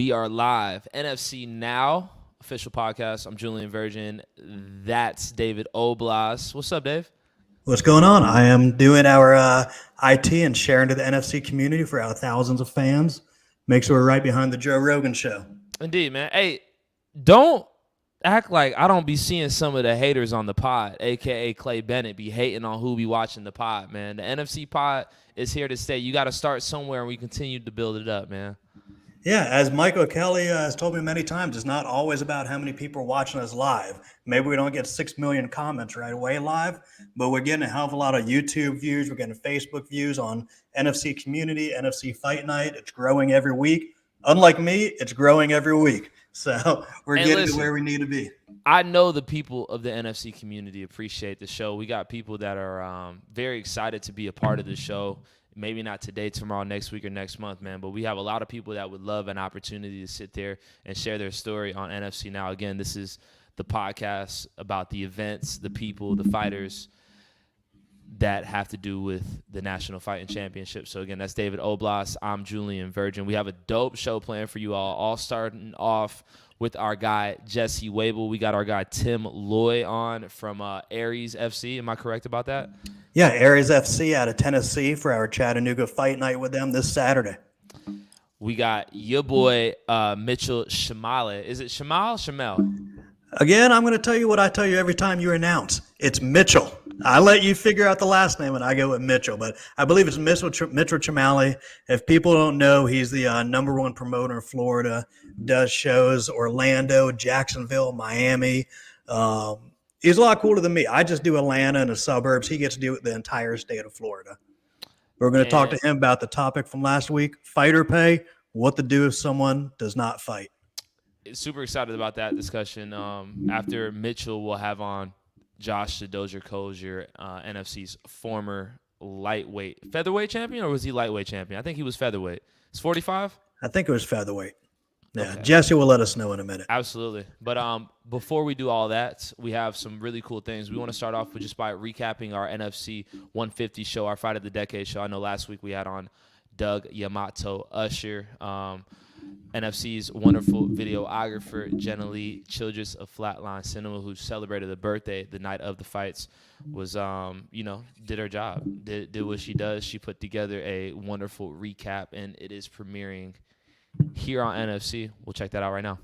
We are live. NFC Now, official podcast. I'm Julian Virgin. That's David Oblas. What's up, Dave? What's going on? I am doing our IT and sharing to the NFC community for our thousands of fans. Make sure we're right behind the Joe Rogan show. Indeed, man. Hey, don't act like I don't be seeing some of the haters on the pod, a.k.a. Clay Bennett, be hating on who be watching the pod, man. The NFC pod is here to stay. You got to start somewhere, and we continue to build it up, man. Yeah, as Michael Kelly has told me many times, it's not always about how many people are watching us live. Maybe we don't get 6 million comments right away live, but we're getting a hell of a lot of YouTube views. We're getting Facebook views on NFC Community, NFC Fight Night. It's growing every week. Unlike me, it's growing every week. So we're getting to where we need to be. I know the people of the NFC community appreciate the show. We got people that are very excited to be a part of the show. Maybe not today, tomorrow, next week, or next month, man. But we have a lot of people that would love an opportunity to sit there and share their story on NFC Now. Again, this is the podcast about the events, the people, the fighters that have to do with the National Fighting Championship. So, again, that's David Oblas. I'm Julian Virgin. We have a dope show planned for you all starting off with our guy, Jesse Wable. We got our guy, Tim Loy, on from Aries FC. Am I correct about that? Yeah, Aries FC out of Tennessee for our Chattanooga Fight Night with them this Saturday. We got your boy, Mitchell Chamale. Is it Chamale? Again, I'm going to tell you what I tell you every time you announce. It's Mitchell. I let you figure out the last name, and I go with Mitchell. But I believe it's Mitchell Chamale. If people don't know, he's the #1 promoter in Florida, does shows Orlando, Jacksonville, Miami. He's a lot cooler than me. I just do Atlanta and the suburbs. He gets to do the entire state of Florida. We're going to talk to him about the topic from last week, fighter pay, what to do if someone does not fight. Super excited about that discussion. After Mitchell, we'll have on Josh the Dozier Koser, NFC's former featherweight champion, or was he lightweight champion? I think he was featherweight. It's 45? I think it was featherweight. Yeah, okay. Okay. Jesse will let us know in a minute. Absolutely. But before we do all that, we have some really cool things. We want to start off with just by recapping our NFC 150 show, our Fight of the Decade show. I know last week we had on Doug Yamato Usher, NFC's wonderful videographer, Jenna Lee Childress of Flatline Cinema, who celebrated a birthday the night of the fights, was, did her job, did what she does. She put together a wonderful recap, and it is premiering here on NFC. We'll check that out right now.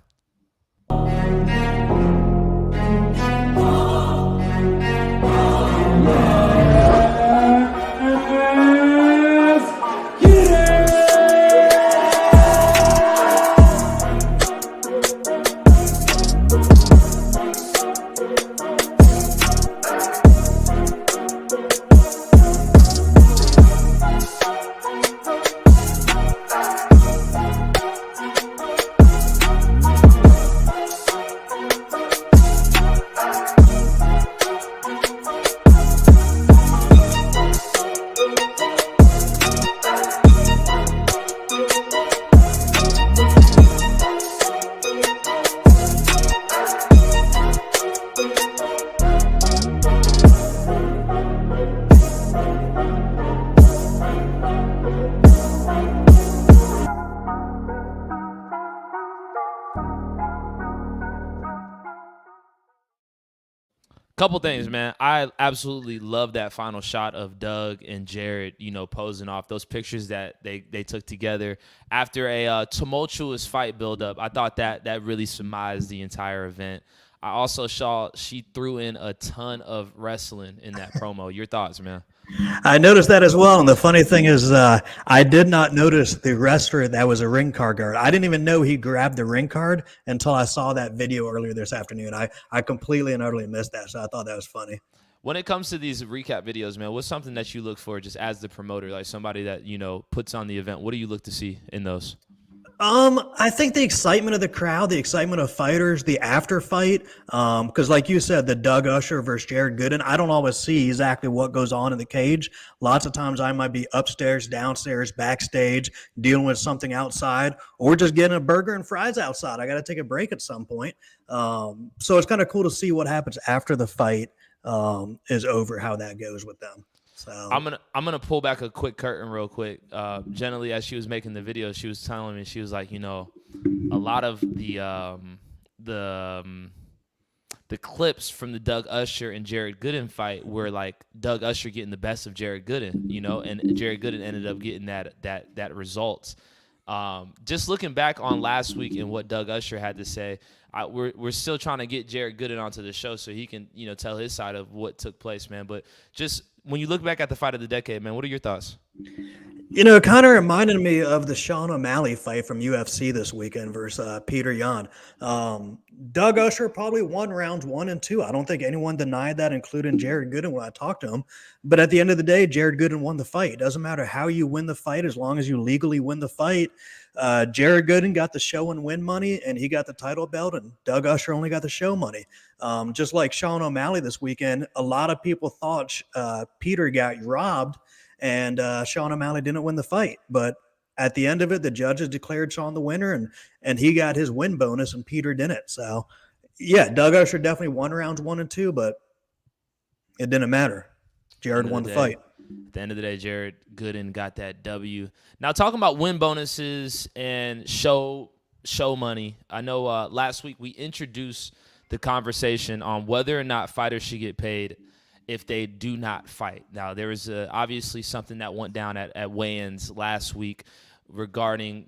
Couple things, man. I absolutely love that final shot of Doug and Jared, posing off those pictures that they took together after a tumultuous fight buildup. I thought that really surmised the entire event. I also saw she threw in a ton of wrestling in that promo. Your thoughts, man? I noticed that as well. And the funny thing is, I did not notice the wrestler that was a ring card guard. I didn't even know he grabbed the ring card until I saw that video earlier this afternoon. I completely and utterly missed that. So I thought that was funny. When it comes to these recap videos, man, what's something that you look for just as the promoter, like somebody that, puts on the event? What do you look to see in those? I think the excitement of the crowd, the excitement of fighters, the after fight, because like you said, the Doug Usher versus Jared Gooden, I don't always see exactly what goes on in the cage. Lots of times I might be upstairs, downstairs, backstage, dealing with something outside, or just getting a burger and fries outside. I got to take a break at some point. So it's kind of cool to see what happens after the fight is over, how that goes with them. So I'm gonna pull back a quick curtain real quick. Generally, as she was making the video, she was telling me, she was like, a lot of the the clips from the Doug Usher and Jared Gooden fight were like Doug Usher getting the best of Jared Gooden, and Jared Gooden ended up getting that results. Just looking back on last week and what Doug Usher had to say, we're still trying to get Jared Gooden onto the show so he can tell his side of what took place, man. But just when you look back at the fight of the decade, man, what are your thoughts? it kind of reminded me of the Sean O'Malley fight from UFC this weekend versus Peter Yan. Doug Usher probably won rounds 1 and 2. I don't think anyone denied that, including Jared Gooden when I talked to him. But at the end of the day, Jared Gooden won the fight. It doesn't matter how you win the fight as long as you legally win the fight. Jared Gooden got the show and win money, and he got the title belt, and Doug Usher only got the show money. Just like Sean O'Malley this weekend, a lot of people thought Peter got robbed, and Sean O'Malley didn't win the fight. But at the end of it, the judges declared Sean the winner, and he got his win bonus, and Peter didn't. So, yeah, Doug Usher definitely won rounds 1 and 2, but it didn't matter. Jared won the fight. At the end of the day, Jared Gooden got that W. Now, talking about win bonuses and show money, I know last week we introduced the conversation on whether or not fighters should get paid if they do not fight. Now, there was obviously something that went down at weigh-ins last week regarding,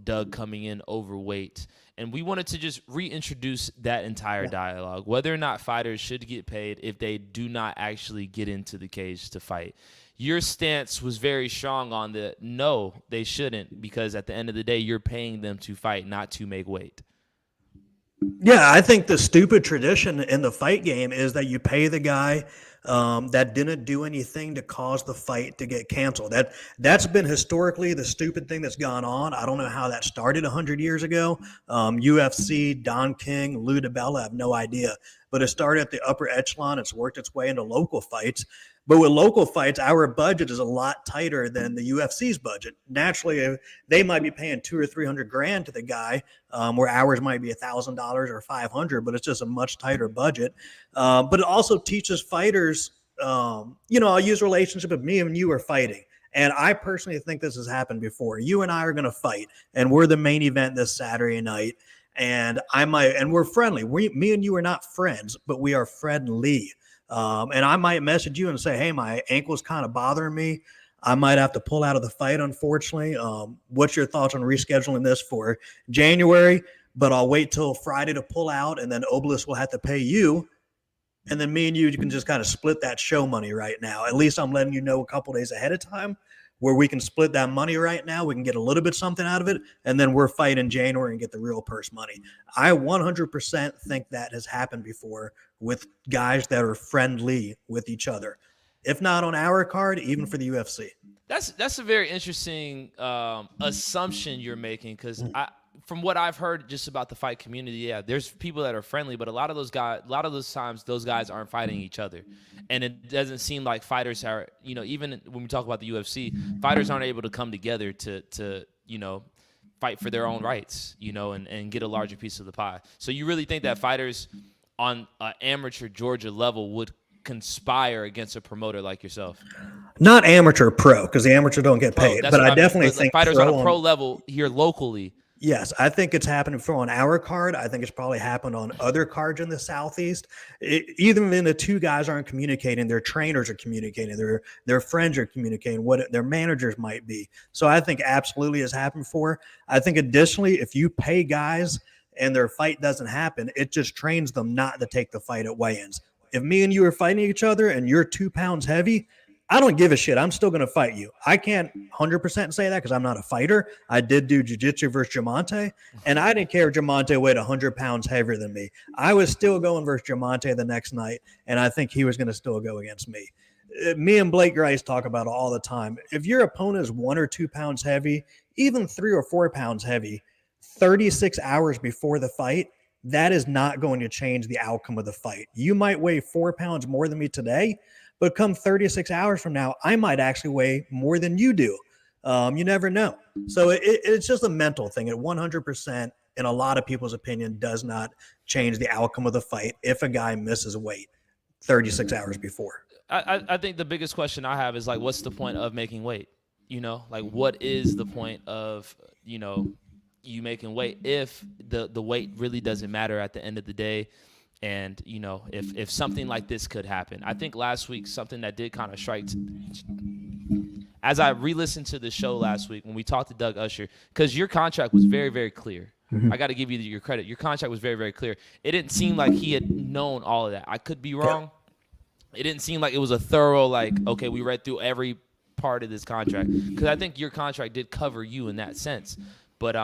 Doug coming in overweight. And we wanted to just reintroduce that entire dialogue, whether or not fighters should get paid if they do not actually get into the cage to fight. Your stance was very strong on the no, they shouldn't, because at the end of the day, you're paying them to fight, not to make weight. Yeah, I think the stupid tradition in the fight game is that you pay the guy that didn't do anything to cause the fight to get canceled. That's been historically the stupid thing that's gone on. I don't know how that started 100 years ago. UFC, Don King, Lou DiBella, I have no idea. But it started at the upper echelon. It's worked its way into local fights. But with local fights, our budget is a lot tighter than the UFC's budget. Naturally, they might be paying $200 or $300 to the guy, where ours might be $1,000 or $500, but it's just a much tighter budget. But it also teaches fighters, I'll use relationship if me and you are fighting. And I personally think this has happened before. You and I are going to fight, and we're the main event this Saturday night. And we're friendly. Me and you are not friends, but we are friendly. And I might message you and say, hey, my ankle's kind of bothering me. I might have to pull out of the fight, unfortunately. What's your thoughts on rescheduling this for January? But I'll wait till Friday to pull out, and then Obelisk will have to pay you. And then me and you can just kind of split that show money right now. At least I'm letting you know a couple days ahead of time where we can split that money right now. We can get a little bit something out of it, and then we're fighting in January and get the real purse money. I 100% think that has happened before with guys that are friendly with each other. If not on our card, even for the UFC. That's a very interesting assumption you're making, because from what I've heard just about the fight community, yeah, there's people that are friendly, but a lot of those times those guys aren't fighting each other. And it doesn't seem like fighters are, even when we talk about the UFC, fighters aren't able to come together to fight for their own rights, and get a larger piece of the pie. So you really think that fighters on an amateur Georgia level would conspire against a promoter like yourself? Not amateur, pro, because the amateur don't get paid. But I definitely think fighters on a pro level here locally. Yes, I think it's happening on our card. I think it's probably happened on other cards in the Southeast. Even when the two guys aren't communicating, their trainers are communicating, their friends are communicating, what their managers might be. So I think absolutely has happened before. I think additionally, if you pay guys and their fight doesn't happen, it just trains them not to take the fight at weigh-ins. If me and you are fighting each other and you're 2 pounds heavy, I don't give a shit. I'm still going to fight you. I can't 100% say that because I'm not a fighter. I did do jiu-jitsu versus Jamonte, and I didn't care if Jamonte weighed 100 pounds heavier than me. I was still going versus Jamonte the next night, and I think he was going to still go against me. Me and Blake Grice talk about it all the time. If your opponent is 1 or 2 pounds heavy, even 3 or 4 pounds heavy, 36 hours before the fight, that is not going to change the outcome of the fight. You might weigh 4 pounds more than me today, but come 36 hours from now, I might actually weigh more than you do. You never know. So it's just a mental thing. At 100%, in a lot of people's opinion, does not change the outcome of the fight if a guy misses weight 36 hours before. I think the biggest question I have is like, what's the point of making weight? You know, like what is the point of, you know, you making weight if the weight really doesn't matter at the end of the day? And, you know, if something like this could happen, I think last week something that did kind of strike as I re-listened to the show last week when we talked to Doug Usher, because your contract was very, very clear. I got to give you your credit. Your contract was very, very clear. It didn't seem like he had known all of that. I could be wrong. It didn't seem like it was a thorough, like, okay, we read through every part of this contract, because I think your contract did cover you in that sense. But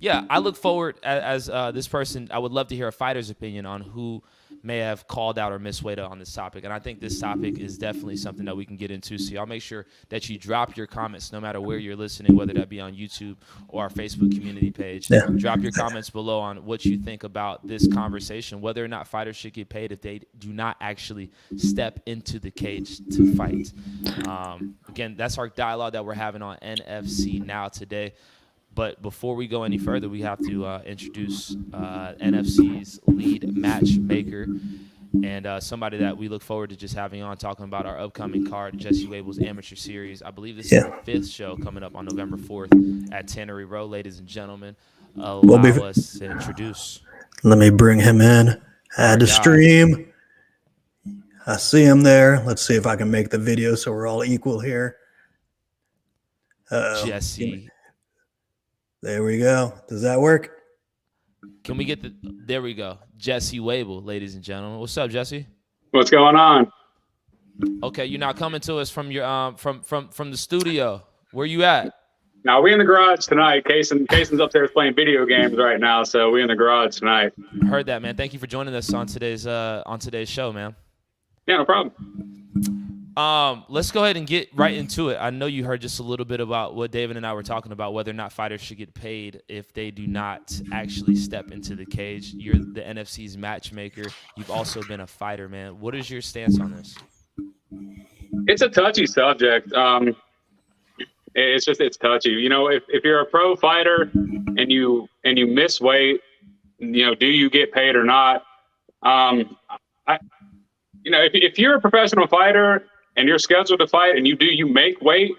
yeah, I look forward as this person. I would love to hear a fighter's opinion on who may have called out or missed weight on this topic. And I think this topic is definitely something that we can get into. So y'all make sure that you drop your comments no matter where you're listening, whether that be on YouTube or our Facebook community page. Yeah. Drop your comments below on what you think about this conversation, whether or not fighters should get paid if they do not actually step into the cage to fight. Again, that's our dialogue that we're having on NFC Now today. But before we go any further, we have to introduce NFC's lead matchmaker and somebody that we look forward to just having on, talking about our upcoming card, Jesse Wable's Amateur Series. I believe this is the 5th show coming up on November 4th at Tannery Row. Ladies and gentlemen, allow us to introduce. Let me bring him in. Add to stream. I see him there. Let's see if I can make the video so we're all equal here. Jesse. There we go. Does that work? Can we get there we go. Jesse Wable, ladies and gentlemen. What's up, Jesse? What's going on? Okay, you're not coming to us from your from the studio. Where you at? Now we in the garage tonight. Cason's upstairs playing video games right now, so we in the garage tonight. Heard that, man. Thank you for joining us on today's show, man. Yeah, no problem. Let's go ahead and get right into it. I know you heard just a little bit about what David and I were talking about, whether or not fighters should get paid if they do not actually step into the cage. You're the NFC's matchmaker. You've also been a fighter, man. What is your stance on this? It's a touchy subject. It's touchy. You know, if you're a pro fighter and you miss weight, you know, do you get paid or not? If you're a professional fighter and you're scheduled to fight and you make weight,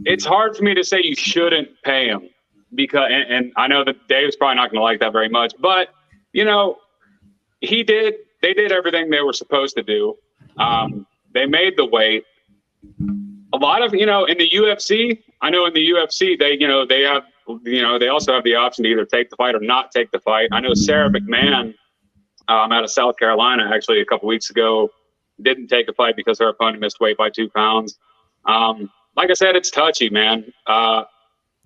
it's hard for me to say you shouldn't pay him, because and I know that Dave's probably not going to like that very much, but you know, they did everything they were supposed to do. They made the weight. A lot of, in the UFC, I know in the UFC, they also have the option to either take the fight or not take the fight. I know Sarah McMahon, out of South Carolina, actually a couple weeks ago, didn't take a fight because her opponent missed weight by 2 pounds. Like I said, it's touchy, man. I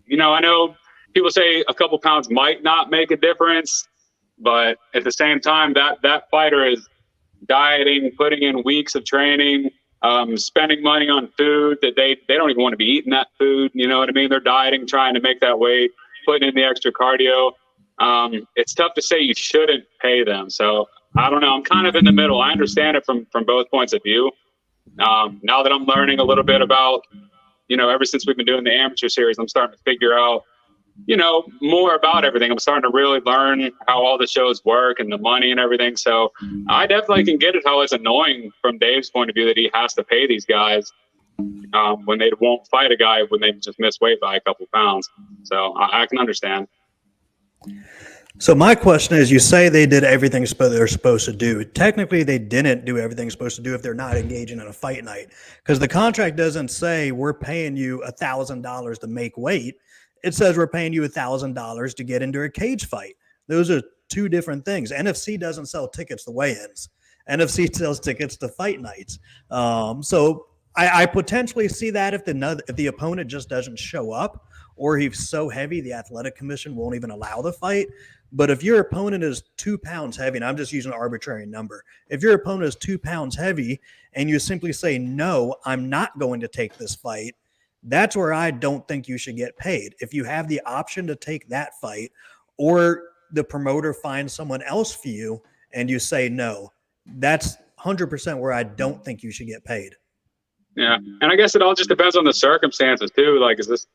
know people say a couple pounds might not make a difference, but at the same time, that fighter is dieting, putting in weeks of training, spending money on food that they don't even want to be eating that food. You know what I mean? They're dieting, trying to make that weight, putting in the extra cardio. It's tough to say you shouldn't pay them. So I don't know. I'm kind of in the middle. I understand it from both points of view. Now that I'm learning a little bit about, ever since we've been doing the amateur series, I'm starting to figure out, more about everything. I'm starting to really learn how all the shows work and the money and everything. So I definitely can get it how it's annoying from Dave's point of view that he has to pay these guys when they won't fight a guy when they just miss weight by a couple pounds. So I can understand. So my question is, you say they did everything they're supposed to do. Technically, they didn't do everything they're supposed to do if they're not engaging in a fight night, because the contract doesn't say we're paying you $1,000 to make weight. It says we're paying you $1,000 to get into a cage fight. Those are two different things. NFC doesn't sell tickets to weigh-ins. NFC sells tickets to fight nights. So I potentially see that if the opponent just doesn't show up, or he's so heavy the athletic commission won't even allow the fight. But if your opponent is 2 pounds heavy, and I'm just using an arbitrary number, if your opponent is 2 pounds heavy and you simply say, no, I'm not going to take this fight, that's where I don't think you should get paid. If you have the option to take that fight, or the promoter finds someone else for you and you say no, that's 100% where I don't think you should get paid. Yeah. And I guess it all just depends on the circumstances too. Like, is this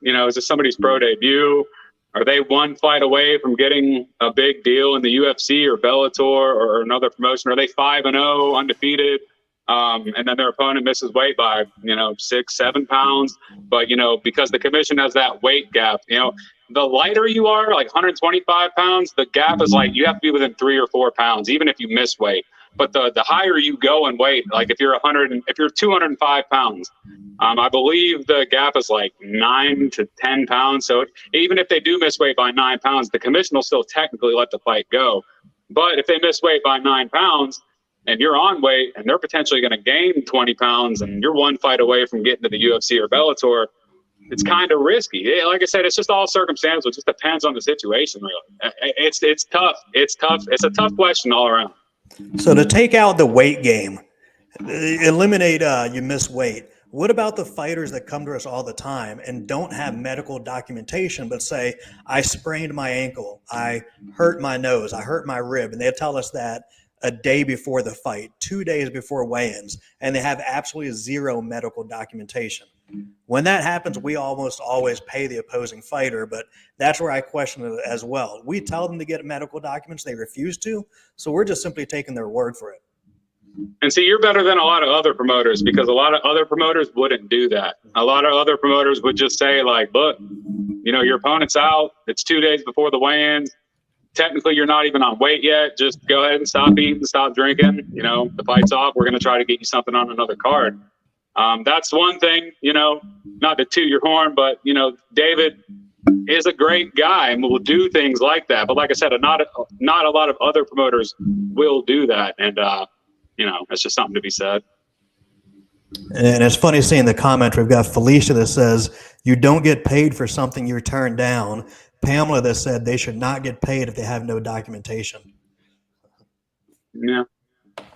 somebody's pro debut? Are they one fight away from getting a big deal in the UFC or Bellator or another promotion? Are they 5-0 undefeated? and then their opponent misses weight by 6-7 pounds. But because the commission has that weight gap, the lighter you are, like 125 pounds, the gap is like you have to be within 3 or 4 pounds, even if you miss weight. But the higher you go in weight, like if you're 205 pounds, I believe the gap is like 9 to 10 pounds. So even if they do miss weight by 9 pounds, the commission will still technically let the fight go. But if they miss weight by 9 pounds and you're on weight and they're potentially going to gain 20 pounds and you're one fight away from getting to the UFC or Bellator, it's kind of risky. Like I said, it's just all circumstantial. It just depends on the situation, really. It's tough. It's tough. It's a tough question all around. So to take out the weight game, eliminate you miss weight. What about the fighters that come to us all the time and don't have medical documentation, but say, I sprained my ankle, I hurt my nose, I hurt my rib, and they tell us that a day before the fight, 2 days before weigh-ins, and they have absolutely zero medical documentation. When that happens, we almost always pay the opposing fighter, but that's where I question it as well. We tell them to get medical documents, they refuse to, so we're just simply taking their word for it. And see, you're better than a lot of other promoters because a lot of other promoters wouldn't do that. A lot of other promoters would just say, like, look, your opponent's out. It's 2 days before the weigh-ins. Technically, you're not even on weight yet. Just go ahead and stop eating, stop drinking. The fight's off. We're going to try to get you something on another card. That's one thing, not to toot your horn, but, David is a great guy and will do things like that. But like I said, not a lot of other promoters will do that. And, it's just something to be said. And it's funny seeing the comment. We've got Felicia that says, you don't get paid for something you turned down. Pamela that said they should not get paid if they have no documentation. Yeah.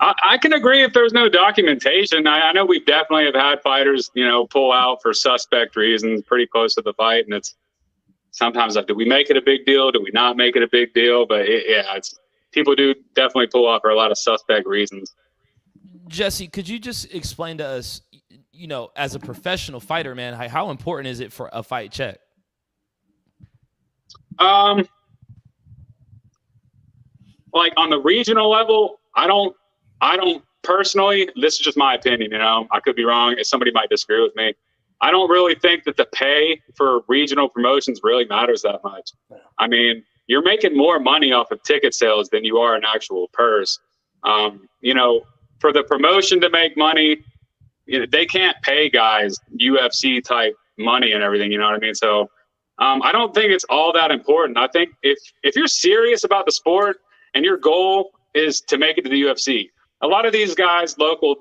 I can agree if there's no documentation. I know we definitely have had fighters, pull out for suspect reasons pretty close to the fight. And it's sometimes like, do we make it a big deal? Do we not make it a big deal? But people do definitely pull out for a lot of suspect reasons. Jesse, could you just explain to us, as a professional fighter, man, how important is it for a fight check? Like on the regional level, I don't personally, this is just my opinion, I could be wrong. Somebody might disagree with me. I don't really think that the pay for regional promotions really matters that much. I mean, you're making more money off of ticket sales than you are an actual purse. For the promotion to make money, they can't pay guys UFC type money and everything. You know what I mean? So I don't think it's all that important. I think if you're serious about the sport and your goal is to make it to the UFC, a lot of these guys local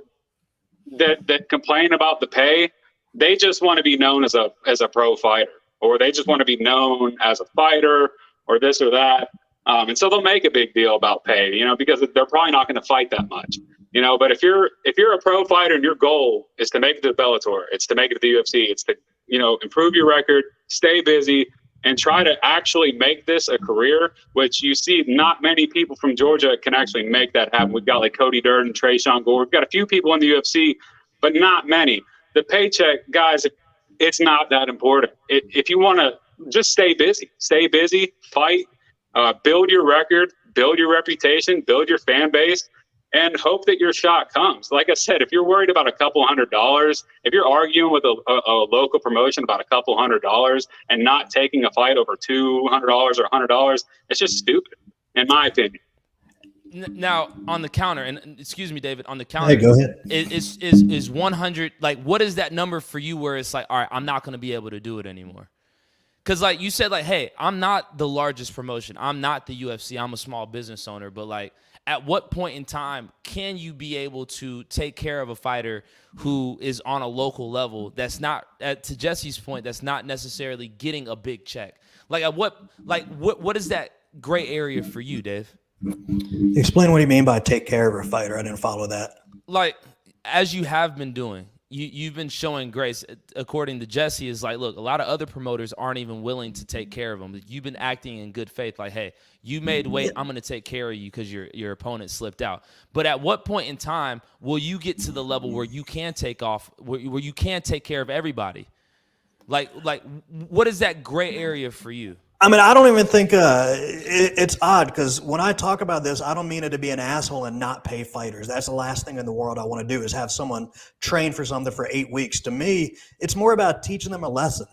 that complain about the pay, they just want to be known as a pro fighter, or they just want to be known as a fighter or this or that. And so they'll make a big deal about pay, because they're probably not going to fight that much, but if you're a pro fighter and your goal is to make it to Bellator, it's to make it to the UFC, it's to, improve your record, stay busy, and try to actually make this a career, which you see not many people from Georgia can actually make that happen. We've got like Cody Durden, Trayshawn Gore. We've got a few people in the UFC, but not many. The paycheck, guys, it's not that important. If you want to just stay busy, fight, build your record, build your reputation, build your fan base, and hope that your shot comes. Like I said, if you're worried about a couple $100, if you're arguing with a local promotion about a couple $100 and not taking a fight over $200 or $100, it's just stupid, in my opinion. Now, on the counter, and excuse me, David, on the counter, hey, go ahead. Is 100, like, what is that number for you where it's like, all right, I'm not going to be able to do it anymore? Because, like, you said, like, hey, I'm not the largest promotion. I'm not the UFC. I'm a small business owner. But, like, at what point in time can you be able to take care of a fighter who is on a local level that's not, to Jesse's point, that's not necessarily getting a big check? Like, what is that gray area for you, Dave? Explain what you mean by take care of a fighter. I didn't follow that. Like, as you have been doing, you've been showing grace. According to Jesse, is like, look, a lot of other promoters aren't even willing to take care of them. You've been acting in good faith, like, hey, you made weight, I'm going to take care of you because your opponent slipped out. But at what point in time will you get to the level where you can take off, where you can take care of everybody? Like, what is that gray area for you? I mean, I don't even think it's odd because when I talk about this, I don't mean it to be an asshole and not pay fighters. That's the last thing in the world I want to do is have someone train for something for 8 weeks. To me, it's more about teaching them a lesson.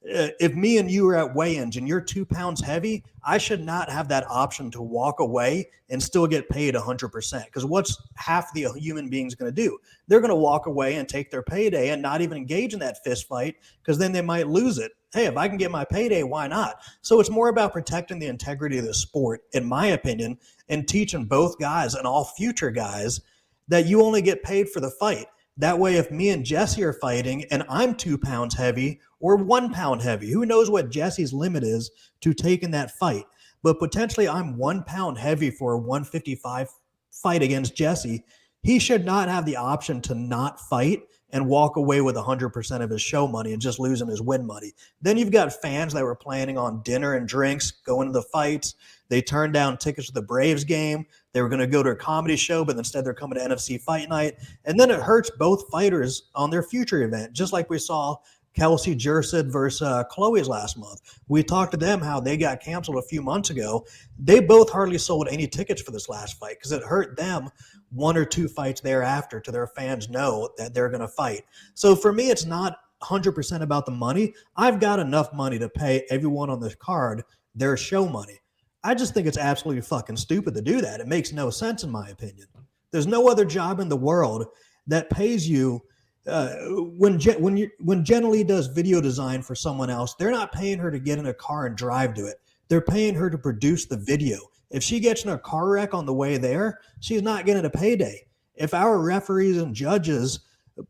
If me and you are at weigh-ins and you're 2 pounds heavy, I should not have that option to walk away and still get paid 100%. Because what's half the human being's going to do? They're going to walk away and take their payday and not even engage in that fist fight because then they might lose it. Hey, if I can get my payday, why not? So it's more about protecting the integrity of the sport, in my opinion, and teaching both guys and all future guys that you only get paid for the fight. That way, if me and Jesse are fighting and I'm 2 pounds heavy or 1 pound heavy, who knows what Jesse's limit is to taking that fight? But potentially I'm 1 pound heavy for a 155 fight against Jesse. He should not have the option to not fight and walk away with 100% of his show money and just losing his win money. Then you've got fans that were planning on dinner and drinks, going to the fights. They turned down tickets to the Braves game. They were going to go to a comedy show, but instead they're coming to NFC Fight Night. And then it hurts both fighters on their future event, just like we saw Kelsey Jersid versus Chloe's last month. We talked to them how they got canceled a few months ago. They both hardly sold any tickets for this last fight because it hurt them 1 or 2 fights thereafter to their fans know that they're going to fight. So for me, it's not 100% about the money. I've got enough money to pay everyone on this card their show money. I just think it's absolutely fucking stupid to do that. It makes no sense in my opinion. There's no other job in the world that pays you when Jenna Lee does video design for someone else, they're not paying her to get in a car and drive to it. They're paying her to produce the video. If she gets in a car wreck on the way there, she's not getting a payday. If our referees and judges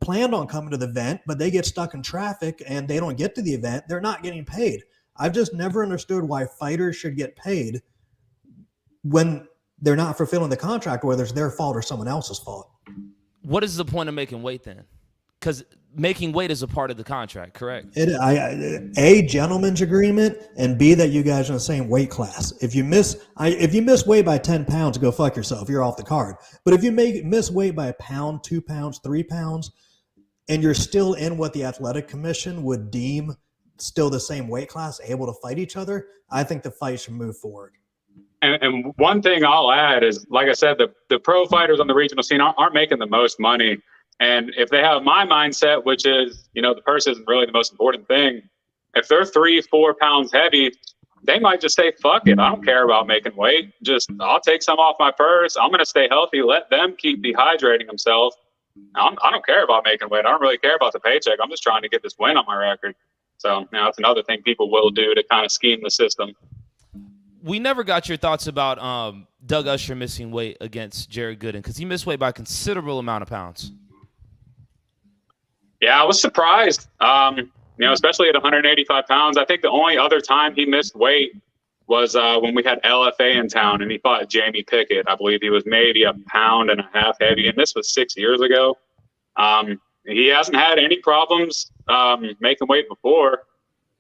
planned on coming to the event, but they get stuck in traffic and they don't get to the event, they're not getting paid. I've just never understood why fighters should get paid when they're not fulfilling the contract, whether it's their fault or someone else's fault. What is the point of making weight then? Because making weight is a part of the contract, correct? A, gentleman's agreement, and B, that you guys are in the same weight class. If you miss weight by 10 pounds, go fuck yourself. You're off the card. But if you miss weight by a pound, 2 pounds, 3 pounds, and you're still in what the athletic commission would deem still the same weight class, able to fight each other, I think the fight should move forward. And one thing I'll add is, like I said, the pro fighters on the regional scene aren't making the most money. And if they have my mindset, which is, the purse isn't really the most important thing, if they're 3-4 pounds heavy, they might just say, fuck it. I don't care about making weight. I'll take some off my purse. I'm going to stay healthy. Let them keep dehydrating themselves. I don't care about making weight. I don't really care about the paycheck. I'm just trying to get this win on my record. So that's another thing people will do to kind of scheme the system. We never got your thoughts about Doug Usher missing weight against Jared Gooden because he missed weight by a considerable amount of pounds. Yeah, I was surprised, especially at 185 pounds. I think the only other time he missed weight was when we had LFA in town and he fought Jamie Pickett. I believe he was maybe 1.5 pounds heavy, and this was 6 years ago. He hasn't had any problems making weight before.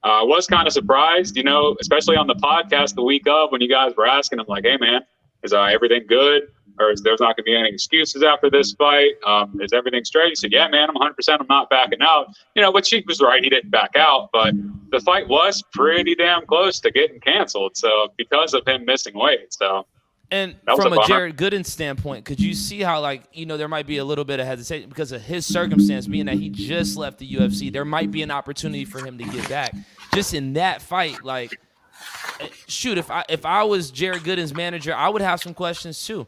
I was kind of surprised, especially on the podcast the week of when you guys were asking him, like, hey, man, is everything good? Or there's not going to be any excuses after this fight? Is everything straight? He said, yeah, man, I'm 100%. I'm not backing out. But she was right. He didn't back out. But the fight was pretty damn close to getting canceled. So because of him missing weight. And from a Jared Gooden standpoint, could you see how, there might be a little bit of hesitation because of his circumstance, being that he just left the UFC? There might be an opportunity for him to get back. Just in that fight, shoot, if I was Jared Gooden's manager, I would have some questions too.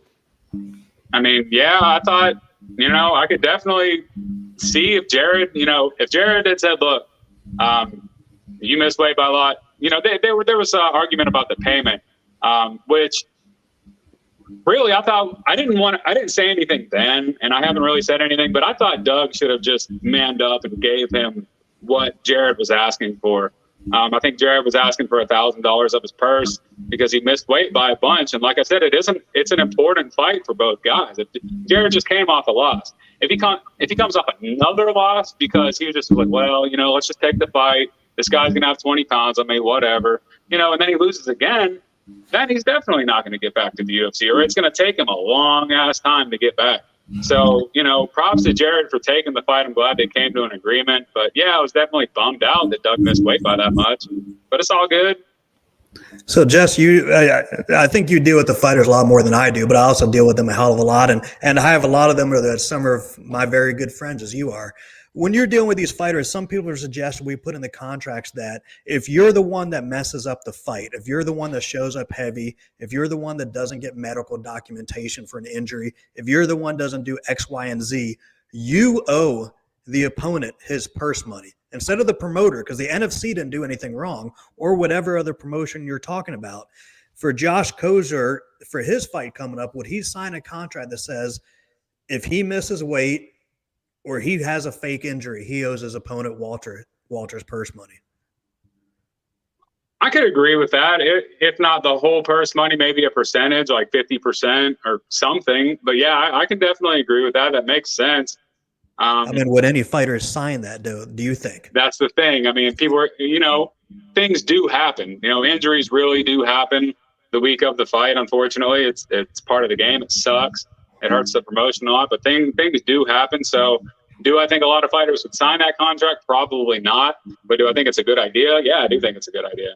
I mean, yeah, I thought, I could definitely see if Jared had said, look, you missed weight by a lot. There was an argument about the payment, which really I thought I didn't say anything then, and I haven't really said anything, but I thought Doug should have just manned up and gave him what Jared was asking for. I think Jared was asking for $1,000 of his purse because he missed weight by a bunch. And like I said, it's an important fight for both guys. If Jared just came off a loss. If he comes off another loss because he was just like, well, let's just take the fight. This guy's going to have 20 pounds on me, whatever. And then he loses again, then he's definitely not going to get back to the UFC, or it's going to take him a long ass time to get back. So, props to Jared for taking the fight. I'm glad they came to an agreement. But, yeah, I was definitely bummed out that Doug missed weight by that much. But it's all good. So, Jess, I think you deal with the fighters a lot more than I do, but I also deal with them a hell of a lot, and I have a lot of them that some of my very good friends, as you are. When you're dealing with these fighters, some people are suggesting we put in the contracts that if you're the one that messes up the fight, if you're the one that shows up heavy, if you're the one that doesn't get medical documentation for an injury, if you're the one that doesn't do X, Y, and Z, you owe the opponent his purse money instead of the promoter, because the NFC didn't do anything wrong, or whatever other promotion you're talking about. For Josh Koser, for his fight coming up, would he sign a contract that says if he misses weight or he has a fake injury, he owes his opponent Walter's purse money? I could agree with that. If not the whole purse money, maybe a percentage, like 50% or something. But yeah, I can definitely agree with that. That makes sense. I mean, would any fighters sign that, do you think? That's the thing. I mean, people are, things do happen. Injuries really do happen the week of the fight. Unfortunately, it's part of the game. It sucks. It hurts the promotion a lot, but things do happen. So do I think a lot of fighters would sign that contract? Probably not. But do I think it's a good idea? Yeah, I do think it's a good idea.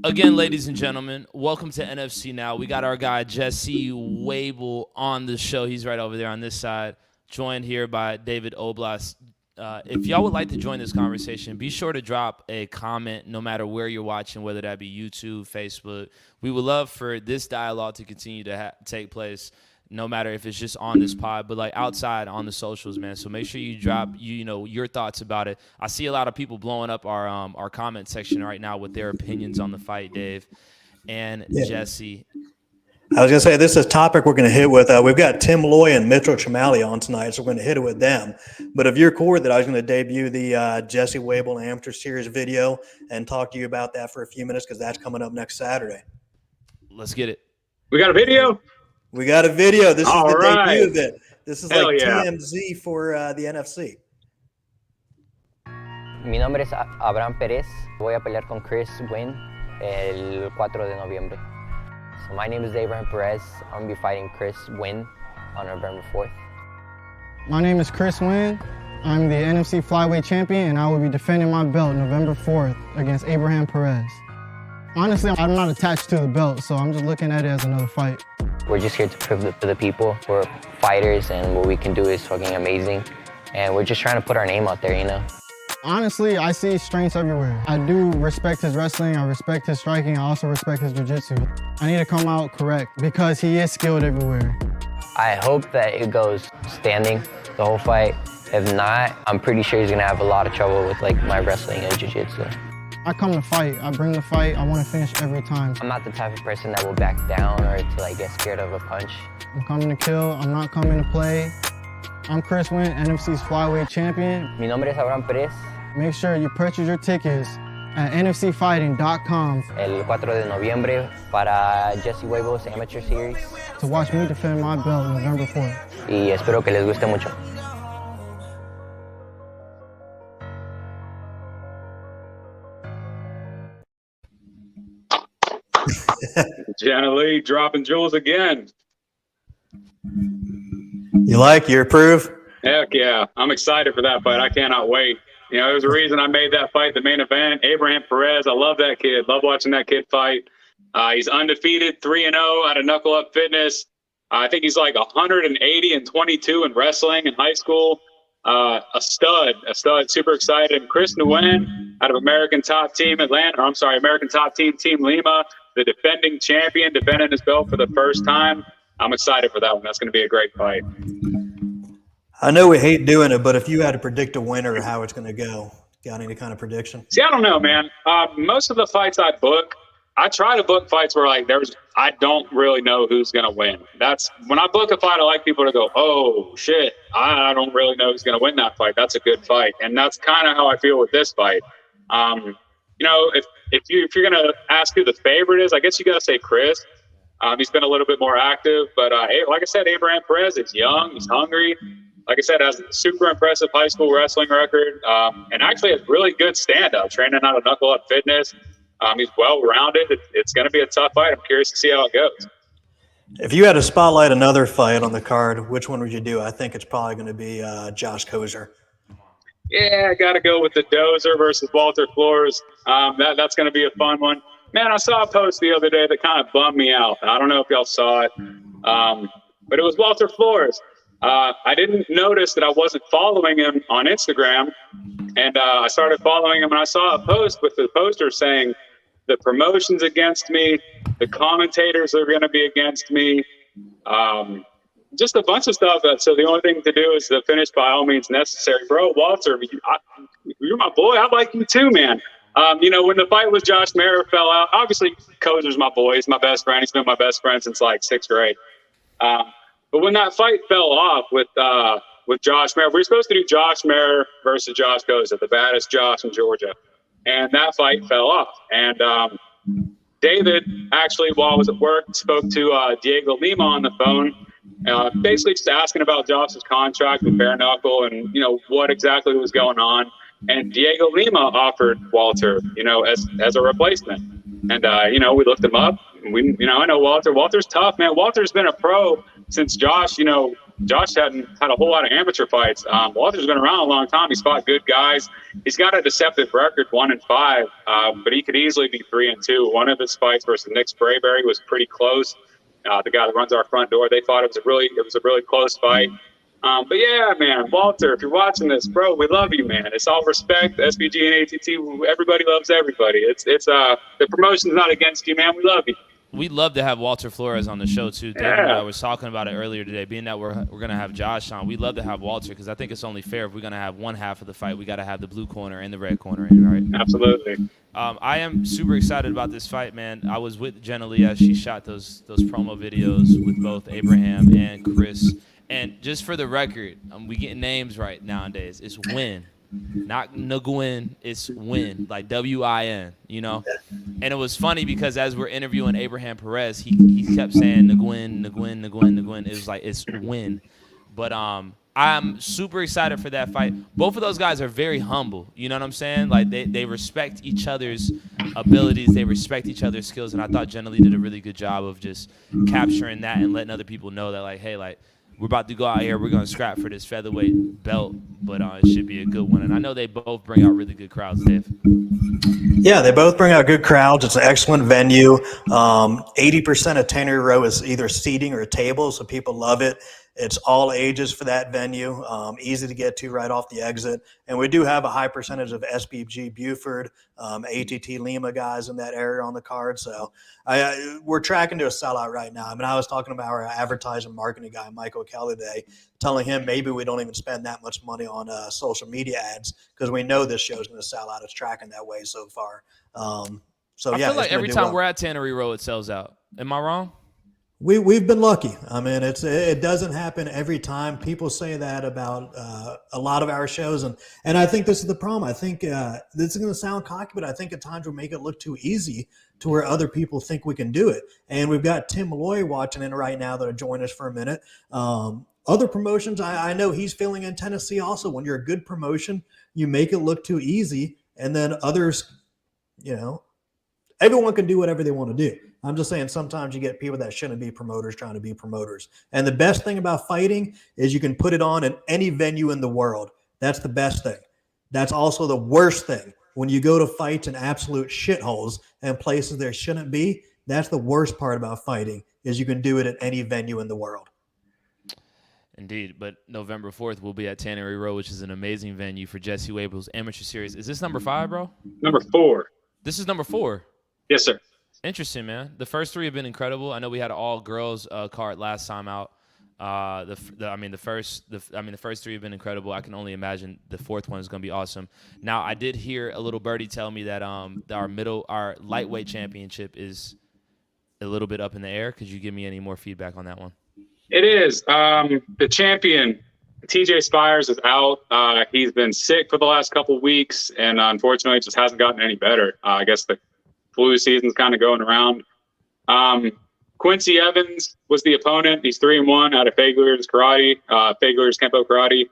Again, ladies and gentlemen, welcome to NFC Now. We got our guy Jesse Wable on the show. He's right over there on this side, joined here by David Oblas. If y'all would like to join this conversation, be sure to drop a comment no matter where you're watching, whether that be YouTube, Facebook. We would love for this dialogue to continue to take place, no matter if it's just on this pod, but like outside on the socials, man. So make sure you drop your thoughts about it. I see a lot of people blowing up our comment section right now with their opinions on the fight, Dave and Jesse. I was going to say, this is a topic we're going to hit with. We've got Tim Loy and Mitchell Chamale on tonight, so we're going to hit it with them. But if you're cool with it, I was going to debut the Jesse Wable Amateur Series video and talk to you about that for a few minutes, because that's coming up next Saturday. Let's get it. We got a video? We got a video. This is the debut of it. This is Hell like yeah. TMZ for the NFC. Mi nombre es Abraham Pérez. Voy a pelear con Chris Wynn el 4 de noviembre. So my name is Abraham Perez. I'm going to be fighting Chris Wynn on November 4th. My name is Chris Wynn. I'm the NFC Flyweight Champion, and I will be defending my belt November 4th against Abraham Perez. Honestly, I'm not attached to the belt, so I'm just looking at it as another fight. We're just here to prove to the people we're fighters, and what we can do is fucking amazing. And we're just trying to put our name out there, Honestly, I see strengths everywhere. I do respect his wrestling, I respect his striking, I also respect his jiu-jitsu. I need to come out correct because he is skilled everywhere. I hope that it goes standing the whole fight. If not, I'm pretty sure he's gonna have a lot of trouble with my wrestling and jiu-jitsu. I come to fight, I bring the fight, I want to finish every time. I'm not the type of person that will back down or to get scared of a punch. I'm coming to kill, I'm not coming to play. I'm Chris Wynn, NFC's Flyweight Champion. Mi nombre es Abraham Pérez. Make sure you purchase your tickets at nfcfighting.com. El 4 de noviembre para Jesse Wable's Amateur Series. To watch me defend my belt November 4th. Y espero que les guste mucho. Jenna Lee dropping jewels again. You approve? Heck yeah. I'm excited for that fight. I cannot wait. There's a reason I made that fight the main event. Abraham Perez, I love that kid. Love watching that kid fight. He's undefeated, 3-0 out of Knuckle Up Fitness. I think he's like 180 and 22 in wrestling in high school. A stud. Super excited. And Chris Nguyen out of American Top Team American Top Team Lima, the defending champion, defending his belt for the first time. I'm excited for that one. That's going to be a great fight. I know we hate doing it, but if you had to predict a winner, how it's going to go, got any kind of prediction? See, I don't know, man. Most of the fights I book, I try to book fights where I don't really know who's going to win. That's when I book a fight, I like people to go, oh shit, I don't really know who's going to win that fight. That's a good fight. And that's kind of how I feel with this fight. If you're going to ask who the favorite is, I guess you got to say Chris. He's been a little bit more active, but like I said, Abraham Perez is young. He's hungry. Like I said, has a super impressive high school wrestling record, and actually has really good stand-up, training out of Knuckle Up Fitness. He's well-rounded. It's going to be a tough fight. I'm curious to see how it goes. If you had to spotlight another fight on the card, which one would you do? I think it's probably going to be Josh Koser. Yeah, I got to go with the Dozer versus Walter Flores. That's going to be a fun one. Man, I saw a post the other day that kind of bummed me out. I don't know if y'all saw it, but it was Walter Flores. I didn't notice that I wasn't following him on Instagram, and I started following him, and I saw a post with the poster saying, the promotion's against me, the commentators are going to be against me, just a bunch of stuff. So the only thing to do is to finish by all means necessary. Bro, Walter, you're my boy. I like you too, man. When the fight with Josh Mayer fell out, obviously Koser's my boy. He's my best friend. He's been my best friend since like 6th grade. But when that fight fell off with Josh Mayer, we were supposed to do Josh Mayer versus Josh Koser, the baddest Josh in Georgia. And that fight fell off. And David, actually, while I was at work, spoke to Diego Lima on the phone, basically just asking about Josh's contract with bare knuckle and, what exactly was going on. And Diego Lima offered Walter, as a replacement. And, we looked him up. I know Walter. Walter's tough, man. Walter's been a pro since Josh, Josh hadn't had a whole lot of amateur fights. Walter's been around a long time. He's fought good guys. He's got a deceptive record, 1-5, but he could easily be 3-2. One of his fights versus Nick Sprayberry was pretty close. The guy that runs our front door, they thought it was a really close fight. But yeah, man, Walter, if you're watching this, bro, we love you, man. It's all respect. SBG and ATT, everybody loves everybody. It's the promotion's not against you, man. We love you. We'd love to have Walter Flores on the show too. David and I was talking about it earlier today. Being that we're going to have Josh on, we'd love to have Walter because I think it's only fair if we're going to have one half of the fight, we got to have the blue corner and the red corner in, right? Absolutely. I am super excited about this fight, man. I was with Jenna Lee as she shot those promo videos with both Abraham and Chris. And just for the record, we getting names right nowadays. It's Win. Not Nguyen, it's Win, like W-I-N, And it was funny because as we're interviewing Abraham Perez, he kept saying Nguyen. It was like, it's Win. But I'm super excited for that fight. Both of those guys are very humble. You know what I'm saying? Like they respect each other's abilities. They respect each other's skills. And I thought Jenna Lee did a really good job of just capturing that and letting other people know that, like, hey, like, we're about to go out here. We're going to scrap for this featherweight belt, but it should be a good one. And I know they both bring out really good crowds, Dave. Yeah, they both bring out good crowds. It's an excellent venue. 80% of Tannery Row is either seating or a table, so people love it. It's all ages for that venue, easy to get to right off the exit. And we do have a high percentage of SBG Buford, ATT Lima guys in that area on the card. So we're tracking to a sellout right now. I mean, I was talking about our advertising marketing guy, Michael Kelly, today, telling him maybe we don't even spend that much money on social media ads because we know this show's going to sell out. It's tracking that way so far. I feel like every time we're at Tannery Row, it sells out. Am I wrong? We've been lucky. I mean, it doesn't happen every time. People say that about a lot of our shows, and I think this is the problem. I think this is going to sound cocky, but I think at times we make it look too easy to where other people think we can do it. And we've got Tim Malloy watching in right now that'll join us for a minute. Other promotions, I know he's feeling in Tennessee also. When you're a good promotion, you make it look too easy, and then others, everyone can do whatever they want to do. I'm just saying sometimes you get people that shouldn't be promoters trying to be promoters. And the best thing about fighting is you can put it on in any venue in the world. That's the best thing. That's also the worst thing. When you go to fights in absolute shitholes and places there shouldn't be, that's the worst part about fighting is you can do it at any venue in the world. Indeed, but November 4th, we'll be at Tannery Row, which is an amazing venue for Jesse Wable's amateur series. Is this number 5, bro? Number 4. This is number 4? Yes, sir. Interesting, man. The first 3 have been incredible. I know we had an all-girls card last time out. The first 3 have been incredible. I can only imagine the 4th one is going to be awesome. Now, I did hear a little birdie tell me that our lightweight championship is a little bit up in the air. Could you give me any more feedback on that one? It is. The champion, TJ Spires, is out. He's been sick for the last couple of weeks, and unfortunately, it just hasn't gotten any better. I guess the flu season's kind of going around. Quincy Evans was the opponent. He's 3-1 out of Fagler's karate, Fagler's Kempo karate.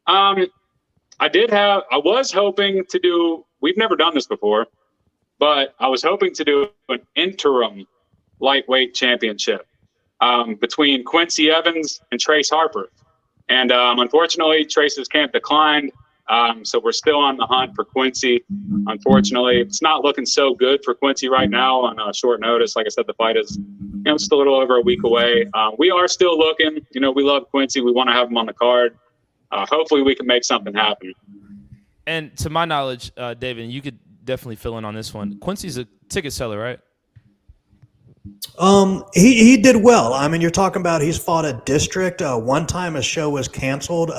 I was hoping to do, we've never done this before, but I was hoping to do an interim lightweight championship between Quincy Evans and Trace Harper. And unfortunately, Trace's camp declined. So we're still on the hunt for Quincy. Unfortunately, it's not looking so good for Quincy right now on short notice. Like I said, the fight is, just a little over a week away. We are still looking. We love Quincy. We want to have him on the card. Hopefully we can make something happen. And to my knowledge, David, you could definitely fill in on this one. Quincy's a ticket seller, right? He did well. I mean, you're talking about he's fought a district. One time his show was canceled.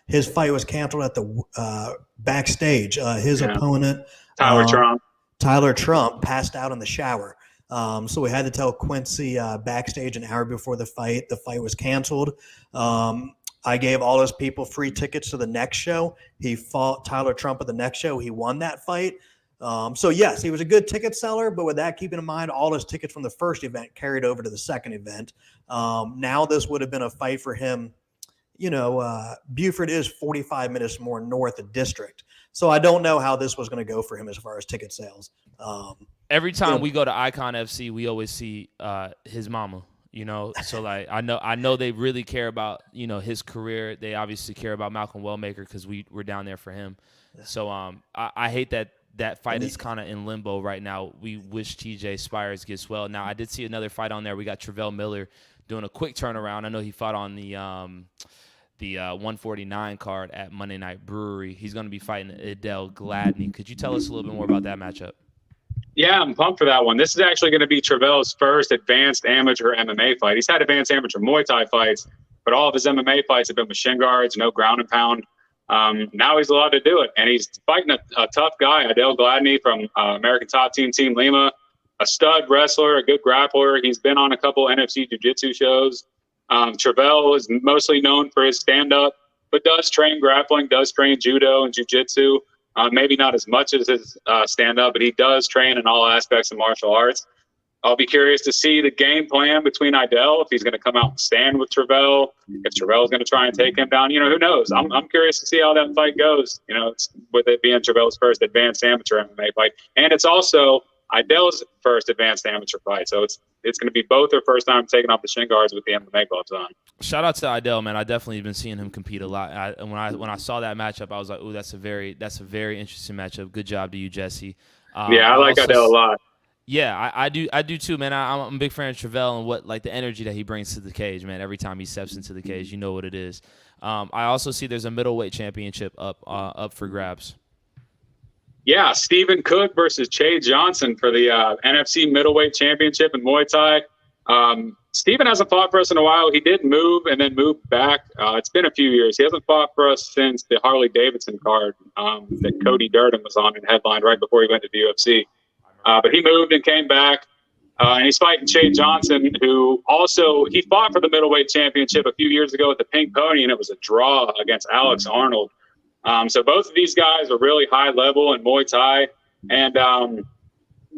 His fight was canceled at the backstage. His opponent, Tyler Trump, passed out in the shower. So we had to tell Quincy backstage an hour before the fight. The fight was canceled. I gave all his people free tickets to the next show. He fought Tyler Trump at the next show. He won that fight. So yes, he was a good ticket seller, but with that, keeping in mind, all his tickets from the first event carried over to the second event. Now this would have been a fight for him. Buford is 45 minutes more north of district. So I don't know how this was going to go for him as far as ticket sales. Every time we go to Icon FC, we always see his mama. So like I know they really care about his career. They obviously care about Malcolm Wellmaker because we're down there for him. So I hate that fight is kind of in limbo right now. We wish TJ Spires gets well. Now I did see another fight on there. We got Travell Miller doing a quick turnaround. I know he fought on the 149 card at Monday Night Brewery. He's going to be fighting Adele Gladney. Could you tell us a little bit more about that matchup? Yeah, I'm pumped for that one. This is actually going to be Travell's first advanced amateur MMA fight. He's had advanced amateur Muay Thai fights, but all of his MMA fights have been with shin guards, no ground and pound. Now he's allowed to do it, and he's fighting a tough guy, Adele Gladney from American Top Team Lima, a stud wrestler, a good grappler. He's been on a couple NFC Jiu-Jitsu shows. Travell is mostly known for his stand-up, but does train grappling, does train judo and jiu-jitsu. Maybe not as much as his stand-up, but he does train in all aspects of martial arts. I'll be curious to see the game plan between Idell, if he's going to come out and stand with Travell, if Travell is going to try and take him down. Who knows? I'm curious to see how that fight goes, with it being Travell's first advanced amateur MMA fight. And it's also Idell's first advanced amateur fight. So it's going to be both their first time taking off the shin guards with the MMA gloves on. Shout out to Idell, man. I definitely been seeing him compete a lot. When I saw that matchup, I was like, "Ooh, that's a very interesting matchup." Good job to you, Jesse. I like Idell a lot. Yeah, I do too, man. I'm a big fan of Travell and what the energy that he brings to the cage, man. Every time he steps into the cage, you know what it is. I also see there's a middleweight championship up for grabs. Yeah, Stephen Cook versus Che Johnson for the NFC middleweight championship in Muay Thai. Stephen hasn't fought for us in a while. He did move and then moved back. It's been a few years. He hasn't fought for us since the Harley Davidson card that Cody Durden was on and headlined right before he went to the UFC. But he moved and came back, and he's fighting Che Johnson, who also he fought for the middleweight championship a few years ago at the Pink Pony, and it was a draw against Alex Arnold. So both of these guys are really high level in Muay Thai, and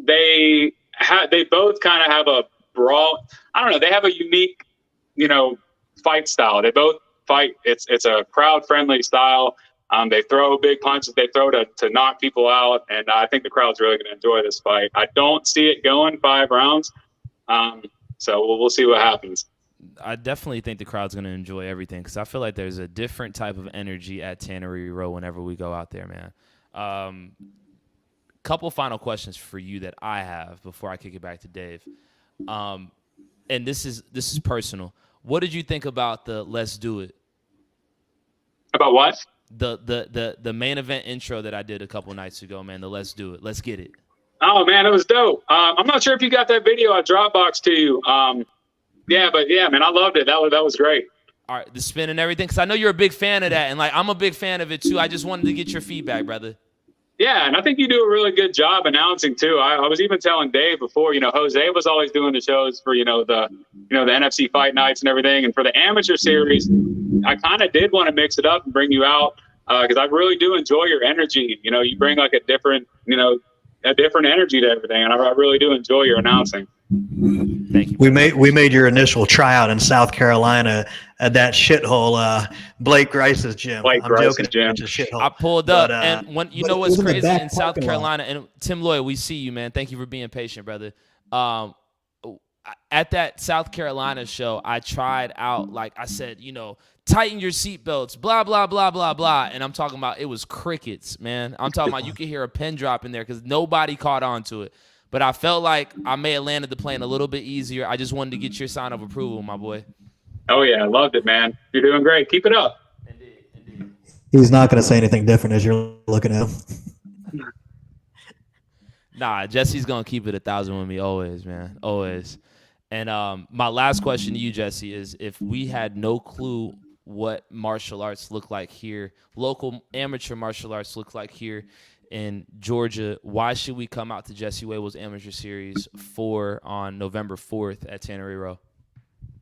they both kind of have a brawl. I don't know. They have a unique, fight style. They both fight. It's a crowd friendly style. They throw big punches. They throw to knock people out, and I think the crowd's really going to enjoy this fight. I don't see it going 5 rounds, so we'll see what happens. I definitely think the crowd's going to enjoy everything because I feel like there's a different type of energy at Tannery Row whenever we go out there, man. Couple final questions for you that I have before I kick it back to Dave. And this is personal. What did you think about the Let's Do It? About what? The main event intro that I did a couple nights ago, man. The Let's Do It. Let's get it. Oh man, it was dope. I'm not sure if you got that video I Dropbox to you. Yeah, man, I loved it. That was great. All right, the spin and everything, because I know you're a big fan of that, and I'm a big fan of it too. I just wanted to get your feedback, brother. Yeah, and I think you do a really good job announcing too. I was even telling Dave before, Jose was always doing the shows for the NFC fight nights and everything, and for the amateur series, I kind of did want to mix it up and bring you out because I really do enjoy your energy. You bring a different energy to everything, and I really do enjoy your announcing. Thank you. We made your initial tryout in South Carolina at that shithole Blake Grice's gym. I'm joking. It's a shithole. I pulled up, and when what's crazy in South Carolina, and Tim Lloyd, we see you, man. Thank you for being patient, brother. At that South Carolina show, I tried out, like I said, tighten your seatbelts, blah, blah, blah, blah, blah. And I'm talking about it was crickets, man. I'm talking about you could hear a pin drop in there because nobody caught on to it. But I felt like I may have landed the plane a little bit easier. I just wanted to get your sign of approval, my boy. Oh, yeah. I loved it, man. You're doing great. Keep it up. Indeed. He's not going to say anything different as you're looking at him. Nah, Jesse's going to keep it 1,000 with me always, man. Always. And my last question to you, Jesse, is if we had no clue what martial arts look like here, local amateur martial arts look like here in Georgia, why should we come out to Jesse Wable's Amateur Series 4 on November 4th at Tannery Row?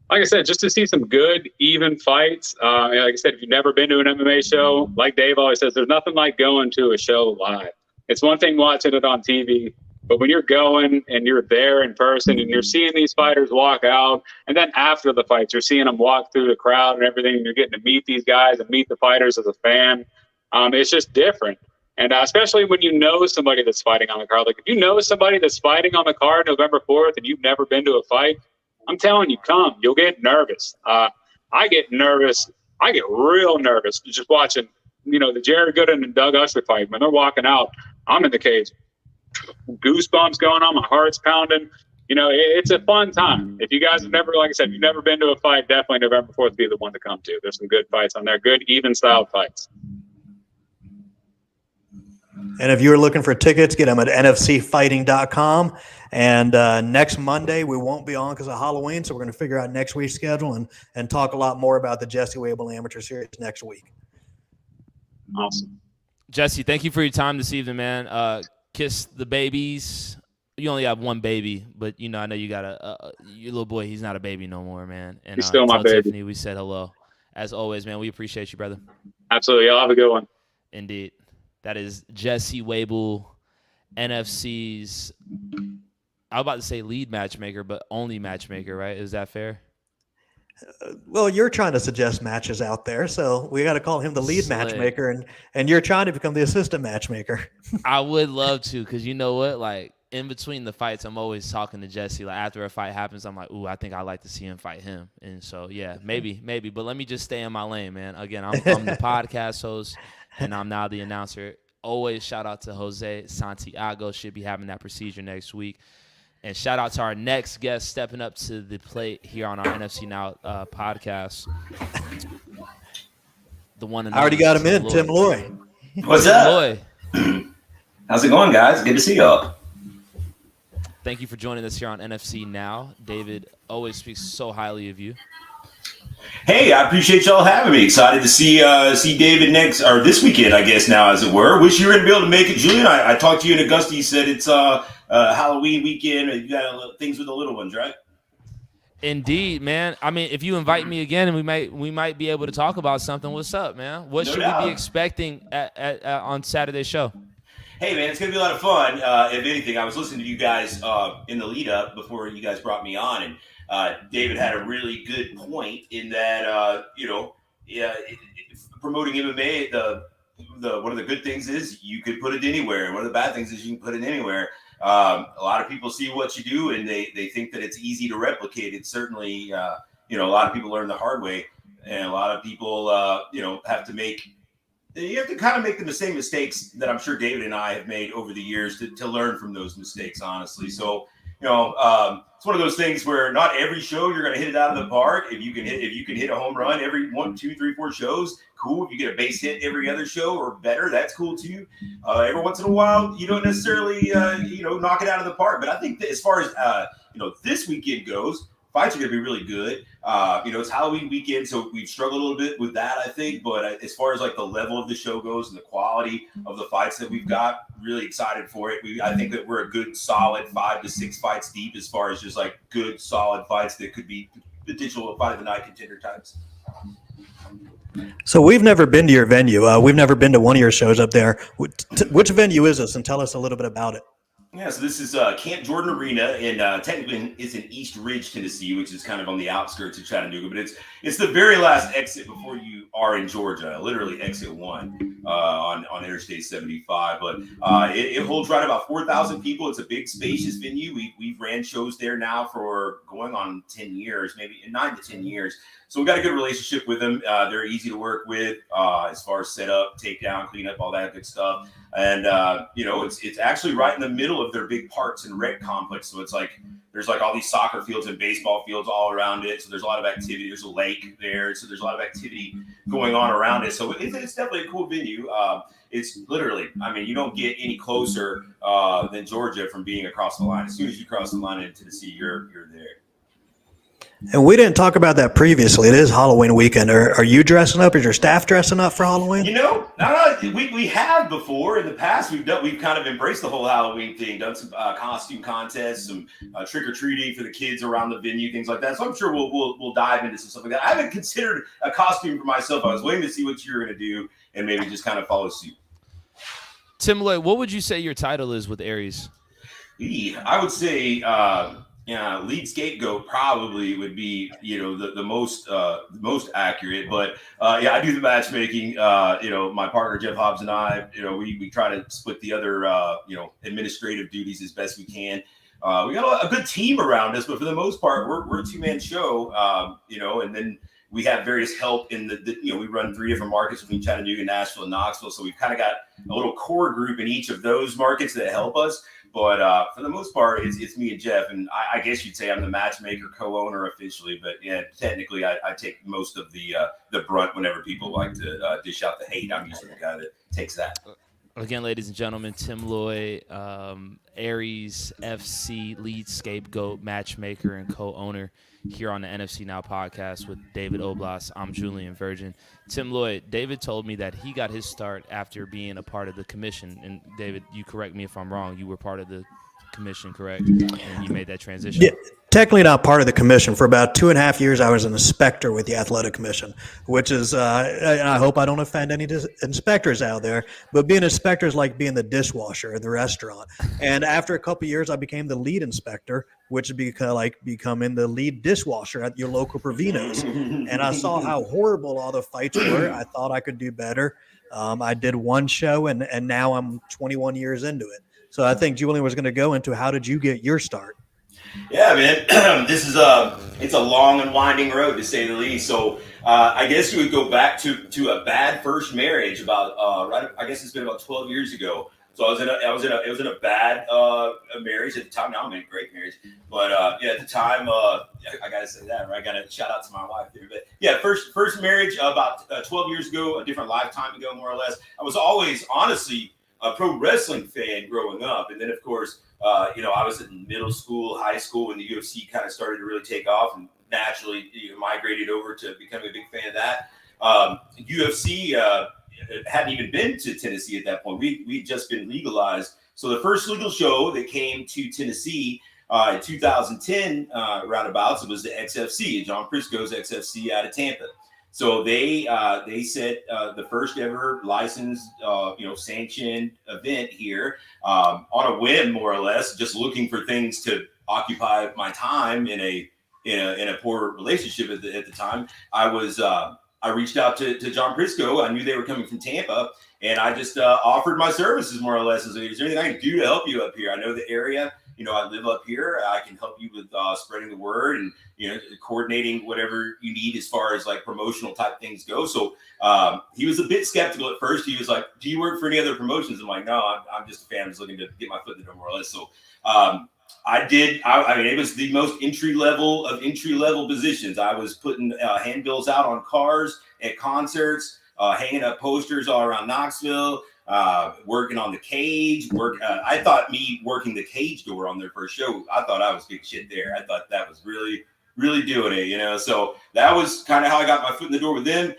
Like I said, just to see some good, even fights. Like I said, if you've never been to an MMA show, like Dave always says, there's nothing like going to a show live. It's one thing watching it on TV, but when you're going and you're there in person and you're seeing these fighters walk out, and then after the fights, you're seeing them walk through the crowd and everything, and you're getting to meet these guys and meet the fighters as a fan. It's just different. And especially when you know somebody that's fighting on the card. Like if you know somebody that's fighting on the card November 4th and you've never been to a fight, I'm telling you, come. You'll get nervous. I get nervous. I get real nervous just watching, the Jared Gooden and Doug Usher fight. When they're walking out, I'm in the cage. Goosebumps going on. My heart's pounding. It's a fun time. If you guys have never, like I said, if you've never been to a fight, definitely November 4th be the one to come to. There's some good fights on there. Good, even-style fights. And if you're looking for tickets, get them at nfcfighting.com. And next Monday, we won't be on because of Halloween, so we're going to figure out next week's schedule and talk a lot more about the Jesse Wable Amateur Series next week. Awesome. Jesse, thank you for your time this evening, man. Kiss the babies. You only have one baby, but, I know you got your little boy. He's not a baby no more, man. And he's still my tell baby. Tiffany we said hello. As always, man, we appreciate you, brother. Absolutely. Y'all have a good one. Indeed. That is Jesse Wable, NFC's, I was about to say lead matchmaker, but only matchmaker, right? Is that fair? Well, you're trying to suggest matches out there, so we got to call him the lead matchmaker, and you're trying to become the assistant matchmaker. I would love to, because you know what? Like, in between the fights, I'm always talking to Jesse. Like, after a fight happens, I'm like, ooh, I think I'd like to see him fight him. And so, yeah, maybe. But let me just stay in my lane, man. Again, I'm the podcast host, and I'm now the announcer. Always shout out to Jose Santiago. Should be having that procedure next week. And shout out to our next guest stepping up to the plate here on our NFC Now podcast. The one and I already got him in, Tim Loy. What's up? How's it going, guys? Good to see y'all. Thank you for joining us here on NFC Now. David always speaks so highly of you. Hey, I appreciate y'all having me. Excited to see David this weekend, I guess now, as it were. Wish you were going to be able to make it, Julian. I talked to you in Augusta. You said it's Halloween weekend. You got things with the little ones, right? Indeed, man. I mean, if you invite me again, and we might be able to talk about something. What's up, man? What should we be expecting at on Saturday's show? Hey, man, it's going to be a lot of fun. If anything, I was listening to you guys in the lead up before you guys brought me on, and David had a really good point in that, promoting MMA, the one of the good things is you could put it anywhere. One of the bad things is you can put it anywhere. A lot of people see what you do and they think that it's easy to replicate. It's certainly, a lot of people learn the hard way, and a lot of people, you have to kind of make the same mistakes that I'm sure David and I have made over the years to learn from those mistakes, honestly. So, it's one of those things where not every show you're going to hit it out of the park. If you can hit a home run every 1, 2, 3, 4 shows, cool. If you get a base hit every other show or better, that's cool too. Every once in a while, you don't necessarily, knock it out of the park. But I think that as far as, this weekend goes, fights are going to be really good. It's Halloween weekend, so we've struggled a little bit with that, I think. But as far as like the level of the show goes and the quality of the fights that we've got, really excited for it. I think that we're a good solid 5 to 6 fights deep as far as just like good solid fights that could be potential fight of the night contender types. So we've never been to your venue. We've never been to one of your shows up there. Which venue is this? And tell us a little bit about it. Yeah, so this is Camp Jordan Arena, and technically it's in East Ridge, Tennessee, which is kind of on the outskirts of Chattanooga. But it's the very last exit before you are in Georgia, literally exit 1 on Interstate 75. But it holds right about 4,000 people. It's a big, spacious venue. We've ran shows there now for going on 10 years, maybe 9 to 10 years. So we got a good relationship with them. They're easy to work with as far as setup, takedown, cleanup, all that good stuff. And it's actually right in the middle of their big parks and rec complex. So it's like there's like all these soccer fields and baseball fields all around it. So there's a lot of activity. There's a lake there, so there's a lot of activity going on around it. So it's definitely a cool venue. It's literally, I mean, you don't get any closer than Georgia from being across the line. As soon as you cross the line into Tennessee, you're there. And we didn't talk about that previously. It is Halloween weekend. Are you dressing up? Is your staff dressing up for Halloween? We have before in the past. We've kind of embraced the whole Halloween thing. Done some costume contests, some trick or treating for the kids around the venue, things like that. So I'm sure we'll dive into some stuff like that. I haven't considered a costume for myself. I was waiting to see what you were going to do and maybe just kind of follow suit. Tim Lloyd, what would you say your title is with Aries? I would say. Lead scapegoat probably would be, the most accurate. But I do the matchmaking. My partner Jeff Hobbs and I, we try to split the other, administrative duties as best we can. We got a good team around us, but for the most part, we're a two-man show. And then we have various help in we run 3 different markets between Chattanooga, Nashville, and Knoxville. So we've kind of got a little core group in each of those markets that help us. But for the most part, it's me and Jeff, and I guess you'd say I'm the matchmaker, co-owner officially. But yeah, technically, I take most of the brunt whenever people like to dish out the hate. I'm usually the guy that takes that. Again, ladies and gentlemen, Tim Lloyd, Aries FC lead scapegoat, matchmaker, and co-owner here on the NFC Now podcast with David Oblas. I'm Julian Virgin. Tim Lloyd, David told me that he got his start after being a part of the commission. And David, you correct me if I'm wrong. You were part of the commission, correct? And you made that transition. Yeah, technically not part of the commission. For about 2.5 years, I was an inspector with the athletic commission, which is, I hope I don't offend any inspectors out there, but being an inspector is like being the dishwasher in the restaurant. And after a couple of years, I became the lead inspector, which would be kind of like becoming the lead dishwasher at your local Provino's. And I saw how horrible all the fights were. I thought I could do better. I did one show, and now I'm 21 years into it. So I think Julian was going to go into how did you get your start? Yeah, man, this is it's a long and winding road to say the least. So I guess you would go back to a bad first marriage about I guess it's been about 12 years ago. So I was in a bad marriage at the time. Now I'm in a great marriage, but at the time, I gotta say that, right? I gotta shout out to my wife there. But yeah, first marriage about 12 years ago, a different lifetime ago, more or less. I was always honestly a pro wrestling fan growing up, and then of course, I was in middle school, high school when the UFC kind of started to really take off, and naturally migrated over to becoming a big fan of that. UFC. Hadn't even been to Tennessee at that point. We'd just been legalized. So the first legal show that came to Tennessee in 2010 roundabouts, it was the XFC, John Prisco's XFC out of Tampa. So they set the first ever licensed, sanctioned event here on a whim, more or less, just looking for things to occupy my time in a poor relationship at the time. I reached out to John Prisco. I knew they were coming from Tampa, and I just offered my services more or less. Is there anything I can do to help you up here? I know the area. I live up here. I can help you with spreading the word and coordinating whatever you need as far as like promotional type things go. So he was a bit skeptical at first. He was like, "Do you work for any other promotions?" I'm like, "No, I'm just a fan. I'm just looking to get my foot in the door, more or less." So I did. I mean, it was the most entry level of entry level positions. I was putting handbills out on cars at concerts, hanging up posters all around Knoxville, working on the cage. I thought me working the cage door on their first show, I thought I was big shit there. I thought that was really, really doing it, So that was kind of how I got my foot in the door with them.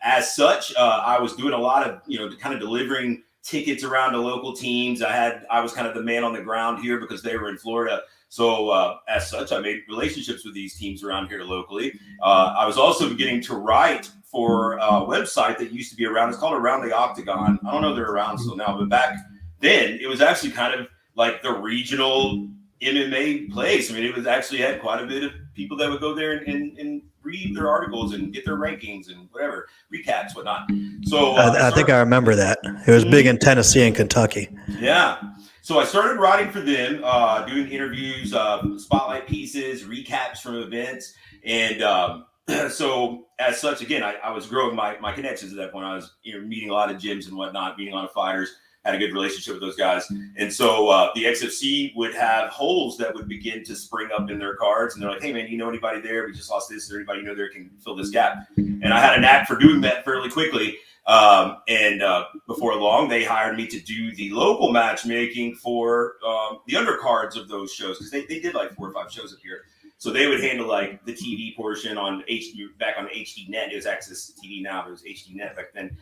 As such, I was doing a lot of, kind of delivering tickets around to local teams. I was kind of the man on the ground here because they were in Florida. So as such, I made relationships with these teams around here locally. I was also beginning to write for a website that used to be around. It's called Around the Octagon. I don't know if they're around still now, but back then it was actually kind of like the regional MMA place. I mean, it was actually had quite a bit of people that would go there and read their articles and get their rankings and whatever, recaps, whatnot. So I think I remember that. It was big in Tennessee and Kentucky. Yeah. So I started writing for them, doing interviews, spotlight pieces, recaps from events. And so as such, again, I was growing my connections at that point. I was meeting a lot of gyms and whatnot, meeting a lot of fighters, had a good relationship with those guys. And so the XFC would have holes that would begin to spring up in their cards. And they're like, hey, man, you know anybody there? We just lost this. Is there anybody you know there can fill this gap? And I had a knack for doing that fairly quickly. And before long, they hired me to do the local matchmaking for the undercards of those shows, because they did like 4 or 5 shows up here. So they would handle like the TV portion on back on HD Net. It was Access TV now, but it was HD Net back then.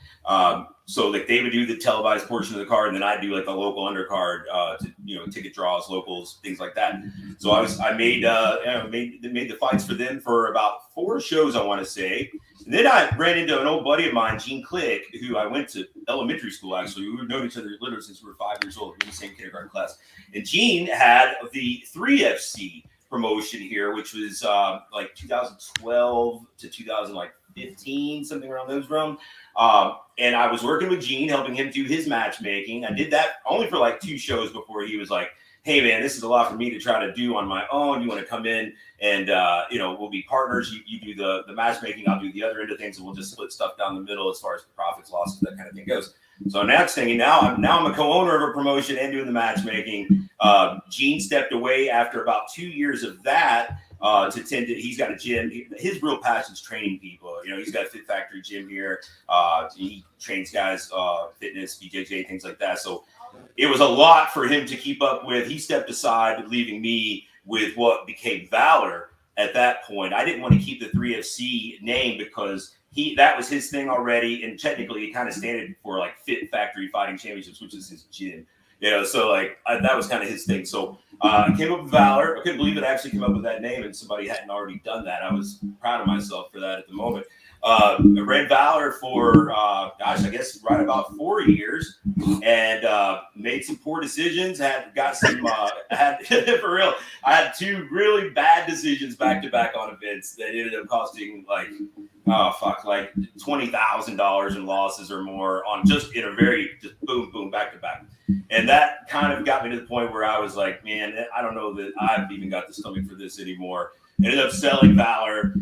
So like they would do the televised portion of the card, and then I'd do like the local undercard, to ticket draws, locals, things like that. So I made the fights for them for about 4 shows, I want to say. And then I ran into an old buddy of mine, Gene Click, who I went to elementary school, actually. We've known each other literally since we were 5 years old. We were in the same kindergarten class. And Gene had the 3FC promotion here, which was like 2012 to 2015, something around those realms. And I was working with Gene, helping him do his matchmaking. I did that only for like 2 shows before he was like, hey, man, this is a lot for me to try to do on my own. You want to come in and, we'll be partners. You do the matchmaking. I'll do the other end of things, and we'll just split stuff down the middle as far as profits, losses, that kind of thing goes. So next thing, now I'm a co-owner of a promotion and doing the matchmaking. Gene stepped away after about 2 years of that to tend to. He's got a gym. His real passion is training people. He's got a Fit Factory gym here. He trains guys, fitness, BJJ, things like that. So it was a lot for him to keep up with. He stepped aside, leaving me with what became Valor at that point. I didn't want to keep the 3FC name because that was his thing already, and technically it kind of standed for like Fit Factory Fighting Championships, which is his gym. So like that was kind of his thing. So I came up with Valor. I couldn't believe it. I actually came up with that name, and somebody hadn't already done that. I was proud of myself for that at the moment. I ran Valor for, I guess right about 4 years, and made some poor decisions. For real, I had 2 really bad decisions back to back on events that ended up costing like $20,000 in losses or more on just boom back to back. And that kind of got me to the point where I was like, man, I don't know that I've even got the stomach for this anymore. Ended up selling Valor.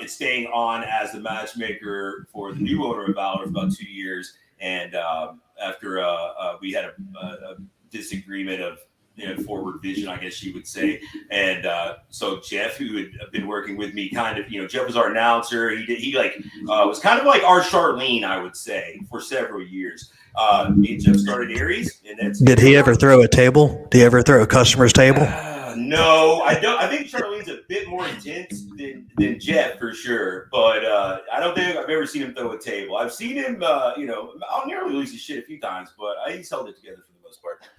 It's staying on as the matchmaker for the new owner of Valor for about 2 years. And after we had a disagreement of forward vision, I guess you would say. And so Jeff, who had been working with me, kind of, Jeff was our announcer. He was kind of like our Charlene, I would say, for several years. Me and Jeff started Aries. And did he ever throw a table? Did he ever throw a customer's table? No, I don't. I think Charlene's a bit more intense than Jeff for sure, but I don't think I've ever seen him throw a table. I've seen him, I'll nearly lose his shit a few times, but he's held it together for the most part.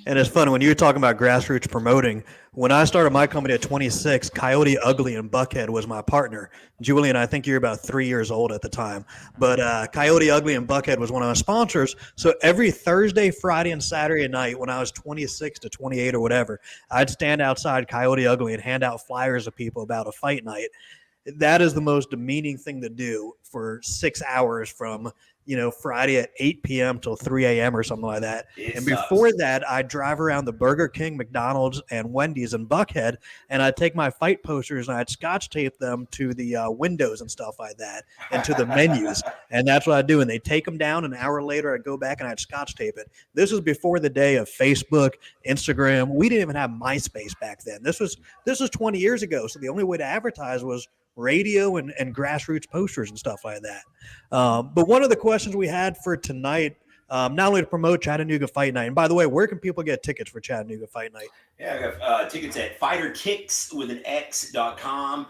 And it's funny when you were talking about grassroots promoting. When I started my company at 26, Coyote Ugly and Buckhead was my partner. Julian, I think you're about 3 years old at the time. But Coyote Ugly and Buckhead was one of my sponsors. So every Thursday, Friday, and Saturday night when I was 26 to 28 or whatever, I'd stand outside Coyote Ugly and hand out flyers to people about a fight night. That is the most demeaning thing to do for 6 hours from Friday at 8 p.m. till 3 a.m. or something like that. Before that, I'd drive around the Burger King, McDonald's, and Wendy's in Buckhead, and I'd take my fight posters and I'd scotch tape them to the windows and stuff like that, and to the menus. And that's what I'd do. And they'd take them down. An hour later, I'd go back and I'd scotch tape it. This was before the day of Facebook, Instagram. We didn't even have MySpace back then. This was 20 years ago. So the only way to advertise was radio and grassroots posters and stuff like that. But one of the questions we had for tonight, not only to promote Chattanooga Fight Night, and by the way, where can people get tickets for Chattanooga Fight Night? Yeah, I got tickets at fighterkicks.com.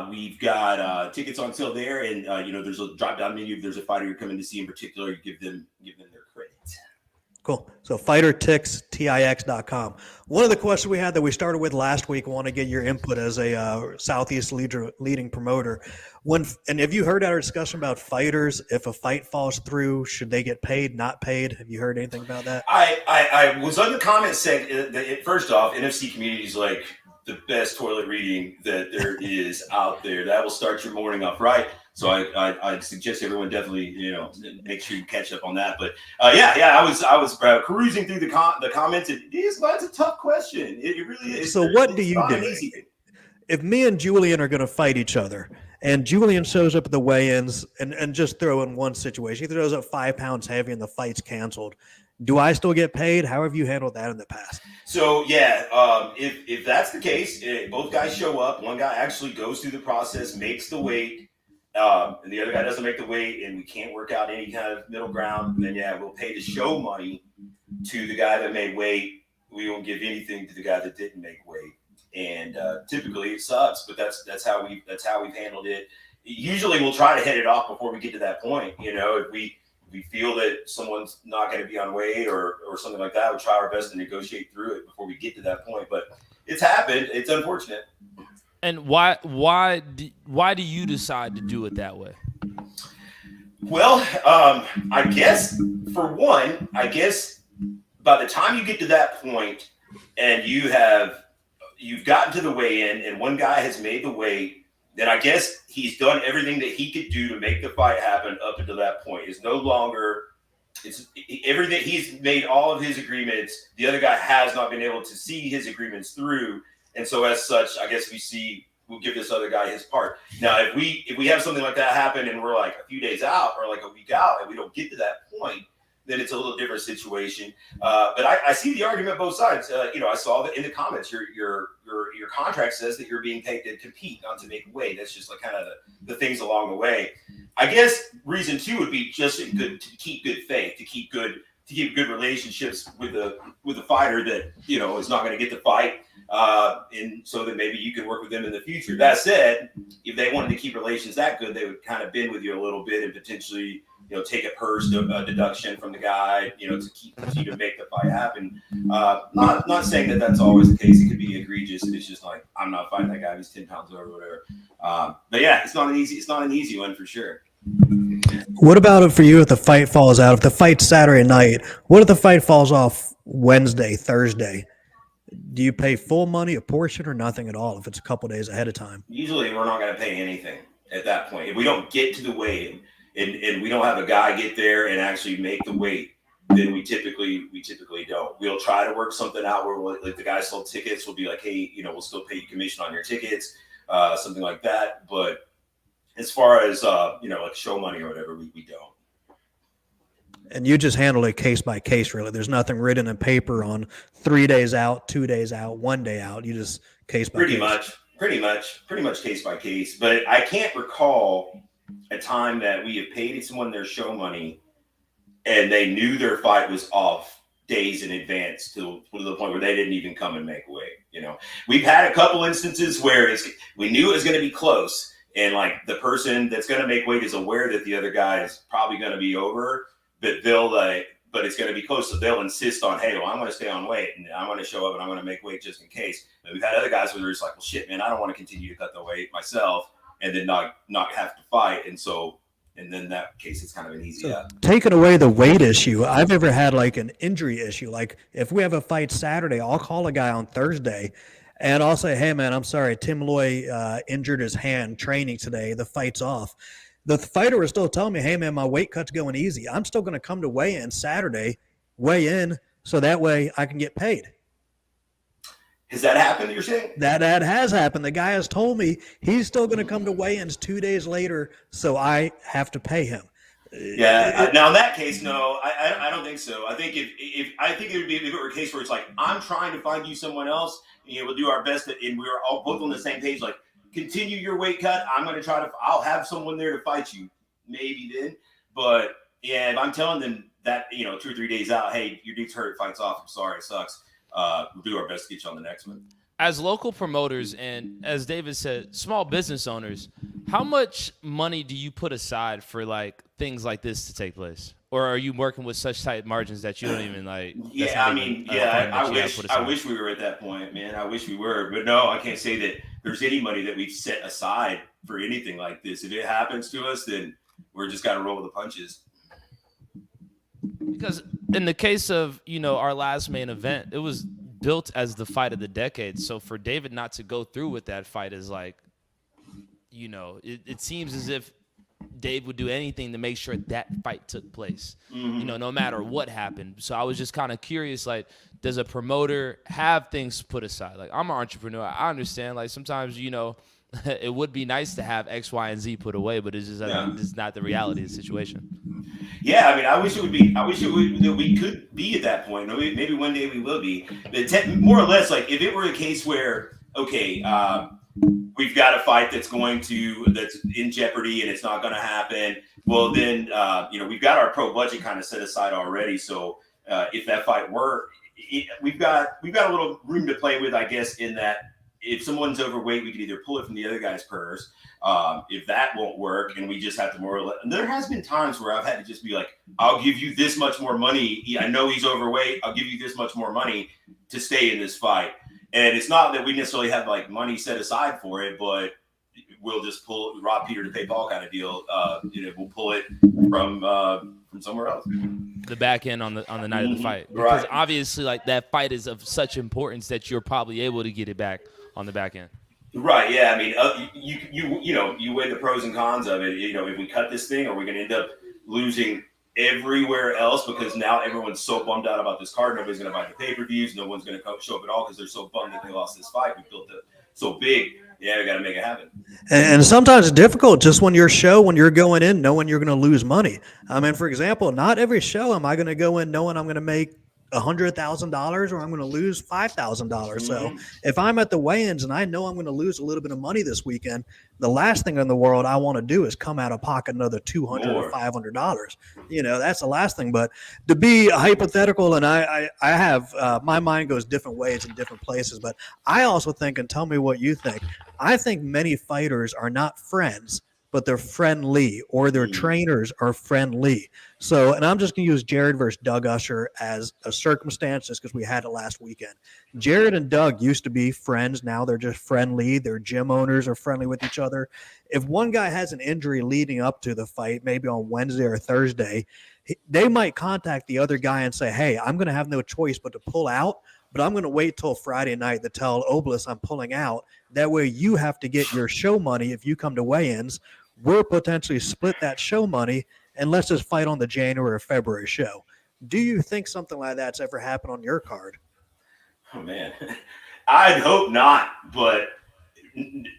We've got tickets on sale there, and there's a drop-down menu. If there's a fighter you're coming to see in particular, you give them their credit. Cool. So fightertix.com. One of the questions we had that we started with last week, I want to get your input as a Southeast leading promoter. And have you heard our discussion about fighters? If a fight falls through, should they get paid, not paid? Have you heard anything about that? I was on the comment section. First off, NFC community is like the best toilet reading that there is out there. That will start your morning off right. So I suggest everyone definitely, make sure you catch up on that. But I was cruising through the comments. That's a tough question. It really is. So what do you do? If me and Julian are going to fight each other, and Julian shows up at the weigh-ins, and just throw in one situation, he throws up 5 pounds heavy and the fight's canceled, do I still get paid? How have you handled that in the past? So if that's the case, both guys show up. One guy actually goes through the process, makes the weight. And the other guy doesn't make the weight, and we can't work out any kind of middle ground, then we'll pay the show money to the guy that made weight. We won't give anything to the guy that didn't make weight. And typically it sucks, but that's how we've handled it. Usually we'll try to head it off before we get to that point. If we feel that someone's not going to be on weight or something like that, we'll try our best to negotiate through it before we get to that point. But it's happened. It's unfortunate. And why do you decide to do it that way? Well, I guess for one, by the time you get to that point and you've gotten to the weigh-in and one guy has made the weight, then I guess he's done everything that he could do to make the fight happen up until that point. It's everything. He's made all of his agreements. The other guy has not been able to see his agreements through. And so as such, I guess we'll give this other guy his part. Now, if we have something like that happen and we're like a few days out or like a week out and we don't get to that point, then it's a little different situation. But I see the argument both sides. I saw that in the comments, your contract says that you're being paid to compete, not to make weight. That's just like kind of the things along the way. I guess reason 2 would be just to keep good faith, to keep good relationships with the fighter that is not going to get the fight, and so that maybe you can work with them in the future. That said, if they wanted to keep relations that good, they would kind of bend with you a little bit and potentially take a purse deduction from the guy to continue to make the fight happen. Not saying that that's always the case. It could be egregious, and it's just like, I'm not fighting that guy. He's 10 pounds over, whatever. But it's not an easy one for sure. What about it for you if the fight falls out? If the fight's Saturday night, what if the fight falls off Wednesday, Thursday? Do you pay full money, a portion, or nothing at all if it's a couple days ahead of time? Usually we're not going to pay anything at that point. If we don't get to the weigh-in and we don't have a guy get there and actually make the weight, then we typically don't. We'll try to work something out where like the guy sold tickets, we'll be like, hey, we'll still pay you commission on your tickets, something like that. But as far as like show money or whatever, we don't. And you just handle it case by case, really. There's nothing written in paper on 3 days out, 2 days out, 1 day out. You just case by case. Pretty much case by case. But I can't recall a time that we have paid someone their show money and they knew their fight was off days in advance to the point where they didn't even come and make weight. We've had a couple instances where we knew it was going to be close. And like the person that's going to make weight is aware that the other guy is probably going to be over, but but it's going to be close. So they'll insist on, hey, well, I'm going to stay on weight and I'm going to show up and I'm going to make weight just in case. And we've had other guys where they're just like, well, shit, man, I don't want to continue to cut the weight myself and then not have to fight. And then in that case, it's kind of an easy out. Taking away the weight issue, I've ever had like an injury issue. Like if we have a fight Saturday, I'll call a guy on Thursday and I'll say, hey, man, I'm sorry. Tim Loy injured his hand training today. The fight's off. The fighter was still telling me, hey, man, my weight cut's going easy. I'm still going to come to weigh-in Saturday, weigh in, so that way I can get paid. Has that happened, you're saying? That has happened. The guy has told me he's still going to come to weigh-ins 2 days later, so I have to pay him. Yeah. Now in that case, no, I don't think so. I think it would be if it were a case where it's like, I'm trying to find you someone else, and we'll do our best, and we're all both on the same page. Like, continue your weight cut. I'll have someone there to fight you. Maybe then, but yeah, if I'm telling them that 2 or 3 days out, hey, your dude's hurt, fight's off. I'm sorry, it sucks. We'll do our best to get you on the next one. As local promoters and as David said, small business owners, how much money do you put aside for like things like this to take place? or are you working with such tight margins that you don't even like? Yeah, I mean, I wish we were at that point, man. I wish we were, but no, I can't say that there's any money that we've set aside for anything like this. If it happens to us, then we're just got to roll with the punches. Because in the case of, our last main event, it was built as the fight of the decade. So for David not to go through with that fight is like, it seems as if Dave would do anything to make sure that fight took place, no matter what happened. So I was just kind of curious, like, does a promoter have things put aside? Like, I'm an entrepreneur. I understand, like, sometimes, it would be nice to have X, Y, and Z put away, but it's just it's not the reality of the situation. Yeah, I mean, I wish that we could be at that point. Maybe one day we will be. But more or less, like, if it were a case where, okay, we've got a fight that's in jeopardy and it's not going to happen. Well, then, we've got our pro budget kind of set aside already. So if that fight we've got a little room to play with, I guess, in that if someone's overweight, we can either pull it from the other guy's purse. If that won't work, and we just have to more or less. And there has been times where I've had to just be like, I'll give you this much more money. I know he's overweight. I'll give you this much more money to stay in this fight. And it's not that we necessarily have like money set aside for it, but we'll just rob Peter to pay Paul kind of deal. We'll pull it from somewhere else. The back end on the night of the fight, because obviously, like, that fight is of such importance that you're probably able to get it back on the back end. Right. Yeah. I mean, you weigh the pros and cons of it. If we cut this thing, are we going to end up losing everywhere else because now everyone's so bummed out about this card? Nobody's going to buy the pay-per-views. No one's going to show up at all because they're so bummed that they lost this fight. We built it so big. Yeah, we got to make it happen. And sometimes it's difficult just when you're going in knowing you're going to lose money. I mean, for example, not every show am I going to go in knowing I'm going to make $100,000 or I'm going to lose $5,000. So if I'm at the weigh-ins and I know I'm going to lose a little bit of money this weekend, the last thing in the world I want to do is come out of pocket another $200 or $500. That's the last thing. But to be hypothetical, and I have my mind goes different ways in different places. But I also think, and tell me what you think, I think many fighters are not friends, but they're friendly, or their trainers are friendly. So, and I'm just going to use Jared versus Doug Usher as a circumstance just because we had it last weekend. Jared and Doug used to be friends. Now they're just friendly. Their gym owners are friendly with each other. If one guy has an injury leading up to the fight, maybe on Wednesday or Thursday, they might contact the other guy and say, hey, I'm going to have no choice but to pull out, but I'm going to wait till Friday night to tell Oblis I'm pulling out. That way you have to get your show money if you come to weigh-ins. We'll potentially split that show money, and let's just fight on the January or February show. Do you think something like that's ever happened on your card? Oh, man. I'd hope not, but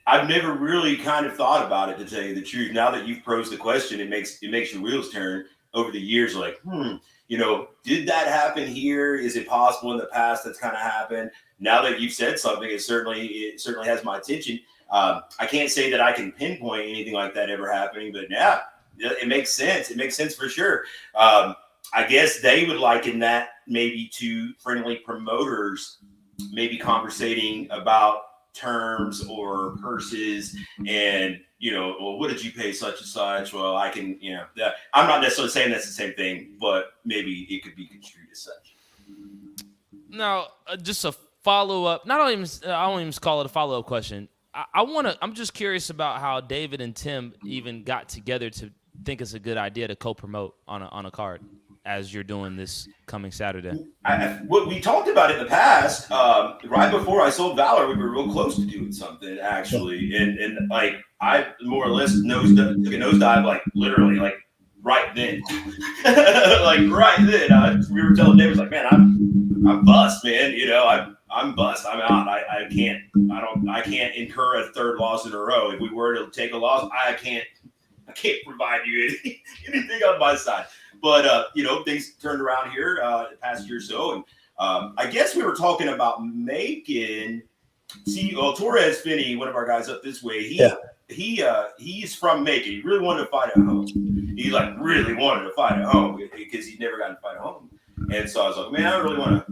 I've never really kind of thought about it, to tell you the truth. Now that you've posed the question, it makes your wheels turn over the years. Like, did that happen here? Is it possible in the past that's kind of happened? Now that you've said something, it certainly has my attention. I can't say that I can pinpoint anything like that ever happening, but yeah, it makes sense. It makes sense for sure. I guess they would liken that maybe to friendly promoters, maybe conversating about terms or purses and, well, what did you pay such and such? Well, I can, I'm not necessarily saying that's the same thing, but maybe it could be construed as such. Now, just a follow-up, I won't even call it a follow-up question. I'm just curious about how David and Tim even got together to think it's a good idea to co-promote on a card as you're doing this coming Saturday. We talked about it in the past. Right before I sold Valor, we were real close to doing something, actually. And like, I more or less took a nosedive, like literally, like right then. Like right then. We were telling David, like, man, I'm bust, man. I'm bust. I'm out. I can't incur a third loss in a row. If we were to take a loss, I can't provide you anything on my side. But things turned around here the past year or so, and I guess we were talking about making. Torres Finney, one of our guys up this way, he's from Macon. He really wanted to fight at home. He really wanted to fight at home because he'd never gotten to fight at home. And so I was like, man, I don't really want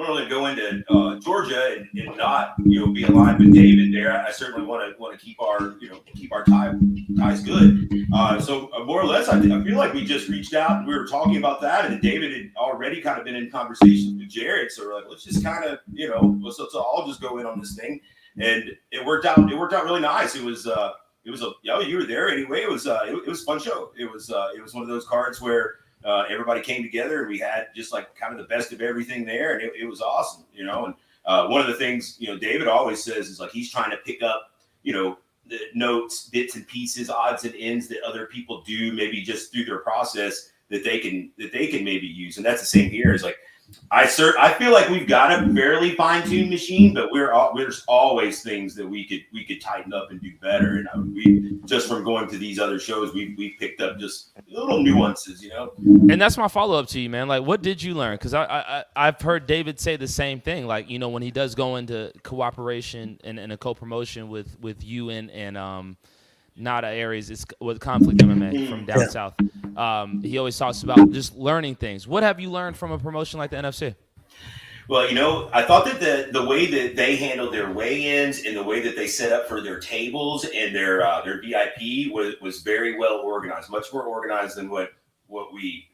to go into Georgia and not, be aligned with David there. I certainly want to keep our ties good. So more or less, I feel like we just reached out and we were talking about that, and David had already kind of been in conversations with Jared. So we're like, let's just kind of, let's all just go in on this thing, and it worked out. It worked out really nice. It was you were there anyway. It was a fun show. It was one of those cards where everybody came together and we had just like kind of the best of everything there, and it was awesome, And one of the things David always says is like he's trying to pick up the notes, bits and pieces, odds and ends that other people do, maybe just through their process that they can maybe use, and that's the same here. It's like I feel like we've got a fairly fine-tuned machine, but there's always things that we could tighten up and do better. And we just from going to these other shows, we picked up just little nuances, And that's my follow-up to you, man. Like, what did you learn? Because I've heard David say the same thing. Like, when he does go into cooperation and a co-promotion with you and not a Aries, it's with Conflict MMA from down south. He always talks about just learning things. What have you learned from a promotion like the NFC? Well, I thought that the way that they handled their weigh-ins and the way that they set up for their tables and their VIP was very well organized, much more organized than what we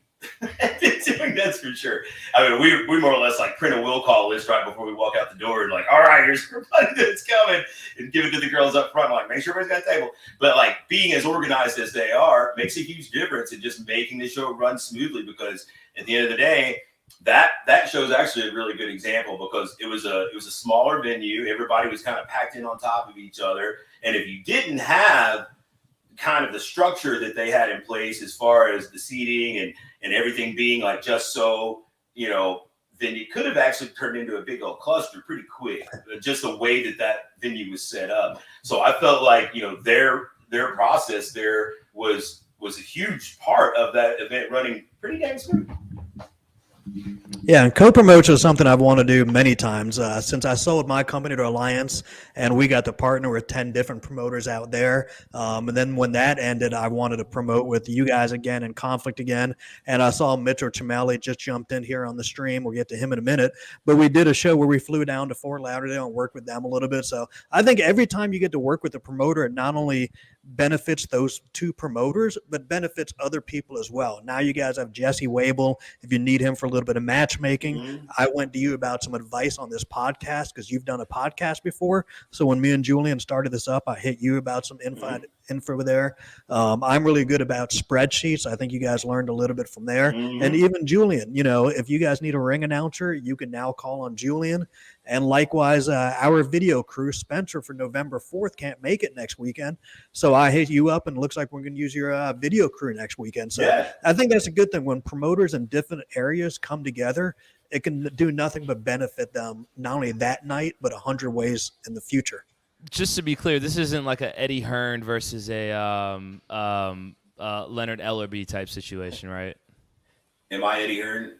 have been doing, that's for sure. I mean, we more or less like print a will call list right before we walk out the door and like, all right, here's everybody that's coming, and give it to the girls up front. Like, make sure everybody's got a table. But like being as organized as they are makes a huge difference in just making the show run smoothly, because at the end of the day, that show is actually a really good example, because it was a smaller venue. Everybody was kind of packed in on top of each other. And if you didn't have kind of the structure that they had in place as far as the seating and everything being like just so, then you could have actually turned into a big old cluster pretty quick, just the way that venue was set up. So I felt like, their process there was a huge part of that event running pretty dang smooth. Yeah, and co-promotion is something I've wanted to do many times since I sold my company to Alliance, and we got to partner with 10 different promoters out there. And then when that ended, I wanted to promote with you guys again and Conflict again. And I saw Mitchell Chamale just jumped in here on the stream. We'll get to him in a minute. But we did a show where we flew down to Fort Lauderdale and worked with them a little bit. So I think every time you get to work with a promoter, it not only benefits those two promoters, but benefits other people as well. Now you guys have Jesse Wable. If you need him for a little bit of matchmaking, I went to you about some advice on this podcast because you've done a podcast before. So when me and Julian started this up, I hit you about some info there. I'm really good about spreadsheets. I think you guys learned a little bit from there. And even Julian, if you guys need a ring announcer, you can now call on Julian. And likewise, our video crew, Spencer, for November 4th, can't make it next weekend. So I hit you up, and it looks like we're going to use your video crew next weekend. So I think that's a good thing. When promoters in different areas come together, it can do nothing but benefit them, not only that night, but 100 ways in the future. Just to be clear, this isn't like a Eddie Hearn versus a Leonard Ellerby type situation, right? Am I Eddie Hearn?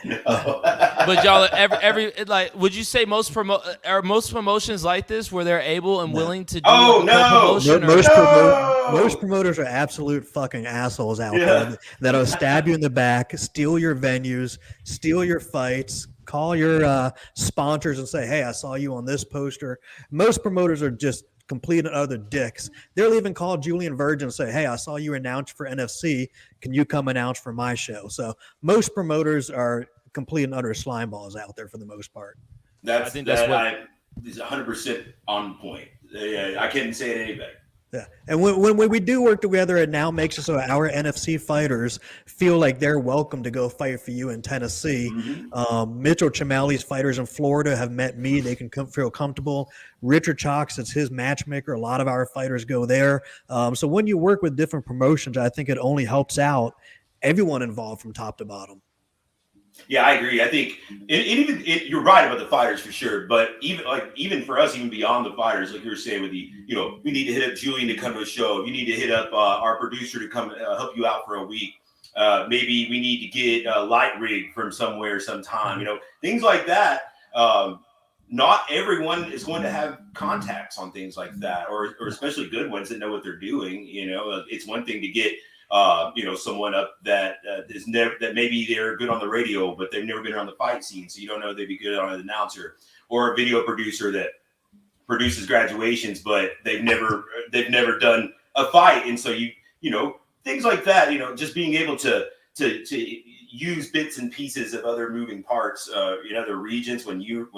No. But y'all, every like, would you say most promotions like this where they're able and willing to do promotion? Most promoters are absolute fucking assholes out there that'll stab you in the back, steal your venues, steal your fights, call your sponsors and say, "Hey, I saw you on this poster." Most promoters are just complete and utter dicks. They'll even call Julian Virgin and say, "Hey, I saw you announce for NFC. Can you come announce for my show?" So most promoters are complete and utter slime balls out there for the most part. I think that's what is 100% on point. I couldn't say it any better. Yeah, and when we do work together, it now makes it so our NFC fighters feel like they're welcome to go fight for you in Tennessee. Mitchell Chamale's fighters in Florida have met me. They can feel comfortable. Richard Chalks, it's his matchmaker. A lot of our fighters go there. So when you work with different promotions, I think it only helps out everyone involved from top to bottom. Yeah, I agree. I think you're right about the fighters for sure, but even for us, even beyond the fighters, like you were saying with we need to hit up Julian to come to a show. You need to hit up our producer to come help you out for a week. Maybe we need to get a light rig from somewhere sometime. Things like that. Not everyone is going to have contacts on things like that, or especially good ones that know what they're doing. It's one thing to get someone up that is never, that maybe they're good on the radio, but they've never been on the fight scene. So you don't know they'd be good on an announcer, or a video producer that produces graduations, but they've never done a fight. And so things like that, just being able to use bits and pieces of other moving parts in other regions when you're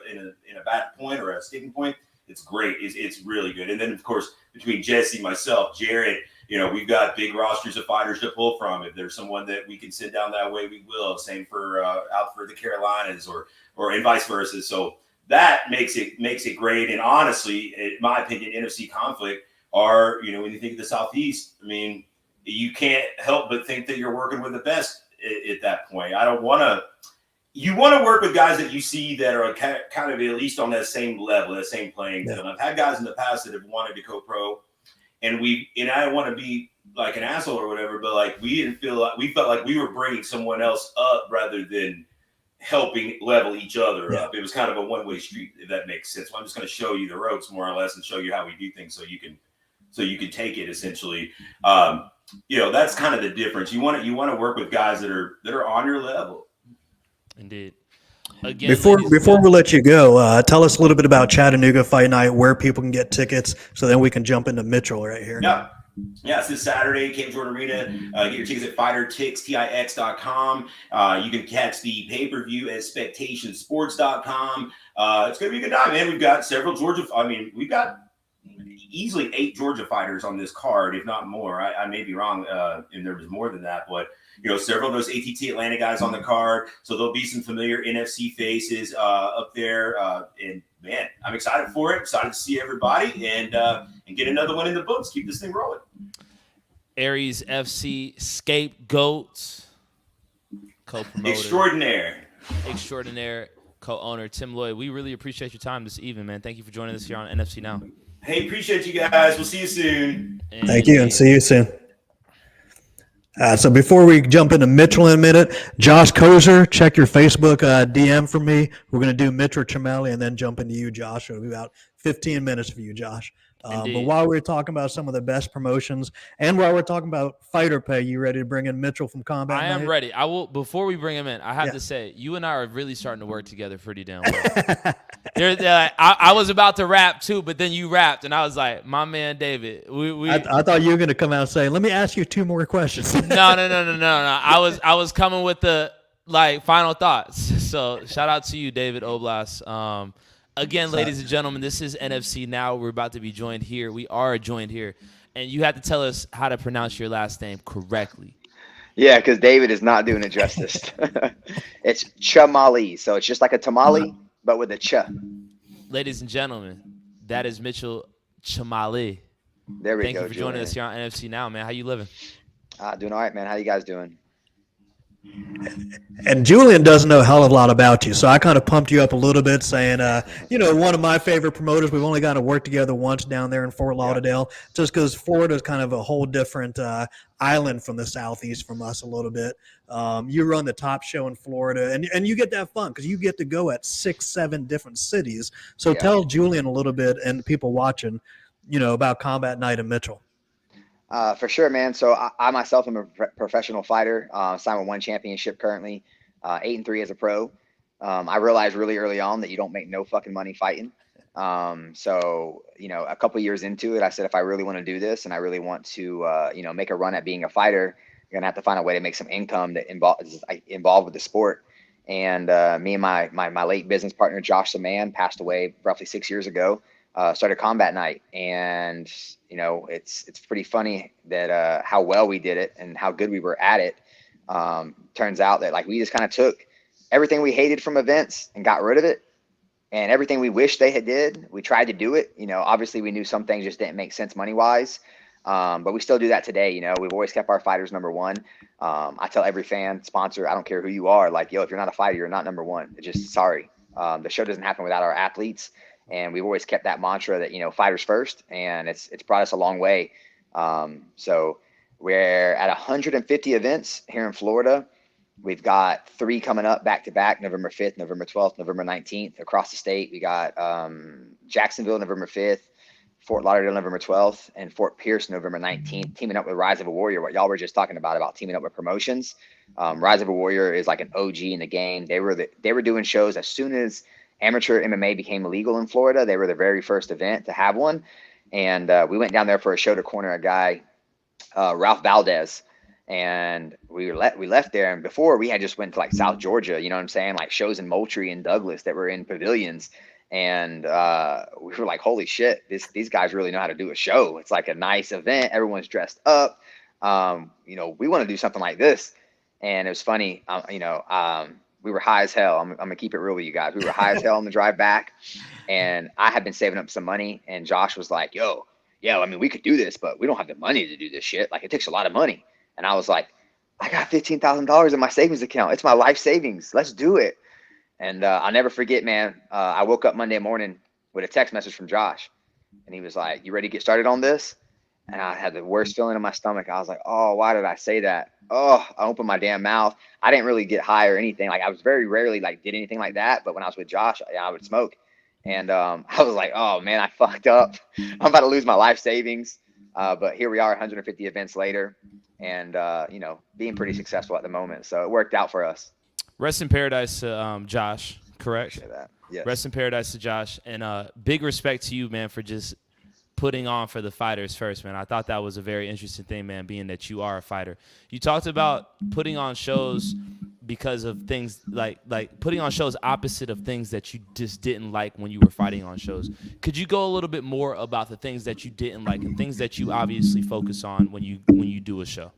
in a bad point or a sticking point. It's great. It's really good. And then of course, between Jesse, myself, Jared, we've got big rosters of fighters to pull from. If there's someone that we can send down that way, we will. Same for out for the Carolinas or and vice versa. So that makes it great. And honestly, in my opinion, NFC conflict are, when you think of the Southeast, I mean, you can't help but think that you're working with the best at that point. You want to work with guys that you see that are kind of at least on that same level, that same playing field. I've had guys in the past that have wanted to go pro, and I don't want to be like an asshole or whatever, but like we felt like we were bringing someone else up rather than helping level each other up. It was kind of a one-way street, if that makes sense. So I'm just going to show you the ropes more or less and show you how we do things so you can take it essentially. That's kind of the difference. You want to work with guys that are on your level. Indeed. Again, before we let you go, tell us a little bit about Chattanooga Fight Night, where people can get tickets, so then we can jump into Mitchell right here. Yeah, it's this Saturday, Cape Jordan Arena. Get your tickets at fightertix.com. You can catch the pay-per-view at spectationsports.com. It's going to be a good time, man. We've got several we've got easily 8 Georgia fighters on this card, if not more. I may be wrong, and there's more than that, but several of those ATT Atlanta guys on the card. So there'll be some familiar NFC faces up there. And man, I'm excited for it. Excited to see everybody and get another one in the books. Keep this thing rolling. Aries FC Scapegoats, co-promoter extraordinaire, co-owner Tim Lloyd. We really appreciate your time this evening, man. Thank you for joining us here on NFC Now. Hey, appreciate you guys. We'll see you soon. Thank you, and see you soon. So before we jump into Mitchell in a minute, Josh Koser, check your Facebook DM for me. We're going to do Mitchell Chamale and then jump into you, Josh. It'll be about 15 minutes for you, Josh. But while we're talking about some of the best promotions and while we're talking about fighter pay, you ready to bring in Mitchell from Combat I Night? am ready. I will. Before we bring him in, I have to say, you and I are really starting to work together pretty damn well. I was about to rap too, but then you rapped, and I was like, my man David. I thought you were going to come out and say, let me ask you 2 more questions. No. I was coming with the final thoughts. So shout out to you, David Oblas. Again, ladies and gentlemen, this is NFC Now. We're about to be joined here. We are joined here. And you have to tell us how to pronounce your last name correctly. Yeah, because David is not doing it justice. It's Chamale. So it's just like a tamale, but with a ch. Ladies and gentlemen, that is Mitchell Chamale. There we go. Thank you for joining us here on NFC Now, man. How you living? Doing all right, man. How you guys doing? And Julian doesn't know a hell of a lot about you, so I kind of pumped you up a little bit, saying, one of my favorite promoters. We've only got to work together once down there in Fort Lauderdale, just because Florida is kind of a whole different island from the Southeast from us a little bit. You run the top show in Florida, and you get that fun because you get to go at 6-7 different cities. So tell Julian a little bit and people watching, about Combat Night in Mitchell. For sure, man. So I myself am a professional fighter. Signed with 1 championship currently, 8-3 as a pro. I realized really early on that you don't make no fucking money fighting. So, a couple years into it, I said, if I really want to do this and I really want to, make a run at being a fighter, you're going to have to find a way to make some income that involved with the sport. And me and my late business partner, Josh the Man, passed away roughly 6 years ago. Started Combat Night, and it's pretty funny that how well we did it and how good we were at it. Turns out that we just kind of took everything we hated from events and got rid of it, and everything we wished they had did, we tried to do it. Obviously we knew some things just didn't make sense money wise, but we still do that today. We've always kept our fighters number one. I tell every fan, sponsor, I don't care who you are, if you're not a fighter, you're not number one. It's just sorry. The show doesn't happen without our athletes. And we've always kept that mantra that, fighters first, and it's brought us a long way. So we're at 150 events here in Florida. We've got 3 coming up back to back, November 5th, November 12th, November 19th across the state. We got Jacksonville, November 5th, Fort Lauderdale November 12th, and Fort Pierce November 19th, teaming up with Rise of a Warrior. What y'all were just talking about teaming up with promotions. Rise of a Warrior is like an OG in the game. They were doing shows as soon as amateur MMA became illegal in Florida. They were the very first event to have one, and we went down there for a show to corner a guy, Ralph Valdez. And we left there, and before we had just went to like South Georgia, you know what I'm saying, like shows in Moultrie and Douglas that were in pavilions. And we were like, holy shit, these guys really know how to do a show. It's like a nice event. Everyone's dressed up. You know, we want to do something like this. And it was funny, we were high as hell. I'm going to keep it real with you guys. We were high as hell on the drive back. And I had been saving up some money. And Josh was like, yo, yeah, I mean, we could do this, but we don't have the money to do this shit. Like, it takes a lot of money. And I was like, I got $15,000 in my savings account. It's my life savings. Let's do it. And I'll never forget, man. I woke up Monday morning with a text message from Josh, and he was like, "You ready to get started on this?" And I had the worst feeling in my stomach. I was like, "Oh, why did I say that?" Oh, I opened my damn mouth. I didn't really get high or anything. Like, I was very rarely like did anything like that. But when I was with Josh, I would smoke. And I was like, "Oh man, I fucked up. I'm about to lose my life savings." But here we are, 150 events later, and you know, being pretty successful at the moment. So it worked out for us. Rest in paradise to Josh, correct? Yes. Rest in paradise to Josh. And big respect to you, man, for just putting on for the fighters first, man. I thought that was a very interesting thing, man, being that you are a fighter. You talked about putting on shows because of things like putting on shows opposite of things that you just didn't like when you were fighting on shows. Could you go a little bit more about the things that you didn't like and things that you obviously focus on when you do a show?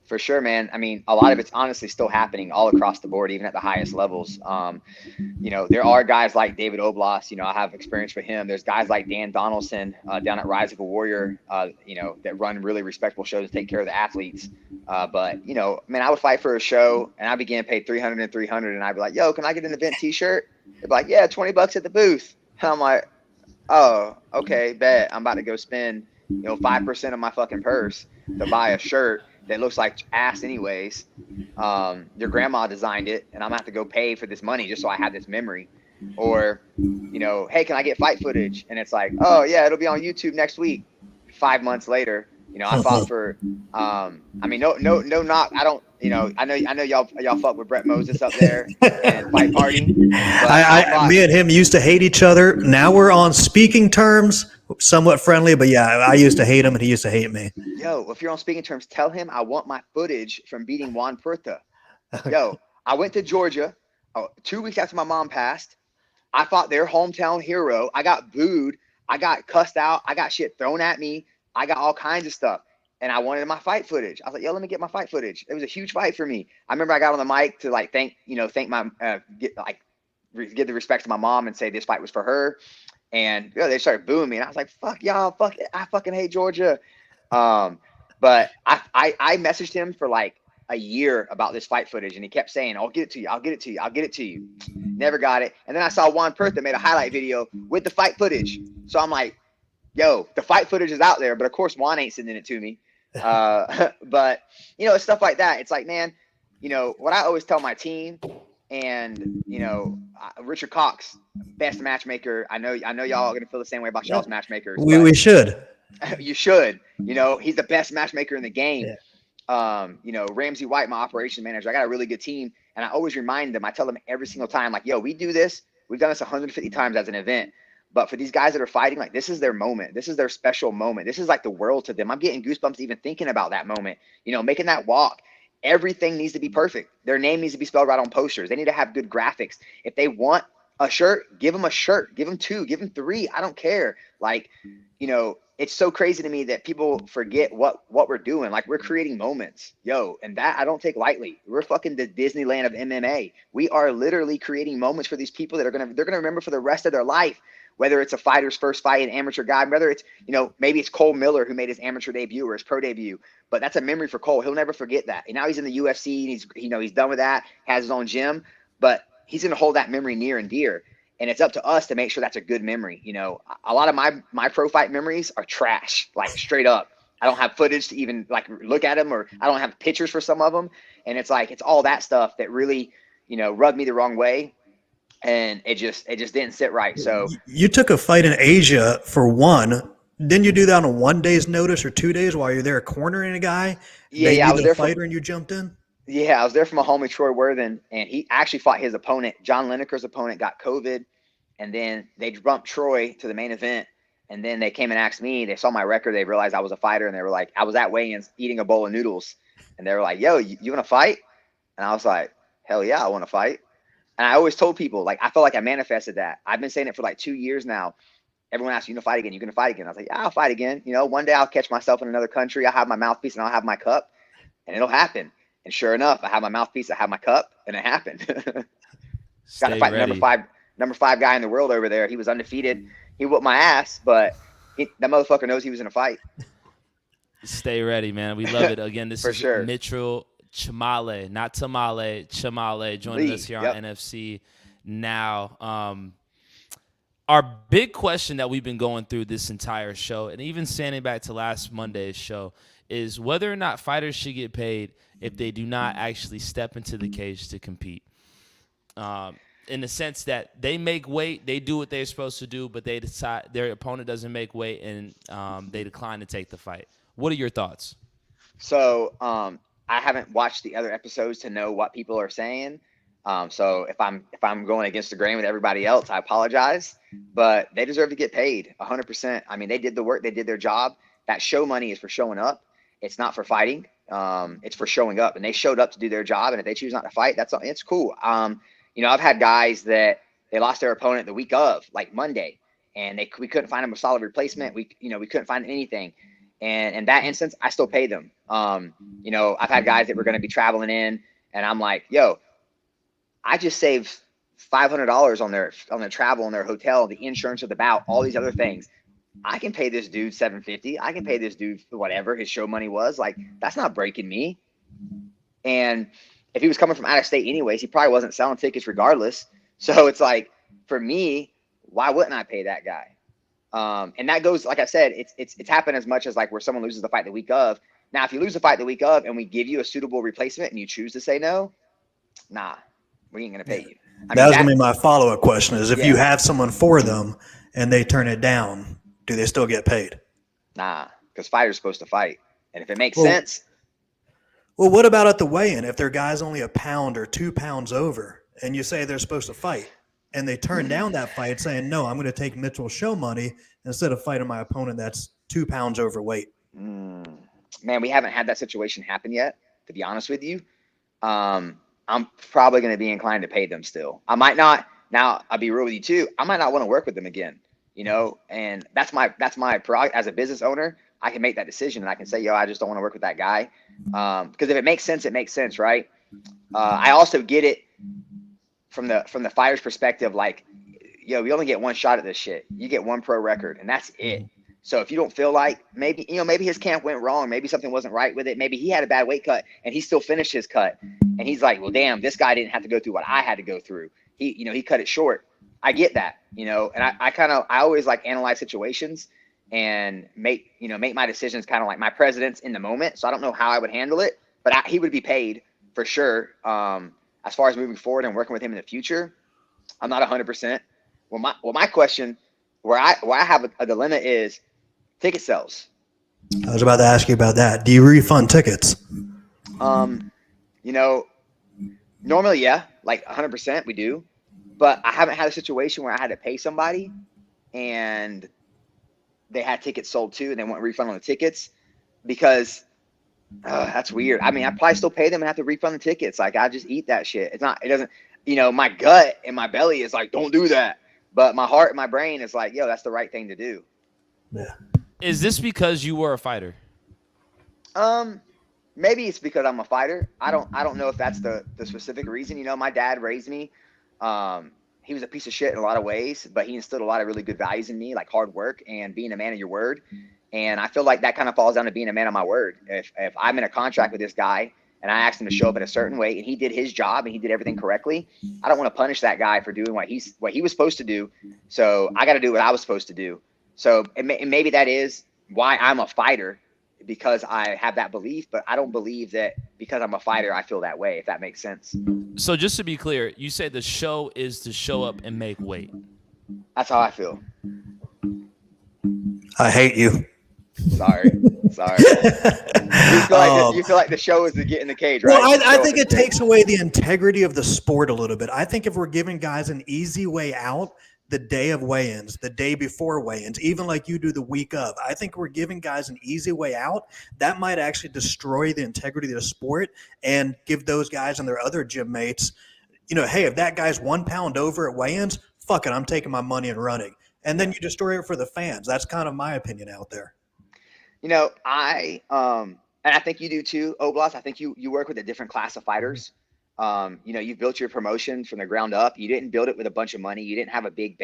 For sure, man. I mean, a lot of it's honestly still happening all across the board, even at the highest levels. You know, there are guys like David Oblas, you know, I have experience with him. There's guys like Dan Donaldson down at Rise of a Warrior, you know, that run really respectable shows to take care of the athletes. But, you know, man, I would fight for a show and I'd be getting paid $300 and $300. And I'd be like, yo, can I get an event t-shirt? They'd be like, yeah, $20 at the booth. And I'm like, oh, okay, bet. I'm about to go spend, you know, 5% of my fucking purse to buy a shirt that looks like ass anyways. Your grandma designed it, and I'm gonna have to go pay for this money just so I have this memory. Or, you know, hey, can I get fight footage? And it's like, oh yeah, it'll be on YouTube next week. 5 months later, you know, I fought for I mean, no knock. I don't, you know, I know y'all fuck with Brett Moses up there and Fight Party. Me and him used to hate each other. Now we're on speaking terms, somewhat friendly, but yeah, I used to hate him and he used to hate me. Yo, if you're on speaking terms, tell him I want my footage from beating Juan Puerta. Yo, I went to Georgia 2 weeks after my mom passed. I fought their hometown hero. I got booed. I got cussed out. I got shit thrown at me. I got all kinds of stuff. And I wanted my fight footage. I was like, yo, let me get my fight footage. It was a huge fight for me. I remember I got on the mic to like thank my give the respect to my mom and say this fight was for her. And you know, they started booing me, and I was like, "Fuck y'all, fuck it. I fucking hate Georgia." But I messaged him for like a year about this fight footage, and he kept saying, "I'll get it to you. I'll get it to you. I'll get it to you." Never got it. And then I saw Juan Puerta made a highlight video with the fight footage. So I'm like, "Yo, the fight footage is out there." But of course, Juan ain't sending it to me. But you know, it's stuff like that. It's like, man, you know what I always tell my team. And you know, Richard Cox, best matchmaker. I know y'all are gonna feel the same way about y'all's matchmakers. We should. You should. You know, he's the best matchmaker in the game. Yeah. You know, Ramsey White, my operations manager. I got a really good team, and I always remind them. I tell them every single time, like, yo, we do this. We've done this 150 times as an event. But for these guys that are fighting, like, this is their moment. This is their special moment. This is like the world to them. I'm getting goosebumps even thinking about that moment. You know, making that walk. Everything needs to be perfect. Their name needs to be spelled right on posters. They need to have good graphics. If they want a shirt, give them a shirt. Give them 2. Give them 3. I don't care. Like, you know, it's so crazy to me that people forget what we're doing. Like, we're creating moments. Yo, and that I don't take lightly. We're fucking the Disneyland of MMA. We are literally creating moments for these people that they're gonna remember for the rest of their life. Whether it's a fighter's first fight, an amateur guy, whether it's, you know, maybe it's Cole Miller who made his amateur debut or his pro debut, but that's a memory for Cole. He'll never forget that. And now he's in the UFC and he's done with that, has his own gym, but he's going to hold that memory near and dear. And it's up to us to make sure that's a good memory. You know, a lot of my pro fight memories are trash, like straight up. I don't have footage to even like look at them, or I don't have pictures for some of them. And it's like, it's all that stuff that really, you know, rubbed me the wrong way. And it just didn't sit right. So you took a fight in Asia for one Didn't you do that on 1 day's notice or 2 days while you're there cornering a guy? Yeah, They yeah, I need was the there fighter and you jumped in? Yeah, I was there for my homie Troy Worthen, and he actually fought his opponent. John Lineker's opponent got COVID, and then they bumped Troy to the main event. And then they came and asked me. They saw my record. They realized I was a fighter, and they were like, I was at weigh-ins eating a bowl of noodles, and they were like, "Yo, you want to fight?" And I was like, "Hell yeah, I want to fight." And I always told people, like, I feel like I manifested that. I've been saying it for like 2 years now. Everyone asks, "You gonna fight again? You gonna fight again?" I was like, "Yeah, I'll fight again. You know, one day I'll catch myself in another country. I'll have my mouthpiece and I'll have my cup, and it'll happen." And sure enough, I have my mouthpiece, I have my cup, and it happened. Got to fight number five guy in the world over there. He was undefeated. He whooped my ass, but that motherfucker knows he was in a fight. Stay ready, man. We love it. Again, this For is sure. Mitchell Chamale, not Tamale, Chamale, joining us here on NFC Now. Our big question that we've been going through this entire show, and even standing back to last Monday's show, is whether or not fighters should get paid if they do not actually step into the cage to compete. In the sense that they make weight, they do what they're supposed to do, but they decide their opponent doesn't make weight, and they decline to take the fight. What are your thoughts? So I haven't watched the other episodes to know what people are saying. So if I'm going against the grain with everybody else, I apologize. But they deserve to get paid 100%. I mean, they did the work, they did their job. That show money is for showing up. It's not for fighting. It's for showing up, and they showed up to do their job. And if they choose not to fight, it's cool. You know, I've had guys that they lost their opponent the week of, like Monday, and we couldn't find them a solid replacement. We couldn't find anything. And in that instance, I still pay them. You know, I've had guys that were going to be traveling in, and I'm like, yo, I just saved $500 on their travel, on their hotel, the insurance of the bout, all these other things. I can pay this dude $750. I can pay this dude whatever his show money was. Like, that's not breaking me. And if he was coming from out of state anyways, he probably wasn't selling tickets regardless. So it's like, for me, why wouldn't I pay that guy? And that goes, like I said, it's happened as much as like where someone loses the fight the week of. Now, if you lose the fight the week of and we give you a suitable replacement and you choose to say no, nah, we ain't going to pay you. That was going to be my follow-up question is if you have someone for them and they turn it down, do they still get paid? Nah, because fighters supposed to fight. And if it makes sense. Well, what about at the weigh-in? If their guy's only a pound or 2 pounds over and you say they're supposed to fight and they turn down that fight saying, no, I'm going to take Mitchell's show money instead of fighting my opponent that's 2 pounds overweight. Man, we haven't had that situation happen yet, to be honest with you. I'm probably going to be inclined to pay them still. I might not. Now, I'll be real with you too. I might not want to work with them again, you know, and that's my prerogative. As a business owner, I can make that decision and I can say, yo, I just don't want to work with that guy. Because if it makes sense, right? I also get it from the fighter's perspective, like, yo, we only get one shot at this shit. You get one pro record and that's it. So if you don't feel like maybe his camp went wrong, maybe something wasn't right with it, maybe he had a bad weight cut and he still finished his cut and he's like, well, damn, this guy didn't have to go through what I had to go through. He cut it short. I get that, and I always like analyze situations and make my decisions kind of like my president's in the moment. So I don't know how I would handle it, but he would be paid for sure. As far as moving forward and working with him in the future, I'm not 100%. Well, my question where I have a dilemma is ticket sales. I was about to ask you about that. Do you refund tickets? Normally, yeah, like 100% we do, but I haven't had a situation where I had to pay somebody and they had tickets sold too and they want a refund on the tickets because that's weird. I mean, I probably still pay them and have to refund the tickets. Like, I just eat that shit. It doesn't, my gut and my belly is like, don't do that. But my heart and my brain is like, yo, that's the right thing to do. Yeah. Is this because you were a fighter? Maybe it's because I'm a fighter. I don't know if that's the specific reason. My dad raised me. He was a piece of shit in a lot of ways, but he instilled a lot of really good values in me, like hard work and being a man of your word. And I feel like that kind of falls down to being a man of my word. If I'm in a contract with this guy and I asked him to show up in a certain way and he did his job and he did everything correctly, I don't want to punish that guy for doing what he was supposed to do. So I got to do what I was supposed to do. So maybe that is why I'm a fighter, because I have that belief, but I don't believe that because I'm a fighter, I feel that way, if that makes sense. So just to be clear, you say the show is to show up and make weight. That's how I feel. I hate you. Sorry. You feel like the show is to get in the cage, right? Well, I Show up think in it the cage. takes away the integrity of the sport a little bit. I think if we're giving guys an easy way out the day of weigh-ins, the day before weigh-ins, even like you do the week of, I think we're giving guys an easy way out. That might actually destroy the integrity of the sport and give those guys and their other gym mates, hey, if that guy's 1 pound over at weigh-ins, fuck it, I'm taking my money and running. And then you destroy it for the fans. That's kind of my opinion out there. And I think you do too, Oblas. I think you work with a different class of fighters. You built your promotion from the ground up. You didn't build it with a bunch of money. You didn't have a big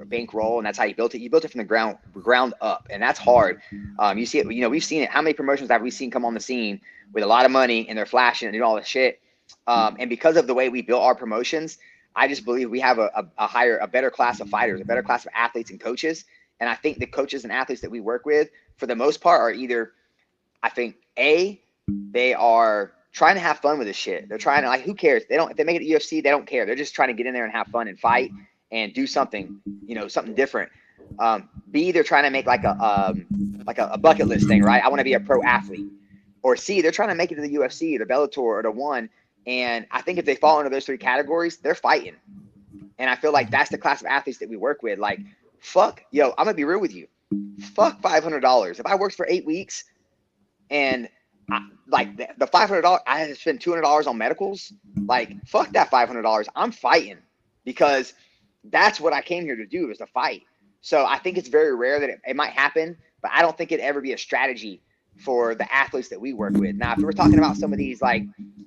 bankroll, and that's how you built it. You built it from the ground up, and that's hard. You see it. We've seen it. How many promotions have we seen come on the scene with a lot of money and they're flashing and doing all this shit? And because of the way we built our promotions, I just believe we have a better class of fighters, a better class of athletes and coaches. And I think the coaches and athletes that we work with, for the most part, are either, I think, they are trying to have fun with this shit. They're trying to, who cares? If they make it UFC, they don't care. They're just trying to get in there and have fun and fight and do something, something different. B, they're trying to make like a bucket list thing, right? I want to be a pro athlete. Or C, they're trying to make it to the UFC or the Bellator or the ONE. And I think if they fall into those three categories, they're fighting. And I feel like that's the class of athletes that we work with. Like, fuck, I'm going to be real with you. Fuck $500. If I worked for 8 weeks and the $500, I had to spend $200 on medicals. Fuck that $500. I'm fighting because that's what I came here to do, is to fight. So I think it's very rare that it might happen, but I don't think it'd ever be a strategy for the athletes that we work with. Now, if we're talking about some of these,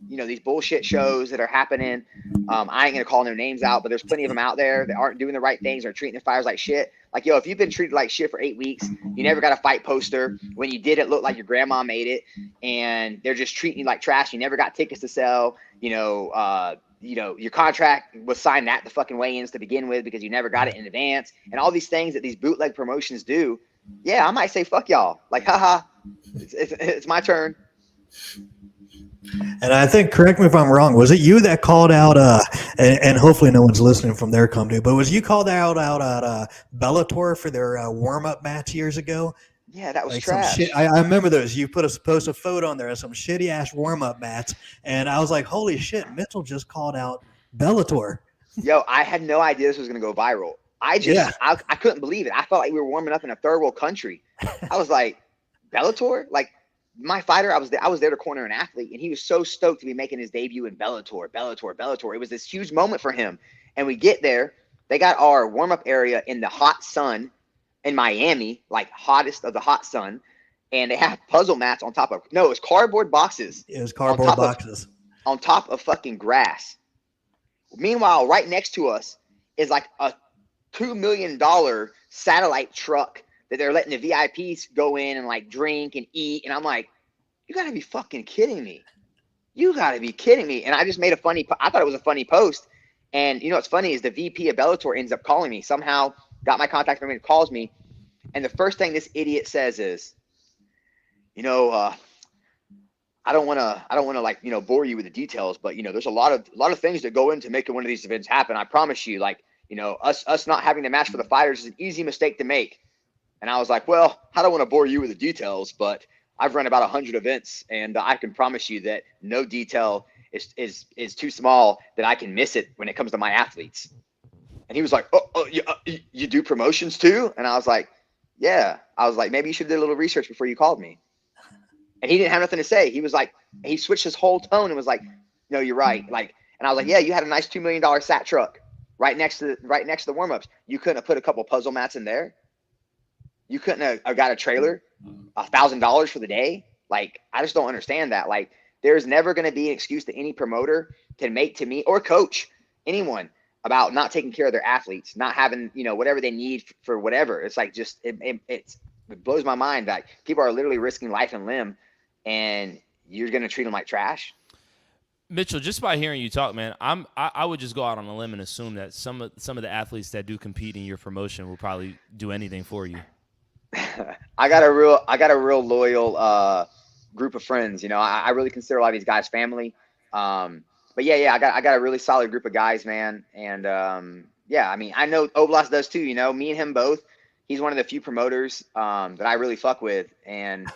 these bullshit shows that are happening, I ain't going to call no names out, but there's plenty of them out there that aren't doing the right things or treating the fighters like shit. If you've been treated like shit for 8 weeks, you never got a fight poster. When you did, it looked like your grandma made it, and they're just treating you like trash. You never got tickets to sell. Your contract was signed at the fucking weigh-ins to begin with because you never got it in advance, and all these things that these bootleg promotions do. Yeah, I might say fuck y'all. Haha, it's my turn. And I think, correct me if I'm wrong, was it you that called out, and hopefully no one's listening from their company, but was you called out Bellator for their warm-up match years ago? Yeah, that was trash. I remember those. You post a photo on there of some shitty-ass warm-up mats, and I was like, holy shit, Mitchell just called out Bellator. I had no idea this was going to go viral. I couldn't believe it. I felt like we were warming up in a third world country. I was like, Bellator? My fighter, I was there to corner an athlete, and he was so stoked to be making his debut in Bellator. It was this huge moment for him. And we get there. They got our warm-up area in the hot sun in Miami, hottest of the hot sun. And they have puzzle mats on top of – no, it was cardboard boxes. It was cardboard boxes. On top of fucking grass. Meanwhile, right next to us is a $2 million satellite truck that they're letting the VIPs go in and drink and eat. And I'm like, you gotta be fucking kidding me. You gotta be kidding me. And I just made I thought it was a funny post. And what's funny is the VP of Bellator ends up calling me, somehow got my contact information, calls me. And the first thing this idiot says is, I don't want to bore you with the details, but there's a lot of things that go into making one of these events happen. I promise you, us not having the match for the fighters is an easy mistake to make. And I was like, well, I don't want to bore you with the details, but I've run about 100 events, and I can promise you that no detail is too small that I can miss it when it comes to my athletes. And he was like, you do promotions too? And I was like, yeah. I was like, maybe you should do a little research before you called me. And he didn't have nothing to say. He was like, he switched his whole tone and was like, no, you're right. And I was like, yeah, you had a nice $2 million sat truck right next to the warm-ups. You couldn't have put a couple puzzle mats in there. You couldn't have got a trailer, $1,000 for the day. I just don't understand that. There's never going to be an excuse that any promoter can make to me or coach, anyone, about not taking care of their athletes, not having, whatever they need for whatever. It's it blows my mind that people are literally risking life and limb, and you're going to treat them like trash. Mitchell, just by hearing you talk, man, I would just go out on a limb and assume that some of the athletes that do compete in your promotion will probably do anything for you. I got a real loyal group of friends. I really consider a lot of these guys family. But yeah, I got a really solid group of guys, man. And I know Oblas does too. Me and him both. he's one of the few promoters that I really fuck with, and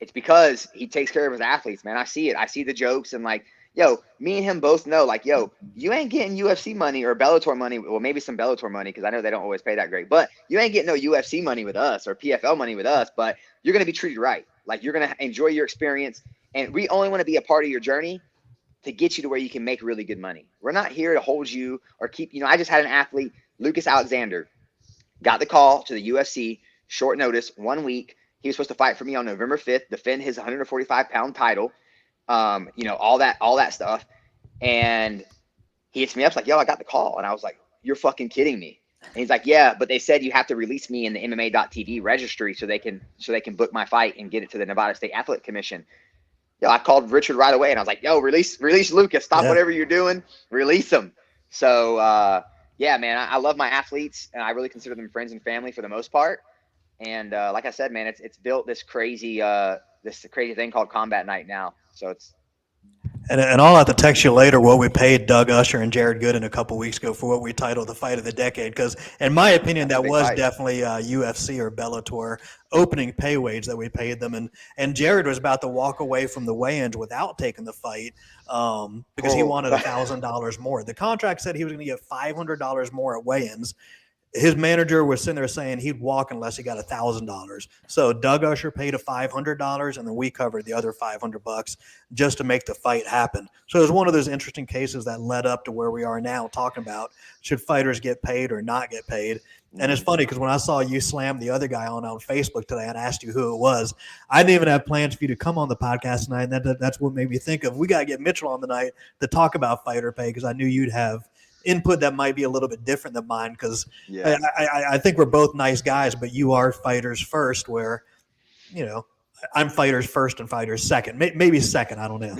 it's because he takes care of his athletes, man. I see it. I see the jokes and like, yo, me and him both know, like, yo, you ain't getting UFC money or Bellator money. Well, maybe some Bellator money because I know they don't always pay that great. But you ain't getting no UFC money with us or PFL money with us. But you're going to be treated right. Like, you're going to enjoy your experience. And we only want to be a part of your journey to get you to where you can make really good money. We're not here to hold you or keep, I just had an athlete, Lucas Alexander, got the call to the UFC, short notice, 1 week. He was supposed to fight for me on November 5th, defend his 145-pound title, all that stuff. And he hits me up, like, yo, I got the call. And I was like, you're fucking kidding me. And he's like, yeah, but they said you have to release me in the MMA.TV registry so they can book my fight and get it to the Nevada State Athletic Commission. Yo, I called Richard right away and I was like, yo, release Lucas. Stop whatever you're doing. Release him. So, yeah, man, I love my athletes and I really consider them friends and family for the most part. And like I said, man, it's built this crazy thing called Combat Night now. So it's. And I'll have to text you later what we paid Doug Usher and Jared Gooden a couple weeks ago for what we titled the Fight of the Decade. Because in my opinion, that was definitely UFC or Bellator opening pay wage that we paid them. And Jared was about to walk away from the weigh-ins without taking the fight because he wanted $1,000 more. The contract said he was going to get $500 more at weigh-ins. His manager was sitting there saying he'd walk unless he got $1,000. So Doug Usher paid a $500, and then we covered the other $500 just to make the fight happen. So it was one of those interesting cases that led up to where we are now, talking about should fighters get paid or not get paid. And it's funny because when I saw you slam the other guy on Facebook today and asked you who it was, I didn't even have plans for you to come on the podcast tonight. And that's what made me think of we got to get Mitchell on tonight to talk about fighter pay because I knew you'd have input that might be a little bit different than mine because I think we're both nice guys, but you are fighters first where, I'm fighters first and fighters second, maybe second. I don't know.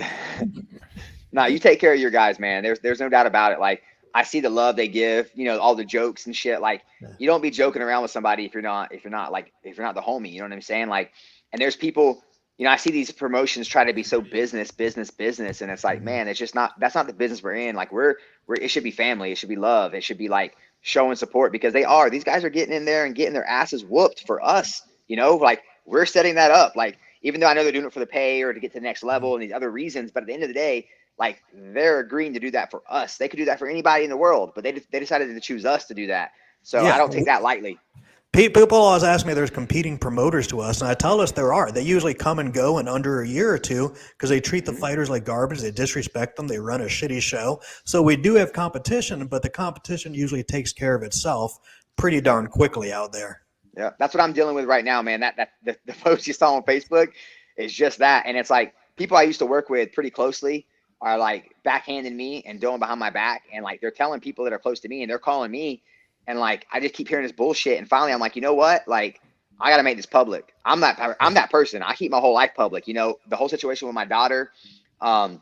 No, you take care of your guys, man. There's no doubt about it. Like I see the love they give, all the jokes and shit. Like you don't be joking around with somebody if you're not the homie, you know what I'm saying? Like, and there's people, I see these promotions try to be so business. And it's like, man, it's just that's not the business we're in. Like it should be family. It should be love. It should be like showing support because these guys are getting in there and getting their asses whooped for us, like we're setting that up. Like, even though I know they're doing it for the pay or to get to the next level and these other reasons, but at the end of the day, like they're agreeing to do that for us. They could do that for anybody in the world, but they decided to choose us to do that. So I don't take that lightly. People always ask me there's competing promoters to us, and I tell us there are. They usually come and go in under a year or two because they treat the fighters like garbage. They disrespect them. They run a shitty show. So we do have competition, but the competition usually takes care of itself pretty darn quickly out there. Yeah, that's what I'm dealing with right now, man. The post you saw on Facebook is just that. And it's like people I used to work with pretty closely are like backhanding me and going behind my back. And like they're telling people that are close to me and they're calling me. And like, I just keep hearing this bullshit. And finally, I'm like, you know what? Like, I got to make this public. I'm that person. I keep my whole life public. The whole situation with my daughter and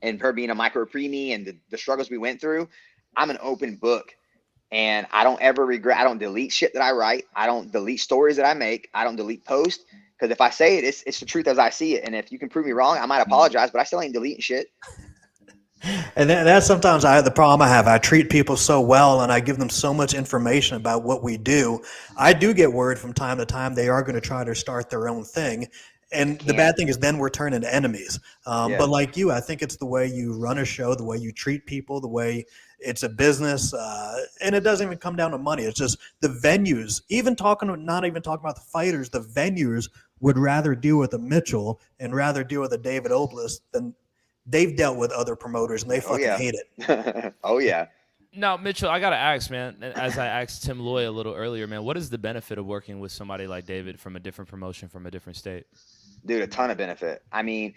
her being a micro preemie and the struggles we went through, I'm an open book. And I don't ever regret. I don't delete shit that I write. I don't delete stories that I make. I don't delete posts. Because if I say it, it's the truth as I see it. And if you can prove me wrong, I might apologize, but I still ain't deleting shit. And that's sometimes the problem I have. I treat people so well and I give them so much information about what we do. I do get worried from time to time they are going to try to start their own thing. And the bad thing is then we're turning to enemies. But like you, I think it's the way you run a show, the way you treat people, the way it's a business. And it doesn't even come down to money. It's just the venues, not even talking about the fighters, the venues would rather deal with a Mitchell and rather deal with a David Oblis than they've dealt with other promoters and they fucking hate it. Oh, yeah. Now, Mitchell, I got to ask, man, as I asked Tim Loy a little earlier, man, what is the benefit of working with somebody like David from a different promotion, from a different state? Dude, a ton of benefit. I mean,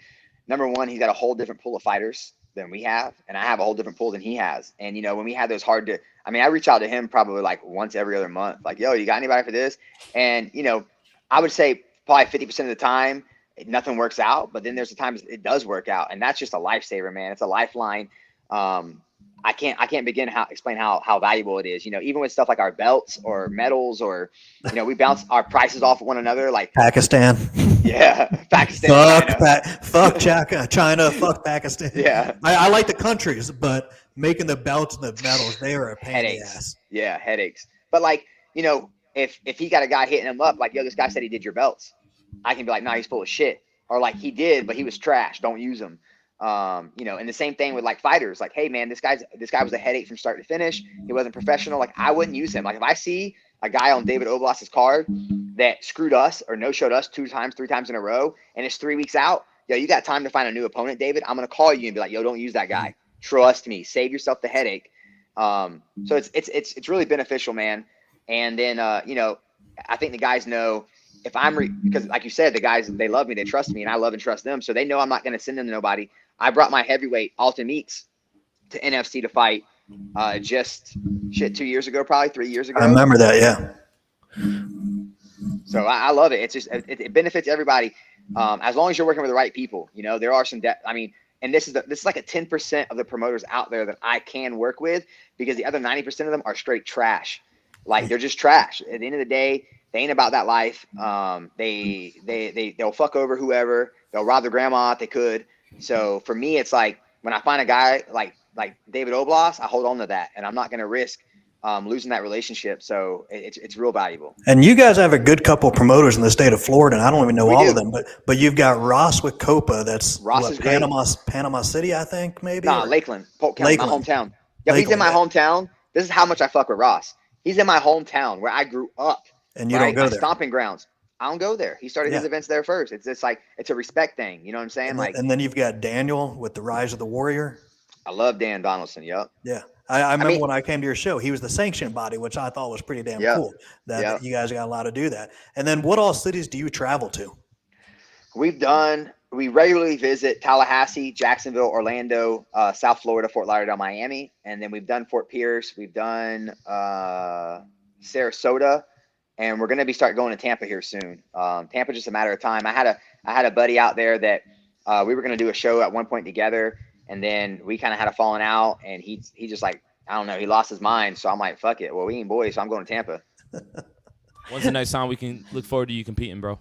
number one, he's got a whole different pool of fighters than we have, and I have a whole different pool than he has. And, when we had those I reach out to him probably like once every other month, like, yo, you got anybody for this? And, I would say probably 50% of the time, nothing works out, but then there's the times it does work out, and that's just a lifesaver, man. It's a lifeline. I can't begin explain how valuable it is. Even with stuff like our belts or medals, or we bounce our prices off of one another. Like Pakistan, Pakistan. Fuck China, fuck Pakistan. Yeah, I like the countries, but making the belts and the medals, they are a pain in the ass. Yeah, headaches. But like if he got a guy hitting him up like, yo, this guy said he did your belts, I can be like, nah, he's full of shit. Or like, he did, but he was trash. Don't use him. You know, and the same thing with like fighters. Like, hey man, this guy was a headache from start to finish. He wasn't professional. Like, I wouldn't use him. Like, if I see a guy on David Oblas's card that screwed us or no showed us 2 times, 3 times in a row, and it's 3 weeks out, yo, you got time to find a new opponent, David. I'm gonna call you and be like, yo, don't use that guy. Trust me. Save yourself the headache. So it's really beneficial, man. And then you know, I think the guys know if because like you said, the guys, they love me, they trust me, and I love and trust them. So they know I'm not going to send them to nobody. I brought my heavyweight Alton Meeks to NFC to fight just 2 years ago, probably 3 years ago. I remember that. Yeah. So I love it. It's just, it benefits everybody. As long as you're working with the right people, you know, there are some I mean, and this is like a 10% of the promoters out there that I can work with, because the other 90% of them are straight trash. Like, they're just trash. At the end of the day, they ain't about that life. They'll fuck over whoever. They'll rob their grandma if they could. So for me, it's like, when I find a guy like David Oblas, I hold on to that, and I'm not going to risk losing that relationship. So it's real valuable. And you guys have a good couple of promoters in the state of Florida, and I don't even know all of them, but you've got Ross with Copa. That's Ross is Panama City, I think, maybe. Nah, Lakeland, Polk County, my hometown. Yeah, he's in my hometown. This is how much I fuck with Ross. He's in my hometown where I grew up. And you don't go there. Stomping grounds. I don't go there. He started his events there first. It's just like, it's a respect thing. You know what I'm saying? And then you've got Daniel with the Rise of the Warrior. I love Dan Donaldson. Yep. Yeah. I remember when I came to your show, he was the sanction body, which I thought was pretty damn cool. That you guys got allowed to do that. And then what all cities do you travel to? We regularly visit Tallahassee, Jacksonville, Orlando, South Florida, Fort Lauderdale, Miami. And then we've done Fort Pierce. We've done Sarasota. And we're going to start going to Tampa here soon. Tampa, just a matter of time. I had a buddy out there that we were going to do a show at one point together. And then we kind of had a falling out, and he just like, I don't know, he lost his mind. So I'm like, fuck it. Well, we ain't boys, so I'm going to Tampa. When's the next time we can look forward to you competing, bro?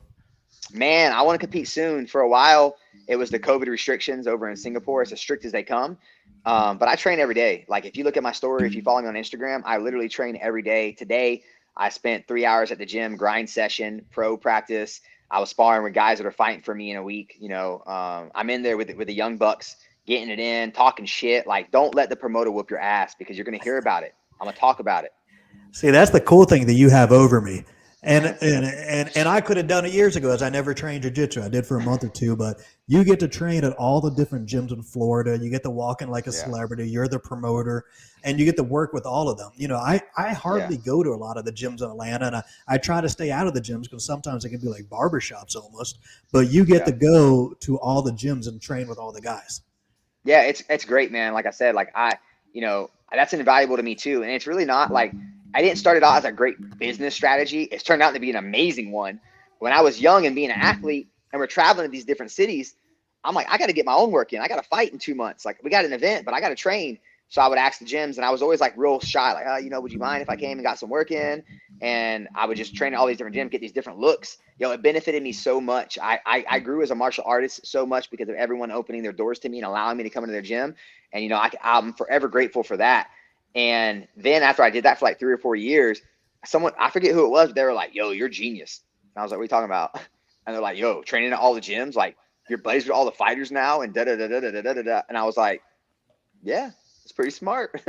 Man, I want to compete soon. For a while, it was the COVID restrictions over in Singapore. It's as strict as they come. But I train every day. Like, if you look at my story, if you follow me on Instagram, I literally train every day. Today, I spent 3 hours at the gym, grind session, pro practice. I was sparring with guys that are fighting for me in a week. You know, I'm in there with the young bucks, getting it in, talking shit. Like, don't let the promoter whoop your ass, because you're going to hear about it. I'm going to talk about it. See, that's the cool thing that you have over me. And I could have done it years ago, as I never trained jiu-jitsu. I did for a month or two, but you get to train at all the different gyms in Florida. You get to walk in like a celebrity. You're the promoter, and you get to work with all of them. You know, I hardly go to a lot of the gyms in Atlanta, and I try to stay out of the gyms because sometimes they can be like barbershops almost. But you get to go to all the gyms and train with all the guys. Yeah, it's great, man. Like I said, like that's invaluable to me too. And it's really not like, I didn't start it out as a great business strategy. It's turned out to be an amazing one. When I was young and being an athlete and we're traveling to these different cities, I'm like, I got to get my own work in. I got to fight in 2 months. Like, we got an event, but I got to train. So I would ask the gyms, and I was always like real shy. Like, would you mind if I came and got some work in? And I would just train at all these different gyms, get these different looks. It benefited me so much. I grew as a martial artist so much because of everyone opening their doors to me and allowing me to come into their gym. And, I'm forever grateful for that. And then after I did that for like 3 or 4 years, I forget who it was, but they were like, yo, you're genius. And I was like, what are you talking about? And they're like, yo, training at all the gyms, like, you're buddies with all the fighters now, and da-da-da-da-da-da-da. And I was like, yeah, it's pretty smart.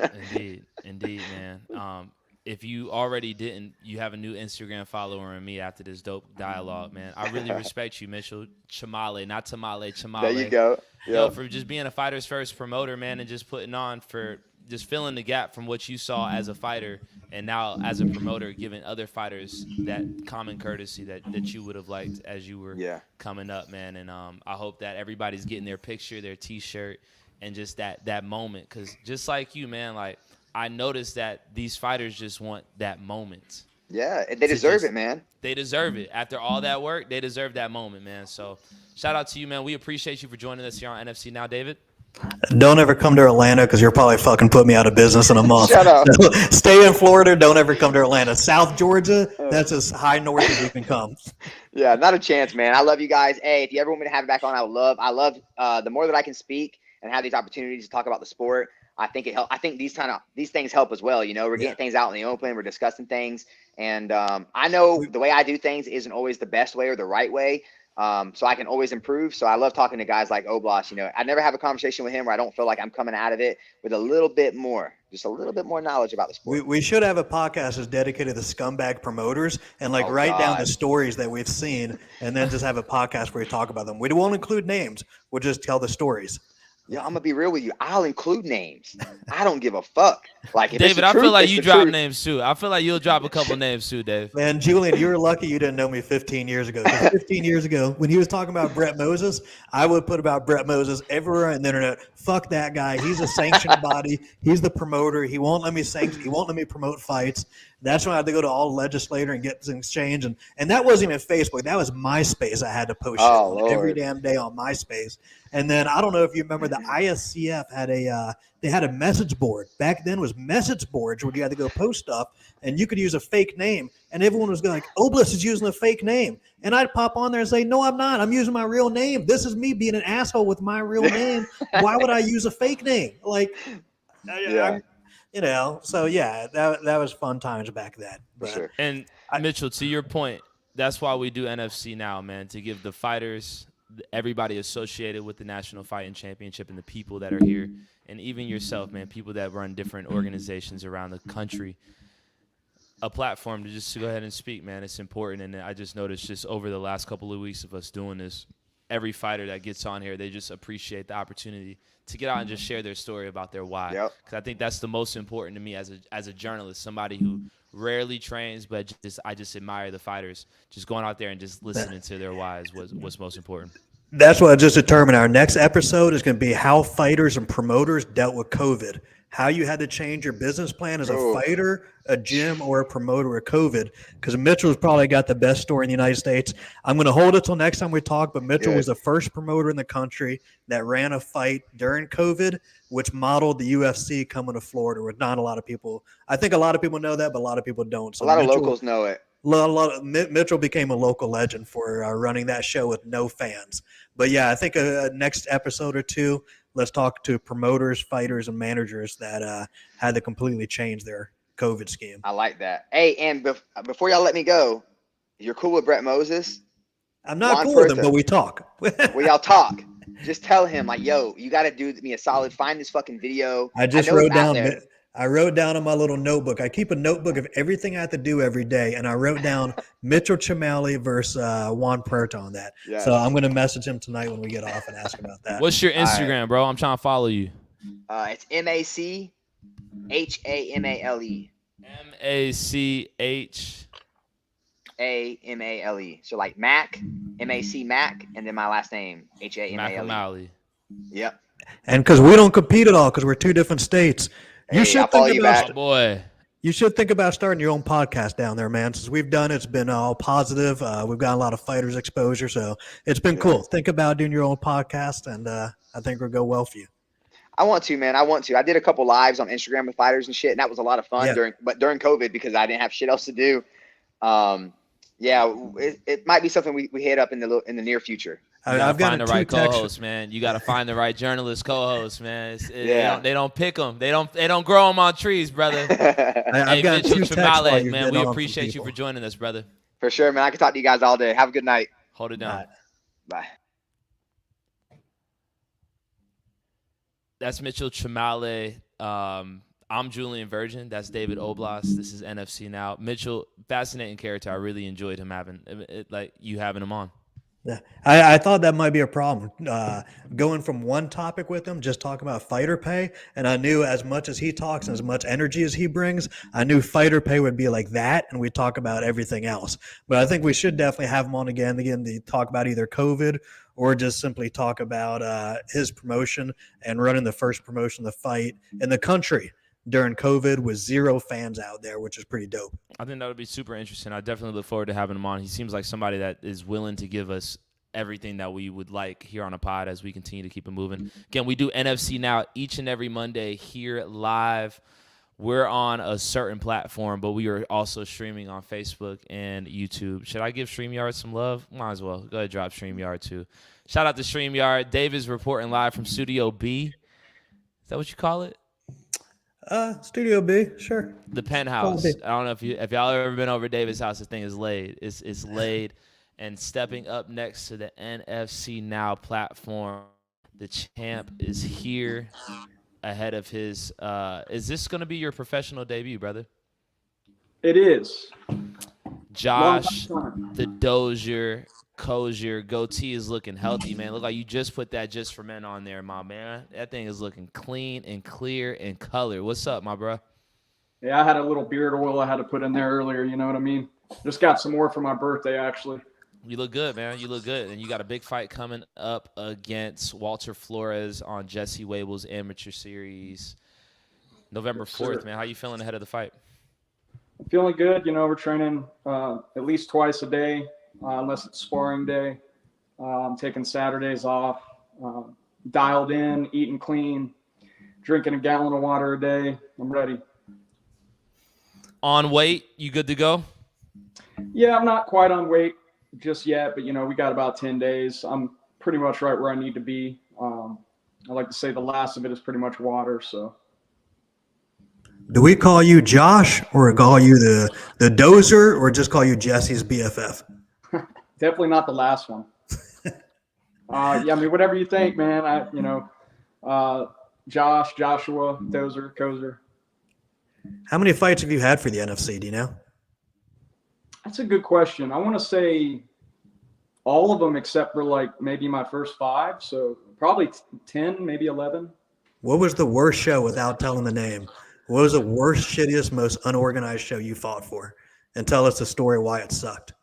Indeed, man. If you already didn't, you have a new Instagram follower in me after this dope dialogue, man. I really respect you, Mitchell. Chamale, not Tamale, Chamale. There you go. Yo, for just being a Fighters First promoter, man, and just putting on for just filling the gap from what you saw as a fighter and now as a promoter, giving other fighters that common courtesy that you would have liked as you were coming up, man. And I hope that everybody's getting their picture, their T-shirt, and just that moment. Because just like you, man, like, I noticed that these fighters just want that moment. Yeah, they deserve it, man. They deserve it. After all that work, they deserve that moment, man. So shout out to you, man. We appreciate you for joining us here on NFC Now, David. Don't ever come to Atlanta, because you'll probably fucking put me out of business in a month. Shut up. Stay in Florida. Don't ever come to Atlanta. South Georgia, that's as high north as you can come. Yeah, not a chance, man. I love you guys. Hey, if you ever want me to have it back on, I love the more that I can speak and have these opportunities to talk about the sport, I think it help. I think these things help as well. You know, we're getting things out in the open, we're discussing things, and I know the way I do things isn't always the best way or the right way. So I can always improve. So I love talking to guys like Oblas. You know, I never have a conversation with him where I don't feel like I'm coming out of it with just a little bit more knowledge about the sport. We should have a podcast that's dedicated to scumbag promoters and write down the stories that we've seen, and then just have a podcast where we talk about them. We won't include names. We'll just tell the stories. Yeah, I'm gonna be real with you. I'll include names. I don't give a fuck. Like, if David, I feel like you drop names too. I feel like you'll drop a couple names too, Dave. Man, Julian, you were lucky you didn't know me 15 years ago. 15 years ago, when he was talking about Brett Moses, I would put about Brett Moses everywhere on the internet. Fuck that guy. He's a sanctioned body. He's the promoter. He won't let me sanction. He won't let me promote fights. That's when I had to go to all legislator and get things changed. And that wasn't even Facebook. That was MySpace. I had to post shit every damn day on MySpace. And then I don't know if you remember the ISCF had a message board. Back then was message boards where you had to go post stuff and you could use a fake name. And everyone was going like, Oblas is using a fake name. And I'd pop on there and say, no, I'm not. I'm using my real name. This is me being an asshole with my real name. Why would I use a fake name? Like, you know, so yeah, that was fun times back then. But, sure. And Mitchell, to your point, that's why we do NFC Now, man, to give the fighters, everybody associated with the National Fighting Championship and the people that are here, and even yourself, man, people that run different organizations around the country, a platform to go ahead and speak, man. It's important. And I just noticed just over the last couple of weeks of us doing this, every fighter that gets on here, they just appreciate the opportunity to get out and just share their story about their why. Because I think that's the most important to me as a journalist, somebody who rarely trains, but I just admire the fighters. Just going out there and just listening to their whys was what's most important. That's what I just determined. Our next episode is going to be how fighters and promoters dealt with COVID. How you had to change your business plan as a fighter, a gym, or a promoter of COVID. Because Mitchell's probably got the best story in the United States. I'm going to hold it till next time we talk, but Mitchell was the first promoter in the country that ran a fight during COVID, which modeled the UFC coming to Florida with not a lot of people. I think a lot of people know that, but a lot of people don't. So a lot of locals know it. Mitchell became a local legend for running that show with no fans. But yeah, I think next episode or two, let's talk to promoters, fighters, and managers that had to completely change their COVID scheme. I like that. Hey, and before y'all let me go, you're cool with Brett Moses? I'm not cool with him, but we talk. Well, y'all talk. Just tell him, like, yo, you got to do me a solid. Find this fucking video. I wrote down on my little notebook. I keep a notebook of everything I have to do every day, and I wrote down Mitchell Chamale versus Juan Puerto on that. Yes. So I'm going to message him tonight when we get off and ask about that. What's your Instagram, bro? I'm trying to follow you. It's MACHAMALE. MACHAMALE. So like Mac, MAC Mac, and then my last name, HAMALE. Yep. And because we don't compete at all, because we're two different states. You should think about starting your own podcast down there, man. Since we've done it, it's been all positive. We've got a lot of fighters exposure, so it's been cool. Think about doing your own podcast, and I think it'll go well for you. I want to, man. I want to. I did a couple lives on Instagram with fighters and shit, and that was a lot of fun during COVID because I didn't have shit else to do. It might be something we hit up in the near future. I've got to find the right co-host, man. You got to find the right journalist co-host, man. They don't pick them. They don't grow them on trees, brother. I've got Mitchell Chamale, man. We appreciate you for joining us, brother. For sure, man. I can talk to you guys all day. Have a good night. Hold it down. Bye. That's Mitchell Chamale. I'm Julian Virgin. That's David Oblas. This is NFC Now. Mitchell, fascinating character. I really enjoyed him having him on. Yeah, I thought that might be a problem. Going from one topic with him, just talking about fighter pay, and I knew as much as he talks and as much energy as he brings, I knew fighter pay would be like that, and we talk about everything else. But I think we should definitely have him on again to talk about either COVID or just simply talk about his promotion and running the first promotion of the fight in the country during COVID with 0 fans out there, which is pretty dope. I think that would be super interesting. I definitely look forward to having him on. He seems like somebody that is willing to give us everything that we would like here on a pod as we continue to keep it moving. Again, we do NFC Now each and every Monday here live. We're on a certain platform, but we are also streaming on Facebook and YouTube. Should I give StreamYard some love? Might as well. Go ahead, drop StreamYard too. Shout out to StreamYard. Dave is reporting live from Studio B. Is that what you call it? Studio B, sure. The penthouse. I don't know if y'all ever been over David's house. This thing is laid. It's laid. And stepping up next to the NFC Now platform, the champ is here ahead of his. Is this going to be your professional debut, brother? It is. Josh, the Dozier, Koser, goatee is looking healthy, man. Look like you just put that Just for Men on there, my man. That thing is looking clean and clear and colored. What's up, my bro? Yeah, I had a little beard oil I had to put in there earlier. You know what I mean? Just got some more for my birthday, actually. You look good, man. You look good. And you got a big fight coming up against Walter Flores on Jesse Wable's amateur series November 4th, man. How you feeling ahead of the fight? I'm feeling good. You know, we're training at least twice a day, unless it's sparring day. I'm taking Saturdays off, dialed in, eating clean, drinking a gallon of water a day. I'm ready. On weight, you good to go? Yeah, I'm not quite on weight just yet, but, you know, we got about 10 days. I'm pretty much right where I need to be. I like to say the last of it is pretty much water, so. Do we call you Josh or call you the Dozer or just call you Jesse's BFF? Definitely not the last one. Yeah, I mean, whatever you think, man. Josh, Joshua, Dozer, Koser. How many fights have you had for the NFC? Do you know? That's a good question. I want to say all of them except for like maybe my first 5. So probably 10, maybe 11. What was the worst show without telling the name? What was the worst, shittiest, most unorganized show you fought for? And tell us the story why it sucked.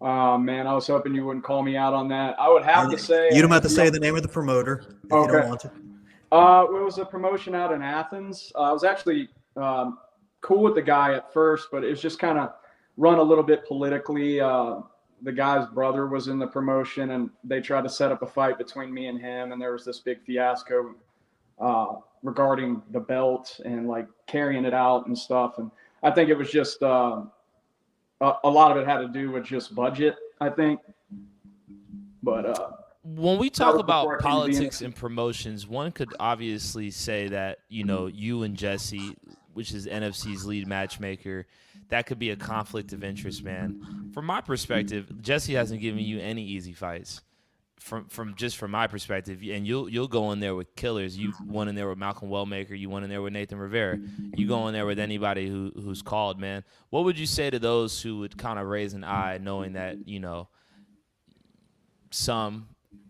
Man, I was hoping you wouldn't call me out on that. I would have to say. You don't have to say the name of the promoter if you don't want to. It was a promotion out in Athens. I was actually cool with the guy at first, but it was just kind of run a little bit politically. The guy's brother was in the promotion, and they tried to set up a fight between me and him, and there was this big fiasco regarding the belt and like carrying it out and stuff. And I think it was just a lot of it had to do with just budget, I think. But when we talk about politics and promotions, one could obviously say that, you know, you and Jesse, which is NFC's lead matchmaker, that could be a conflict of interest, man. From my perspective, Jesse hasn't given you any easy fights. From my perspective, and you'll go in there with killers. You went in there with Malcolm Wellmaker. You went in there with Nathan Rivera. You go in there with anybody who's called, man. What would you say to those who would kind of raise an eye, knowing that, you know, some,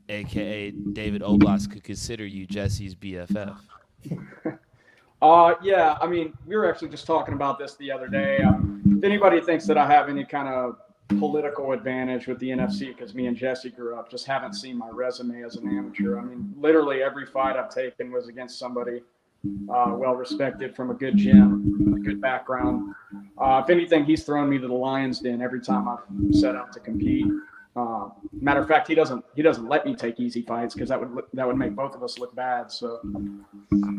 a.k.a. David Oblas, could consider you Jesse's BFF? Yeah, I mean, we were actually just talking about this the other day. If anybody thinks that I have any kind of political advantage with the NFC because me and Jesse grew up, just haven't seen my resume as an amateur. I mean, literally every fight I've taken was against somebody well respected from a good gym, a good background. If anything, he's thrown me to the lion's den every time I've set out to compete. Matter of fact, he doesn't let me take easy fights because that would make both of us look bad. So, you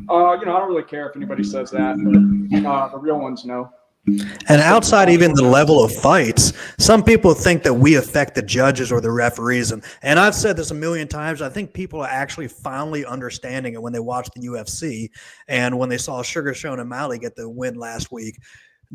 know, I don't really care if anybody says that, but the real ones know. And outside even the level of fights, some people think that we affect the judges or the referees. And I've said this a million times. I think people are actually finally understanding it when they watch the UFC and when they saw Sugar Sean O'Malley get the win last week.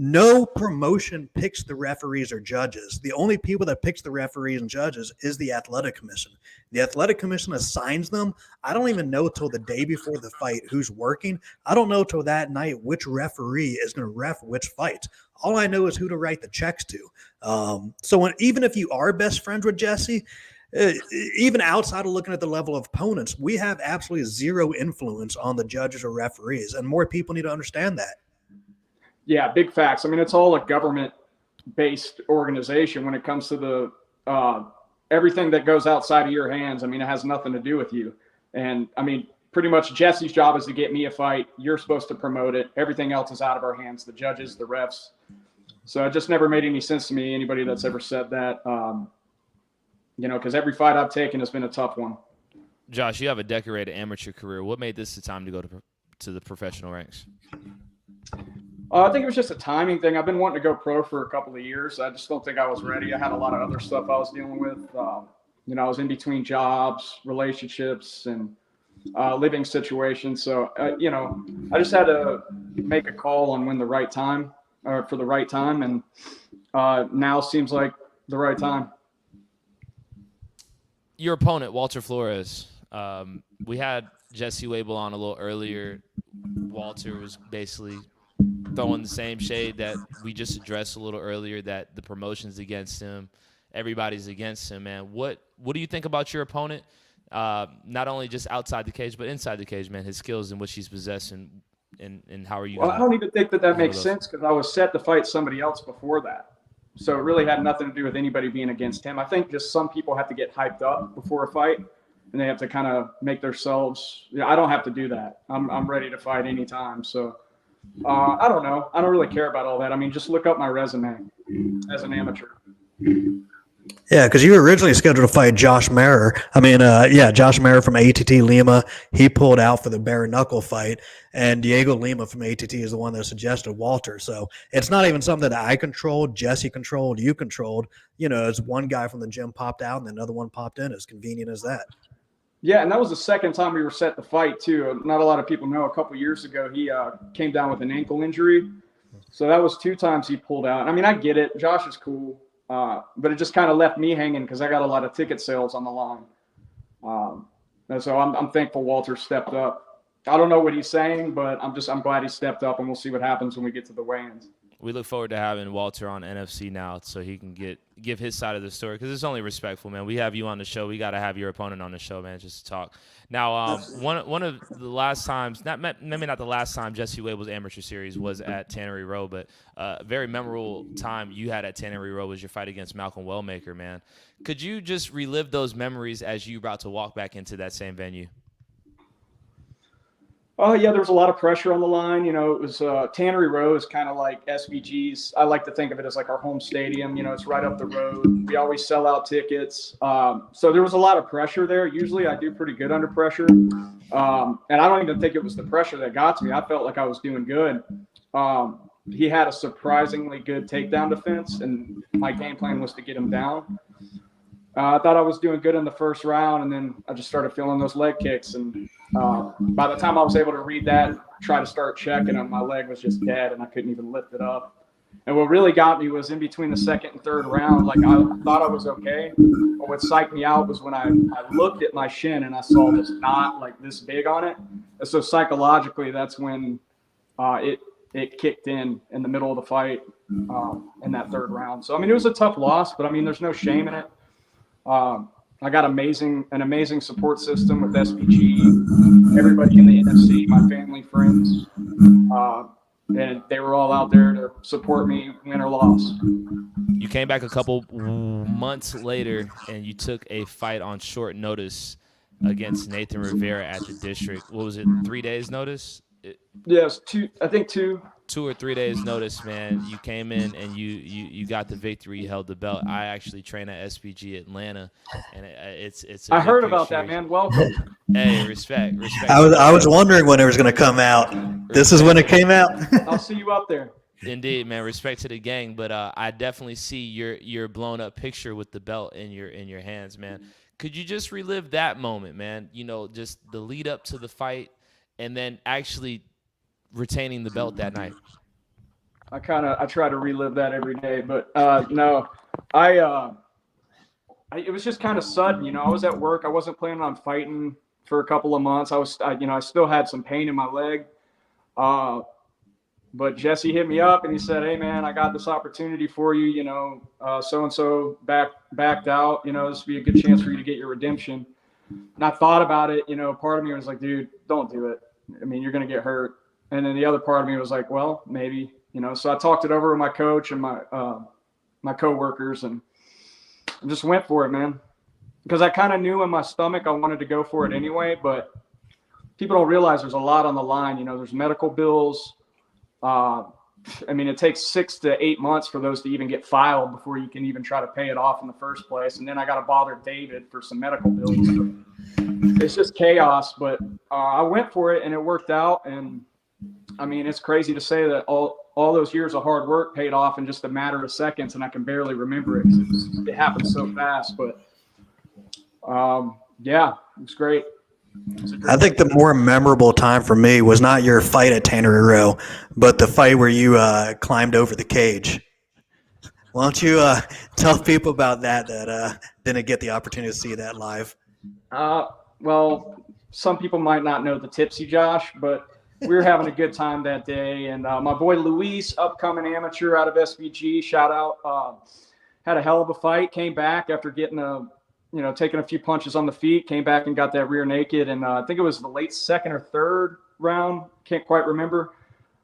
No promotion picks the referees or judges. The only people that picks the referees and judges is the athletic commission. The athletic commission assigns them. I don't even know till the day before the fight who's working. I don't know till that night which referee is going to ref which fight. All I know is who to write the checks to. So even if you are best friends with Jesse, even outside of looking at the level of opponents, we have absolutely zero influence on the judges or referees, and more people need to understand that. Yeah, big facts. I mean, it's all a government-based organization when it comes to the everything that goes outside of your hands. I mean, it has nothing to do with you. And, I mean, pretty much Jesse's job is to get me a fight. You're supposed to promote it. Everything else is out of our hands, the judges, the refs. So it just never made any sense to me, anybody that's ever said that, you know, because every fight I've taken has been a tough one. Josh, you have a decorated amateur career. What made this the time to go to the professional ranks? I think it was just a timing thing. I've been wanting to go pro for a couple of years. I just don't think I was ready. I had a lot of other stuff I was dealing with, I was in between jobs, relationships, and living situations. So, I just had to make a call on when the right time, or for the right time. And now seems like the right time. Your opponent, Walter Flores. We had Jesse Wable on a little earlier. Walter was basically throwing the same shade that we just addressed a little earlier, that the promotion's against him. Everybody's against him, man. What do you think about your opponent? Not only just outside the cage, but inside the cage, man. His skills and what she's possessing, and how are you? Well, I don't even think that makes sense, because I was set to fight somebody else before that. So it really had nothing to do with anybody being against him. I think just some people have to get hyped up before a fight, and they have to kind of make themselves. I don't have to do that. I'm ready to fight anytime. So I don't know. I don't really care about all that. I mean, just look up my resume as an amateur. Yeah, because you were originally scheduled to fight Josh Maher. Josh Maher from ATT Lima. He pulled out for the bare knuckle fight, and Diego Lima from ATT is the one that suggested Walter. So it's not even something that I controlled, Jesse controlled, you controlled. It's one guy from the gym popped out, and then another one popped in. As convenient as that. Yeah, and that was the second time we were set to fight too. Not a lot of people know. A couple years ago, he came down with an ankle injury, so that was 2 times he pulled out. I mean, I get it. Josh is cool. But it just kind of left me hanging because I got a lot of ticket sales on the line. And so I'm thankful Walter stepped up. I don't know what he's saying, but I'm glad he stepped up, and we'll see what happens when we get to the weigh-ins. We look forward to having Walter on NFC Now so he can give his side of the story, because it's only respectful, man. We have you on the show. We got to have your opponent on the show, man, just to talk. Now, one of the last times, maybe not the last time Jesse Wable's amateur series was at Tannery Row, but a very memorable time you had at Tannery Row was your fight against Malcolm Wellmaker, man. Could you just relive those memories as you about to walk back into that same venue? Oh, yeah, there was a lot of pressure on the line. It was Tannery Row is kind of like SVG's. I like to think of it as like our home stadium. It's right up the road. We always sell out tickets. So there was a lot of pressure there. Usually I do pretty good under pressure. And I don't even think it was the pressure that got to me. I felt like I was doing good. He had a surprisingly good takedown defense, and my game plan was to get him down. I thought I was doing good in the first round, and then I just started feeling those leg kicks. And by the time I was able to read that, try to start checking him, my leg was just dead, and I couldn't even lift it up. And what really got me was in between the second and third round, like I thought I was okay. But what psyched me out was when I looked at my shin and I saw this knot like this big on it. And so psychologically, that's when it kicked in the middle of the fight in that third round. So, I mean, it was a tough loss, but I mean, there's no shame in it. I got an amazing support system with SPG, everybody in the NFC, my family, friends, and they were all out there to support me, win or loss. You came back a couple months later, and you took a fight on short notice against Nathan Rivera at the district. What was it, 3 days notice? Yes, I think 2. 2 or 3 days notice, man. You came in and you got the victory. You held the belt. I actually train at SPG Atlanta, and it's. I heard about that, man. Welcome. Hey, respect. I was wondering when it was going to come out. This is when it came out. I'll see you up there. Indeed, man. Respect to the gang, but I definitely see your blown up picture with the belt in your hands, man. Could you just relive that moment, man? Just the lead up to the fight, and then actually retaining the belt that night. I try to relive that every day, but no, it was just kind of sudden. I was at work. I wasn't planning on fighting for a couple of months. I still had some pain in my leg. But Jesse hit me up and he said, "Hey man, I got this opportunity for you. So-and-so backed out, this would be a good chance for you to get your redemption." And I thought about it, part of me was like, dude, don't do it. I mean, you're going to get hurt. And then the other part of me was like, well, maybe, so I talked it over with my coach and my coworkers and just went for it, man. Because I kind of knew in my stomach I wanted to go for it anyway, but people don't realize there's a lot on the line. There's medical bills. It takes 6 to 8 months for those to even get filed before you can even try to pay it off in the first place. And then I got to bother David for some medical bills. So it's just chaos, but I went for it and it worked out. And it's crazy to say that all those years of hard work paid off in just a matter of seconds, and I can barely remember it because it happened so fast. But Yeah, it was great. I think the more memorable time for me was not your fight at Tannery Row, but the fight where you climbed over the cage. Why don't you tell people about that didn't get the opportunity to see that live? Well, some people might not know the Tipsy Josh, but we were having a good time that day. And my boy Luis, upcoming amateur out of SVG, shout out, had a hell of a fight, came back after getting taking a few punches on the feet, came back and got that rear naked. And I think it was the late second or third round. Can't quite remember.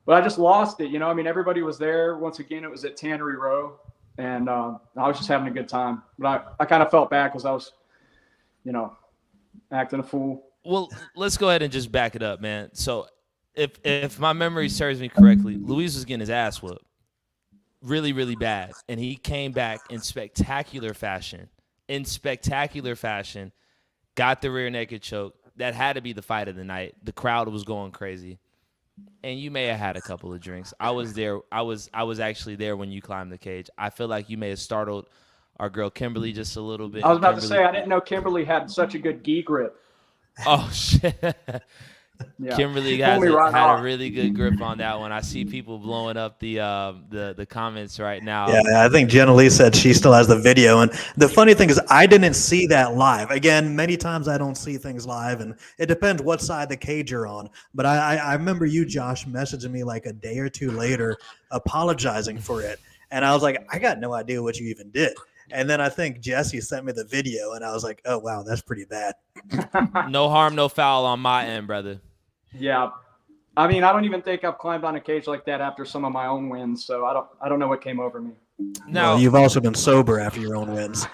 But I just lost it. Everybody was there. Once again, it was at Tannery Row. And I was just having a good time. But I kind of felt bad because I was, acting a fool. Well, let's go ahead and just back it up, man. So if my memory serves me correctly, Luis was getting his ass whooped really, really bad. And he came back in spectacular fashion, got the rear naked choke. That had to be the fight of the night. The crowd was going crazy. And you may have had a couple of drinks. I was there. I was actually there when you climbed the cage. I feel like you may have startled our girl Kimberly just a little bit. I was about to say, I didn't know Kimberly had such a good gi grip. Oh, shit. Yeah. Kimberly had a really good grip on that one. I see people blowing up the comments right now. Yeah, I think Jenna Lee said she still has the video. And the funny thing is I didn't see that live. Again, many times I don't see things live, and it depends what side of the cage you're on. But I remember you, Josh, messaging me like a day or two later apologizing for it. And I was like, I got no idea what you even did. And then I think Jesse sent me the video, and I was like, oh, wow, that's pretty bad. No harm, no foul on my end, brother. Yeah. I don't even think I've climbed on a cage like that after some of my own wins, so I don't know what came over me. Now, well, you've also been sober after your own wins.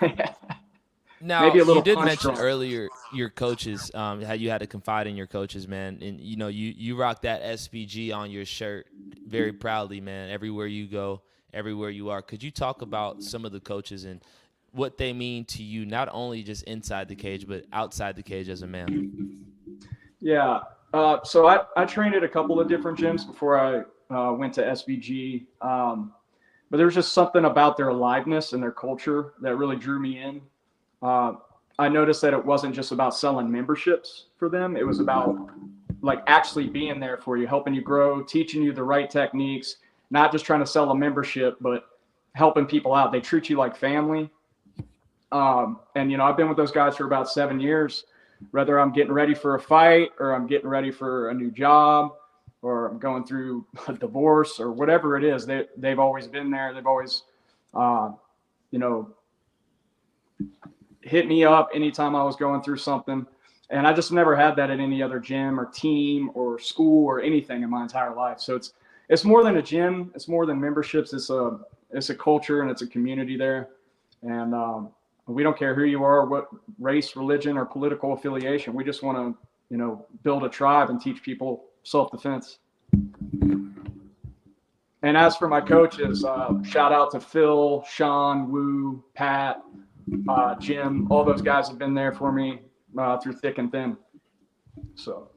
Now, maybe a little. You did mention earlier your coaches, how you had to confide in your coaches, man. And, you rock that SVG on your shirt very proudly, man, everywhere you go. Everywhere you are. Could you talk about some of the coaches and what they mean to you, not only just inside the cage, but outside the cage as a man? Yeah. So I trained at a couple of different gyms before I went to SVG. But there was just something about their aliveness and their culture that really drew me in. I noticed that it wasn't just about selling memberships for them. It was about actually being there for you, helping you grow, teaching you the right techniques, not just trying to sell a membership, but helping people out. They treat you like family. And, I've been with those guys for about 7 years, whether I'm getting ready for a fight or I'm getting ready for a new job or I'm going through a divorce or whatever it is. They've always been there. They've always, hit me up anytime I was going through something. And I just never had that at any other gym or team or school or anything in my entire life. So it's more than a gym. It's more than memberships. It's a culture and it's a community there. And we don't care who you are, what race, religion, or political affiliation. We just want to, build a tribe and teach people self-defense. And as for my coaches, shout out to Phil, Sean, Woo, Pat, Jim. All those guys have been there for me through thick and thin. So.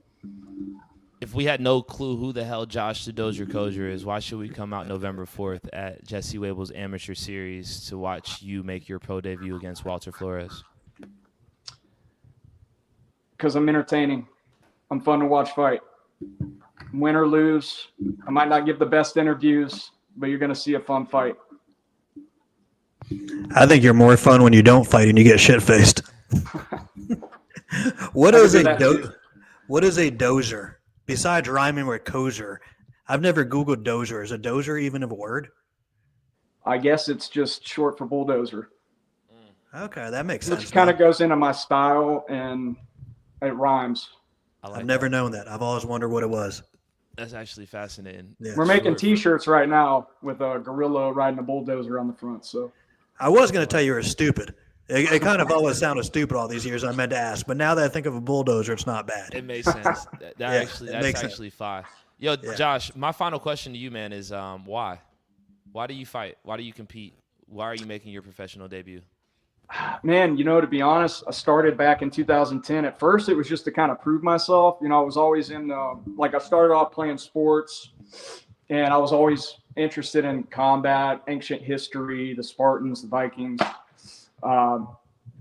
If we had no clue who the hell Josh the Dozier Koser is, why should we come out November 4th at Jesse Wable's amateur series to watch you make your pro debut against Walter Flores? Because I'm entertaining. I'm fun to watch fight. Win or lose, I might not give the best interviews, but you're going to see a fun fight. I think you're more fun when you don't fight and you get shit-faced. What is a dozer? Besides rhyming with Koser, I've never Googled dozer. Is a dozer even a word? I guess it's just short for bulldozer. Okay, that makes sense. It kind of goes into my style and it rhymes. I've never known that. I've always wondered what it was. That's actually fascinating. Yeah, we're making T-shirts right now with a gorilla riding a bulldozer on the front. So I was going to tell you you're stupid. It kind of always sounded stupid all these years. I meant to ask, but now that I think of a bulldozer, it's not bad. It makes sense. That's actually fine. Yo, yeah. Josh, my final question to you, man, is why? Why do you fight? Why do you compete? Why are you making your professional debut? Man, to be honest, I started back in 2010. At first, it was just to kind of prove myself. I was always in I started off playing sports, and I was always interested in combat, ancient history, the Spartans, the Vikings.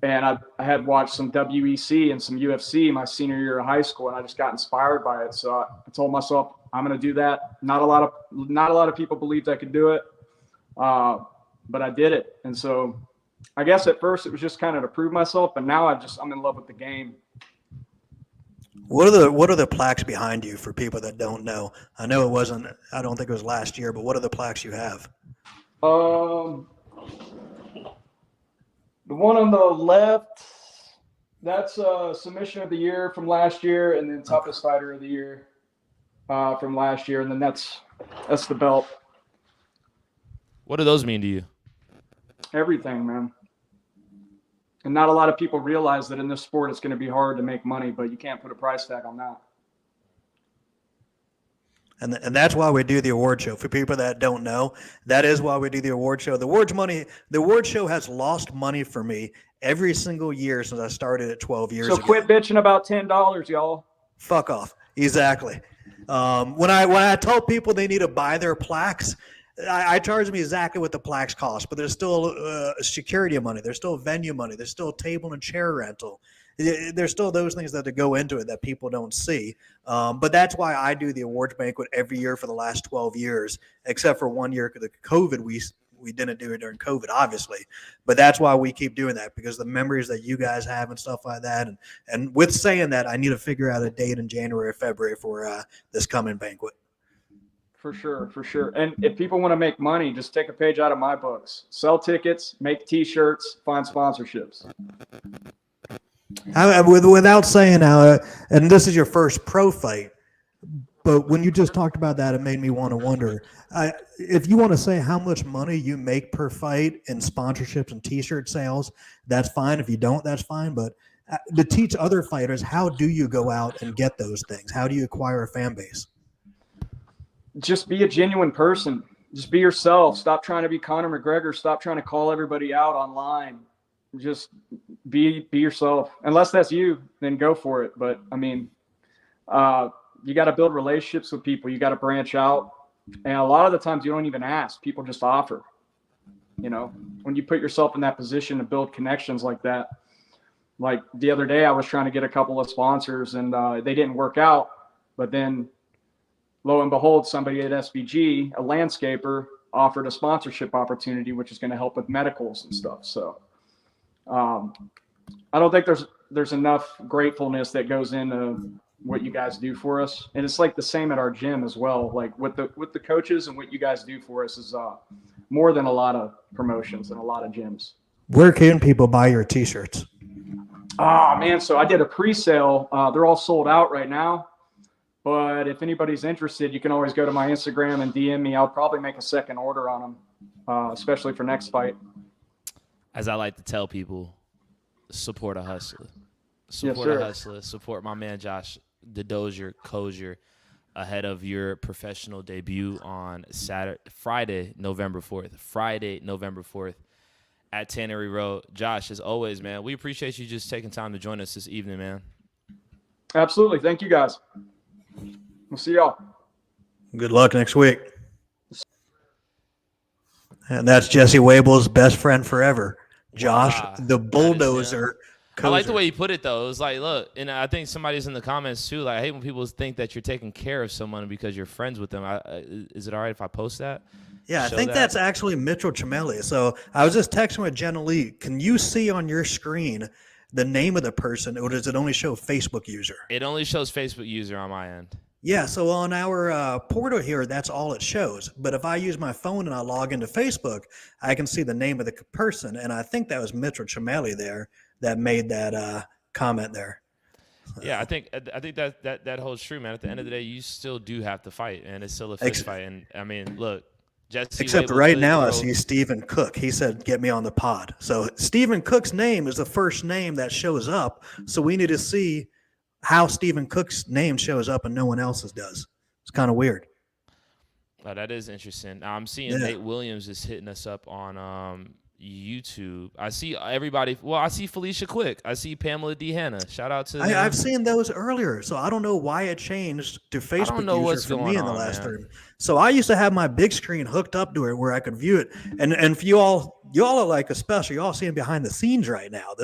And I had watched some WEC and some UFC my senior year of high school, and I just got inspired by it. So I told myself, I'm going to do that. Not a lot of people believed I could do it, but I did it. And so I guess at first it was just kind of to prove myself, but now I'm in love with the game. What are the plaques behind you for people that don't know? I know I don't think it was last year, but what are the plaques you have? The one on the left, that's submission of the year from last year, and then toughest fighter of the year from last year, and then that's the belt. What do those mean to you? Everything, man. And not a lot of people realize that in this sport it's going to be hard to make money, but you can't put a price tag on that. And that's why we do the award show. For people that don't know, that is why we do the award show. The award show has lost money for me every single year since I started at 12 years ago. So quit bitching about $10, y'all. Fuck off. Exactly. When I told people they need to buy their plaques, I charge them exactly what the plaques cost, but there's still security money. There's still venue money. There's still table and chair rental. There's still those things that go into it that people don't see. But that's why I do the awards banquet every year for the last 12 years, except for 1 year because of COVID. We didn't do it during COVID, obviously. But that's why we keep doing that, because the memories that you guys have and stuff like that. And with saying that, I need to figure out a date in January or February for this coming banquet. For sure. And if people want to make money, just take a page out of my books. Sell tickets, make T-shirts, find sponsorships. Without saying and this is your first pro fight, but when you just talked about that, it made me want to wonder, if you want to say how much money you make per fight in sponsorships and T-shirt sales, that's fine. If you don't, that's fine. But to teach other fighters, how do you go out and get those things? How do you acquire a fan base? Just be a genuine person. Just be yourself. Stop trying to be Conor McGregor. Stop trying to call everybody out online. Just be yourself. Unless that's you, then go for it. But I mean, you got to build relationships with people. You got to branch out. And a lot of the times you don't even ask. People just offer. You know, when you put yourself in that position to build connections like that. Like the other day, I was trying to get a couple of sponsors and they didn't work out. But then lo and behold, somebody at SBG, a landscaper, offered a sponsorship opportunity, which is going to help with medicals and stuff. So I don't think there's enough gratefulness that goes into what you guys do for us. And it's like the same at our gym as well. Like with the coaches and what you guys do for us is more than a lot of promotions and a lot of gyms. Where can people buy your T-shirts? Oh, man. So I did a pre-sale. They're all sold out right now. But if anybody's interested, you can always go to my Instagram and DM me. I'll probably make a second order on them, especially for next fight. As I like to tell people, support a hustler. Support a hustler. Support my man Josh, the Dozier, Koser, ahead of your professional debut on Friday, November 4th at Tannery Road. Josh, as always, man, we appreciate you just taking time to join us this evening, man. Absolutely. Thank you, guys. We'll see y'all. Good luck next week. And that's Jesse Wable's best friend forever, Josh, the Bulldozer. I like the way you put it, though. It was like, look, and I think somebody's in the comments, too. Like, I hate when people think that you're taking care of someone because you're friends with them. Is it all right if I post that? Yeah, I think that's actually Mitchell Chamale. So I was just texting with Jenna Lee. Can you see on your screen the name of the person, or does it only show Facebook user? It only shows Facebook user on my end. Yeah, so on our portal here, that's all it shows. But if I use my phone and I log into Facebook, I can see the name of the person. And I think that was Mitchell Chamale there that made that comment there. Yeah, I think that holds true, man. At the end of the day, you still do have to fight, and it's still a fist fight. And, I mean, look. Jesse Except Wable right now I see Stephen Cook. He said, get me on the pod. So Stephen Cook's name is the first name that shows up. So we need to see how Stephen Cook's name shows up and no one else's does. It's kind of weird. Oh, that is interesting. Now, I'm seeing Nate Williams is hitting us up on YouTube. I see everybody. Well, I see Felicia Quick. I see Pamela D. Hanna. Shout out to them. I've seen those earlier, so I don't know why it changed to Facebook don't know user what's for going me in the on, last man. term. So I used to have my big screen hooked up to it where I could view it. And for y'all are like a special. Y'all seeing behind the scenes right now.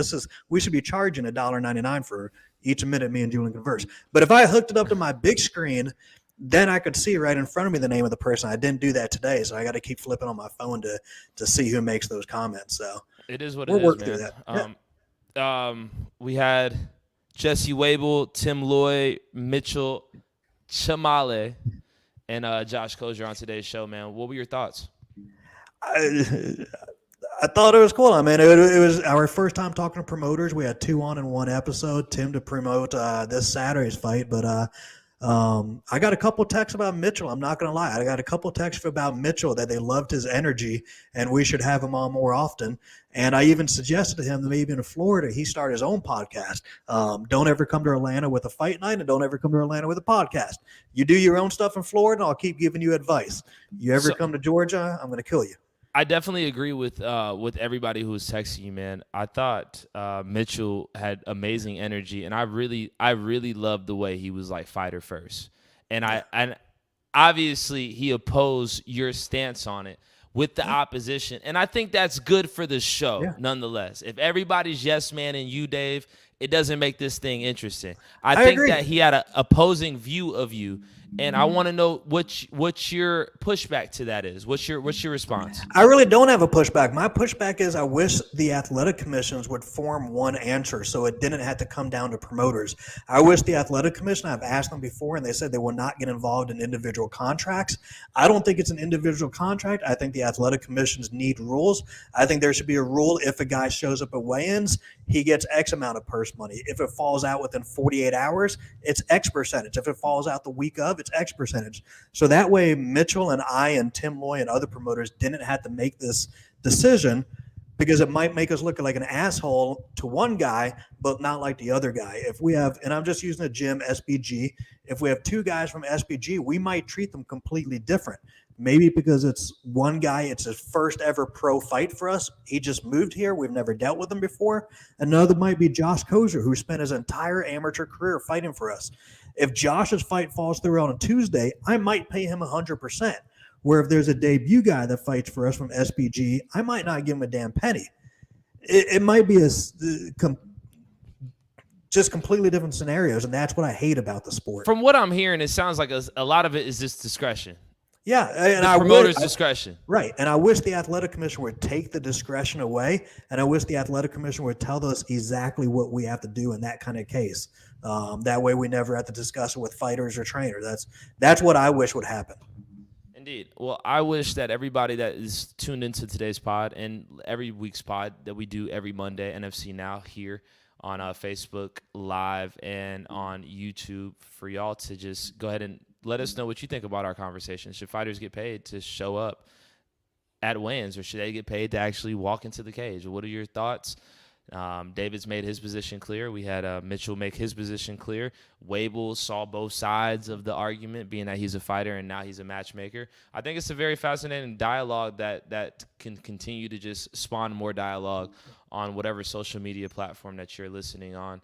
We should be charging $1.99 for each minute me and Julian converse. But if I hooked it up to my big screen, then I could see right in front of me the name of the person. I didn't do that today, so I got to keep flipping on my phone to see who makes those comments. So it is what we'll it work is, through man. that. We had Jesse Wable, Tim Lloyd, Mitchell, Chamale, and Josh Koser on today's show, man. What were your thoughts? I thought it was cool. I mean, it was our first time talking to promoters. We had 2 on in one episode. Tim to promote this Saturday's fight, but I got a couple texts about Mitchell. I'm not going to lie. I got a couple texts about Mitchell that they loved his energy and we should have him on more often. And I even suggested to him that maybe in Florida he start his own podcast. Don't ever come to Atlanta with a fight night and don't ever come to Atlanta with a podcast. You do your own stuff in Florida and I'll keep giving you advice. You ever come to Georgia, I'm going to kill you. I definitely agree with everybody who was texting you, man. I thought Mitchell had amazing energy, and I really loved the way he was like fighter first. And obviously he opposed your stance on it with the opposition, and I think that's good for the show. Nonetheless, if everybody's yes man and you, Dave, it doesn't make this thing interesting. I think agree. that he had an opposing view of you. And I want to know what your pushback to that is. What's your response? I really don't have a pushback. My pushback is I wish the athletic commissions would form one answer so it didn't have to come down to promoters. I wish the athletic commission, I've asked them before, and they said they will not get involved in individual contracts. I don't think it's an individual contract. I think the athletic commissions need rules. I think there should be a rule if a guy shows up at weigh-ins, he gets X amount of purse money. If it falls out within 48 hours, it's X percentage. If it falls out the week of, it's X percentage. So that way Mitchell and I and Tim Loy and other promoters didn't have to make this decision because it might make us look like an asshole to one guy, but not like the other guy. If we have, and I'm just using the gym, SBG, if we have 2 guys from SBG, we might treat them completely different. Maybe because it's one guy, it's his first ever pro fight for us. He just moved here. We've never dealt with him before. Another might be Josh Koser, who spent his entire amateur career fighting for us. If Josh's fight falls through on a Tuesday, I might pay him 100%. Where if there's a debut guy that fights for us from SBG, I might not give him a damn penny. It might be just completely different scenarios, and that's what I hate about the sport. From what I'm hearing, it sounds like a lot of it is just discretion. Yeah, and the promoter's discretion. Right, and I wish the athletic commission would take the discretion away, and I wish the athletic commission would tell us exactly what we have to do in that kind of case. That way we never have to discuss it with fighters or trainers. That's what I wish would happen. Indeed. Well, I wish that everybody that is tuned into today's pod and every week's pod that we do every Monday, NFC Now, here on Facebook Live and on YouTube, for y'all to just go ahead and let us know what you think about our conversation. Should fighters get paid to show up at weigh-ins, or should they get paid to actually walk into the cage? What are your thoughts? David's made his position clear. We had Mitchell make his position clear. Wable saw both sides of the argument, being that he's a fighter and now he's a matchmaker. I think it's a very fascinating dialogue that can continue to just spawn more dialogue on whatever social media platform that you're listening on.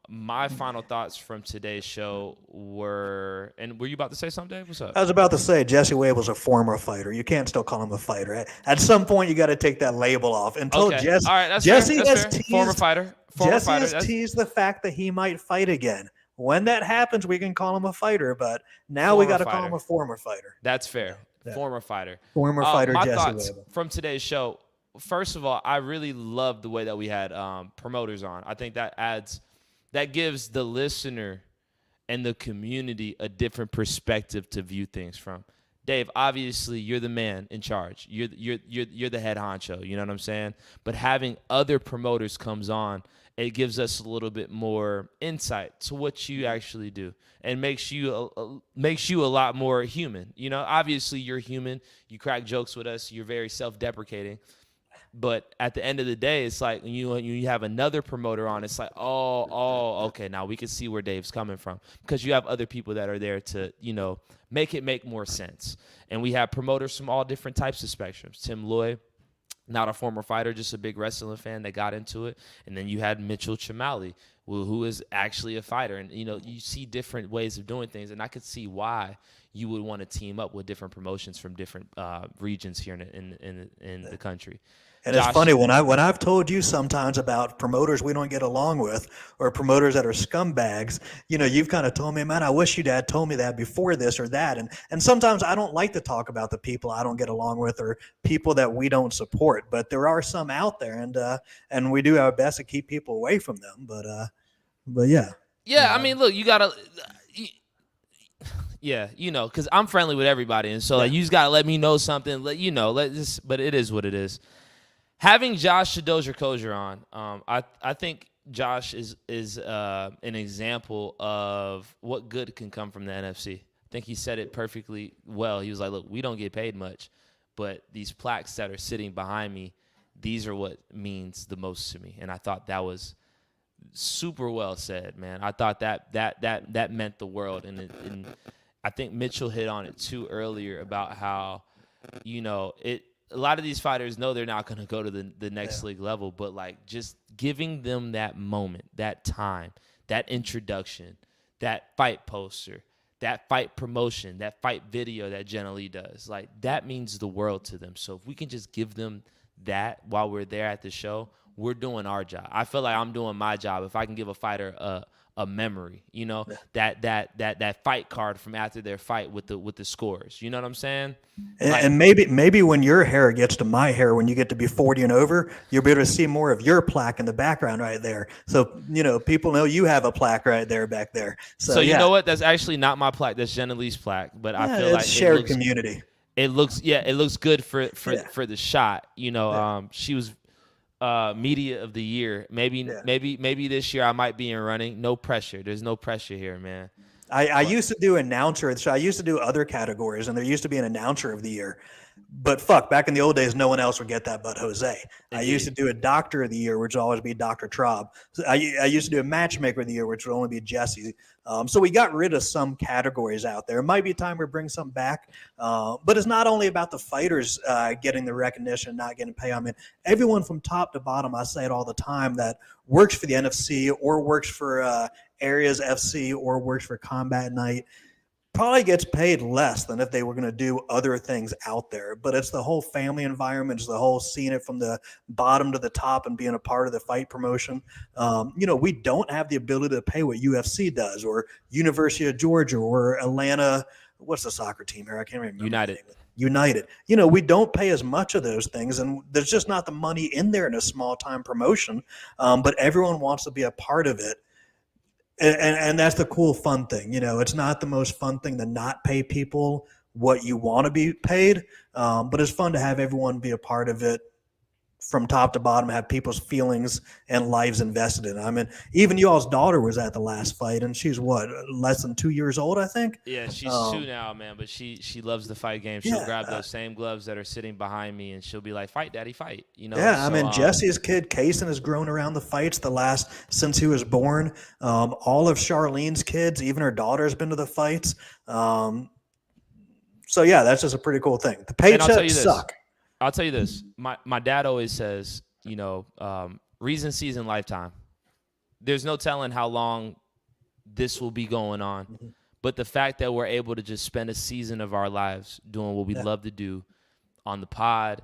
My final thoughts from today's show were, and were you about to say something, Dave? What's up? I was about to say Jesse Wable's a former fighter. You can't still call him a fighter. At some point, you got to take that label off. Until Okay. Jesse, All right, that's Jesse fair. has That's fair. teased, Former fighter. Jesse has teased the fact that he might fight again. When that happens, we can call him a fighter. But now we got to call him a former fighter. That's fair. Yeah. Former fighter. Former fighter my Jesse thoughts Wable. from today's show. First of all, I really love the way that we had promoters on. I think that gives the listener and the community a different perspective to view things from. Dave, obviously you're the man in charge. You're the head honcho. You know what I'm saying? But having other promoters comes on, it gives us a little bit more insight to what you actually do, and makes you a lot more human. You know, obviously you're human. You crack jokes with us. You're very self-deprecating. But at the end of the day, it's like when you have another promoter on, it's like, okay, now we can see where Dave's coming from, because you have other people that are there to, make it make more sense. And we have promoters from all different types of spectrums. Tim Loy, not a former fighter, just a big wrestling fan that got into it. And then you had Mitchell Chamale, who is actually a fighter. And, you see different ways of doing things. And I could see why you would want to team up with different promotions from different regions here in the country. And Josh, it's funny when I've told you sometimes about promoters we don't get along with, or promoters that are scumbags, you've kind of told me, man, I wish you'd had told me that before this or that. And sometimes I don't like to talk about the people I don't get along with or people that we don't support, but there are some out there, and we do our best to keep people away from them. But yeah. Yeah, I mean, look, you gotta. Yeah, because I'm friendly with everybody, and so you just gotta let me know something. But it is what it is. Having Josh Koser on, I think Josh is an example of what good can come from the NFC. I think he said it perfectly well. He was like, look, we don't get paid much, but these plaques that are sitting behind me, these are what means the most to me. And I thought that was super well said, man. I thought that meant the world. And I think Mitchell hit on it too earlier about how, a lot of these fighters know they're not going to go to the next league level, but like just giving them that moment, that time, that introduction, that fight poster, that fight promotion, that fight video that Jenna Lee does, like that means the world to them. So if we can just give them that while we're there at the show, we're doing our job. I feel like I'm doing my job if I can give a fighter a memory, that fight card from after their fight with the scores. You know what I'm saying? And maybe when your hair gets to my hair, when you get to be 40 and over, you'll be able to see more of your plaque in the background right there. So, people know you have a plaque right there back there. So you know what? That's actually not my plaque. That's Jenna Lee's plaque. But I feel like shared community. It looks good for the shot. She was media of the year. Maybe this year I might be in running. No pressure. There's no pressure here, man. I used to do announcer. So I used to do other categories, and there used to be an announcer of the year. But back in the old days, no one else would get that but Jose. Indeed. I used to do a doctor of the year, which would always be Dr. Traub. So I used to do a matchmaker of the year, which would only be Jesse. So we got rid of some categories out there. It might be time we bring some back. But it's not only about the fighters getting the recognition, not getting paid. I mean, everyone from top to bottom, I say it all the time, that works for the NFC or works for Aries FC or works for Combat Night probably gets paid less than if they were going to do other things out there. But it's the whole family environment, it's the whole seeing it from the bottom to the top and being a part of the fight promotion. We don't have the ability to pay what UFC does or University of Georgia or Atlanta. What's the soccer team here? I can't remember. United. We don't pay as much of those things, and there's just not the money in there in a small time promotion. But everyone wants to be a part of it. And that's the cool, fun thing. It's not the most fun thing to not pay people what you want to be paid, but it's fun to have everyone be a part of it from top to bottom, have people's feelings and lives invested in it. I mean, even y'all's daughter was at the last fight, and she's less than 2 years old, I think? Yeah, she's 2 now, man, but she loves the fight game. She'll grab those same gloves that are sitting behind me, and she'll be like, fight, daddy, fight. Yeah, I mean, Jesse's kid, Kaysen, has grown around the fights since he was born. All of Charlene's kids, even her daughter's been to the fights. So, yeah, that's just a pretty cool thing. The paychecks suck. I'll tell you this. My dad always says, reason, season, lifetime. There's no telling how long this will be going on. Mm-hmm. But the fact that we're able to just spend a season of our lives doing what we love to do on the pod,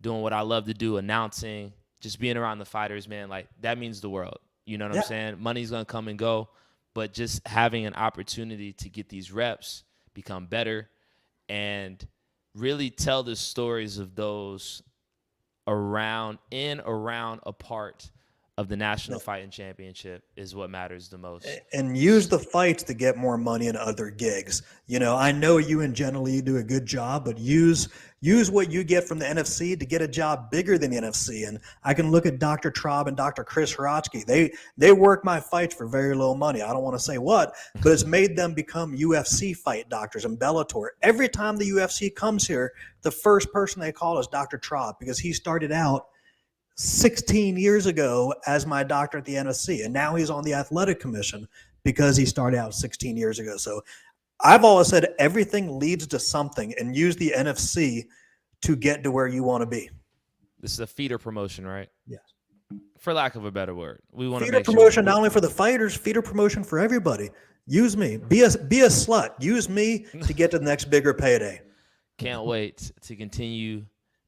doing what I love to do, announcing, just being around the fighters, man, like that means the world. You know what I'm saying? Money's going to come and go, but just having an opportunity to get these reps, become better, and really tell the stories of those around a part of the National Fighting Championship is what matters the most. And use the fights to get more money in other gigs. I know you and Jenna Lee do a good job, but use what you get from the NFC to get a job bigger than the NFC. And I can look at Dr. Traub and Dr. Chris Hrotsky. They work my fights for very low money. I don't want to say what, but it's made them become UFC fight doctors and Bellator. Every time the UFC comes here, the first person they call is Dr. Traub, because he started out 16 years ago as my doctor at the NFC, and now he's on the athletic commission because he started out 16 years ago. So I've always said everything leads to something, and use the NFC to get to where you want to be. This is a feeder promotion, right? Yes. For lack of a better word, we want to Feeder make promotion, sure not only for the fighters, feeder promotion for everybody. Use me. Be a slut. Use me to get to the next bigger payday. Can't wait to continue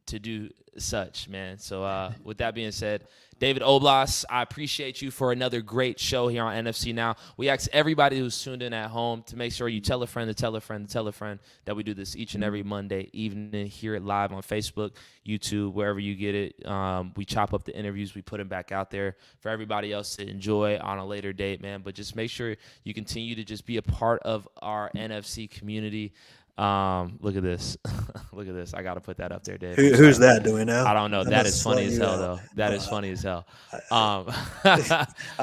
to do such, man. So with that being said, David Oblas, I appreciate you for another great show here on NFC Now. We ask everybody who's tuned in at home to make sure you tell a friend to tell a friend to tell a friend that we do this each and every Monday evening. Hear it live on Facebook, YouTube, wherever you get it. We chop up the interviews. We put them back out there for everybody else to enjoy on a later date, man. But just make sure you continue to just be a part of our NFC community. Look at this. Look at this. I got to put that up there, Dave. Who's that? Do we know? I don't know. That is funny as hell, though. That is funny as hell. I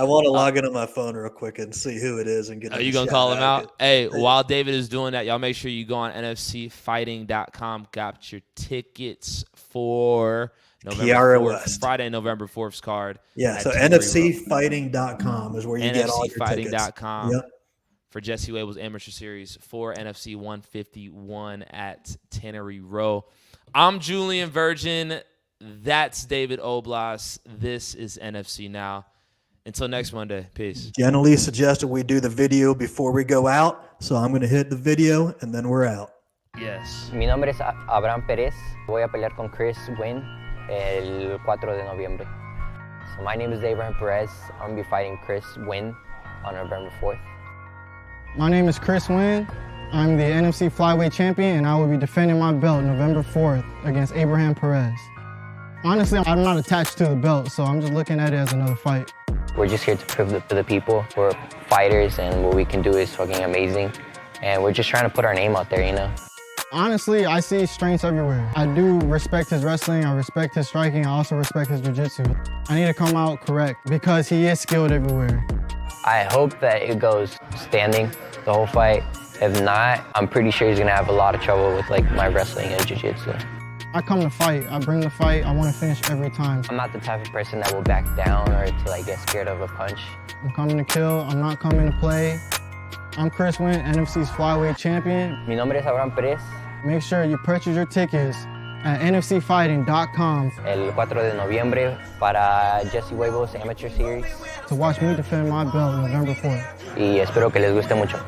want to log into my phone real quick and see who it is and get. Are you gonna call him out? Hey, while David is doing that, y'all make sure you go on NFCfighting.com. Got your tickets for Kiara West. Friday, November 4th's card. Yeah. So NFCfighting.com is where you get all your tickets. NFCfighting.com. Yep. For Jesse Wable's Amateur Series for NFC 151 at Tannery Row. I'm Julian Virgin. That's David Oblas. This is NFC Now. Until next Monday, peace. Jenna suggested we do the video before we go out, so I'm going to hit the video and then we're out. Yes. Mi nombre es Abraham Pérez. Voy a pelear con Chris Wynn el 4 de noviembre. So my name is Abraham Perez. I'm going to be fighting Chris Wynn on November 4th. My name is Chris Wynn. I'm the NFC Flyweight Champion, and I will be defending my belt November 4th against Abraham Perez. Honestly, I'm not attached to the belt, so I'm just looking at it as another fight. We're just here to prove to the people we're fighters, and what we can do is fucking amazing. And we're just trying to put our name out there, you know? Honestly, I see strengths everywhere. I do respect his wrestling, I respect his striking, I also respect his jiu-jitsu. I need to come out correct because he is skilled everywhere. I hope that it goes standing the whole fight. If not, I'm pretty sure he's gonna have a lot of trouble with like my wrestling and jiu-jitsu. I come to fight, I bring the fight, I want to finish every time. I'm not the type of person that will back down or to like get scared of a punch. I'm coming to kill, I'm not coming to play. I'm Chris Wynn, NFC's Flyweight Champion. Mi nombre es Abraham Pérez. Make sure you purchase your tickets at NFCfighting.com. El 4 de noviembre para Jesse Wable's Amateur Series. To watch me defend my belt November 4th. Y espero que les guste mucho.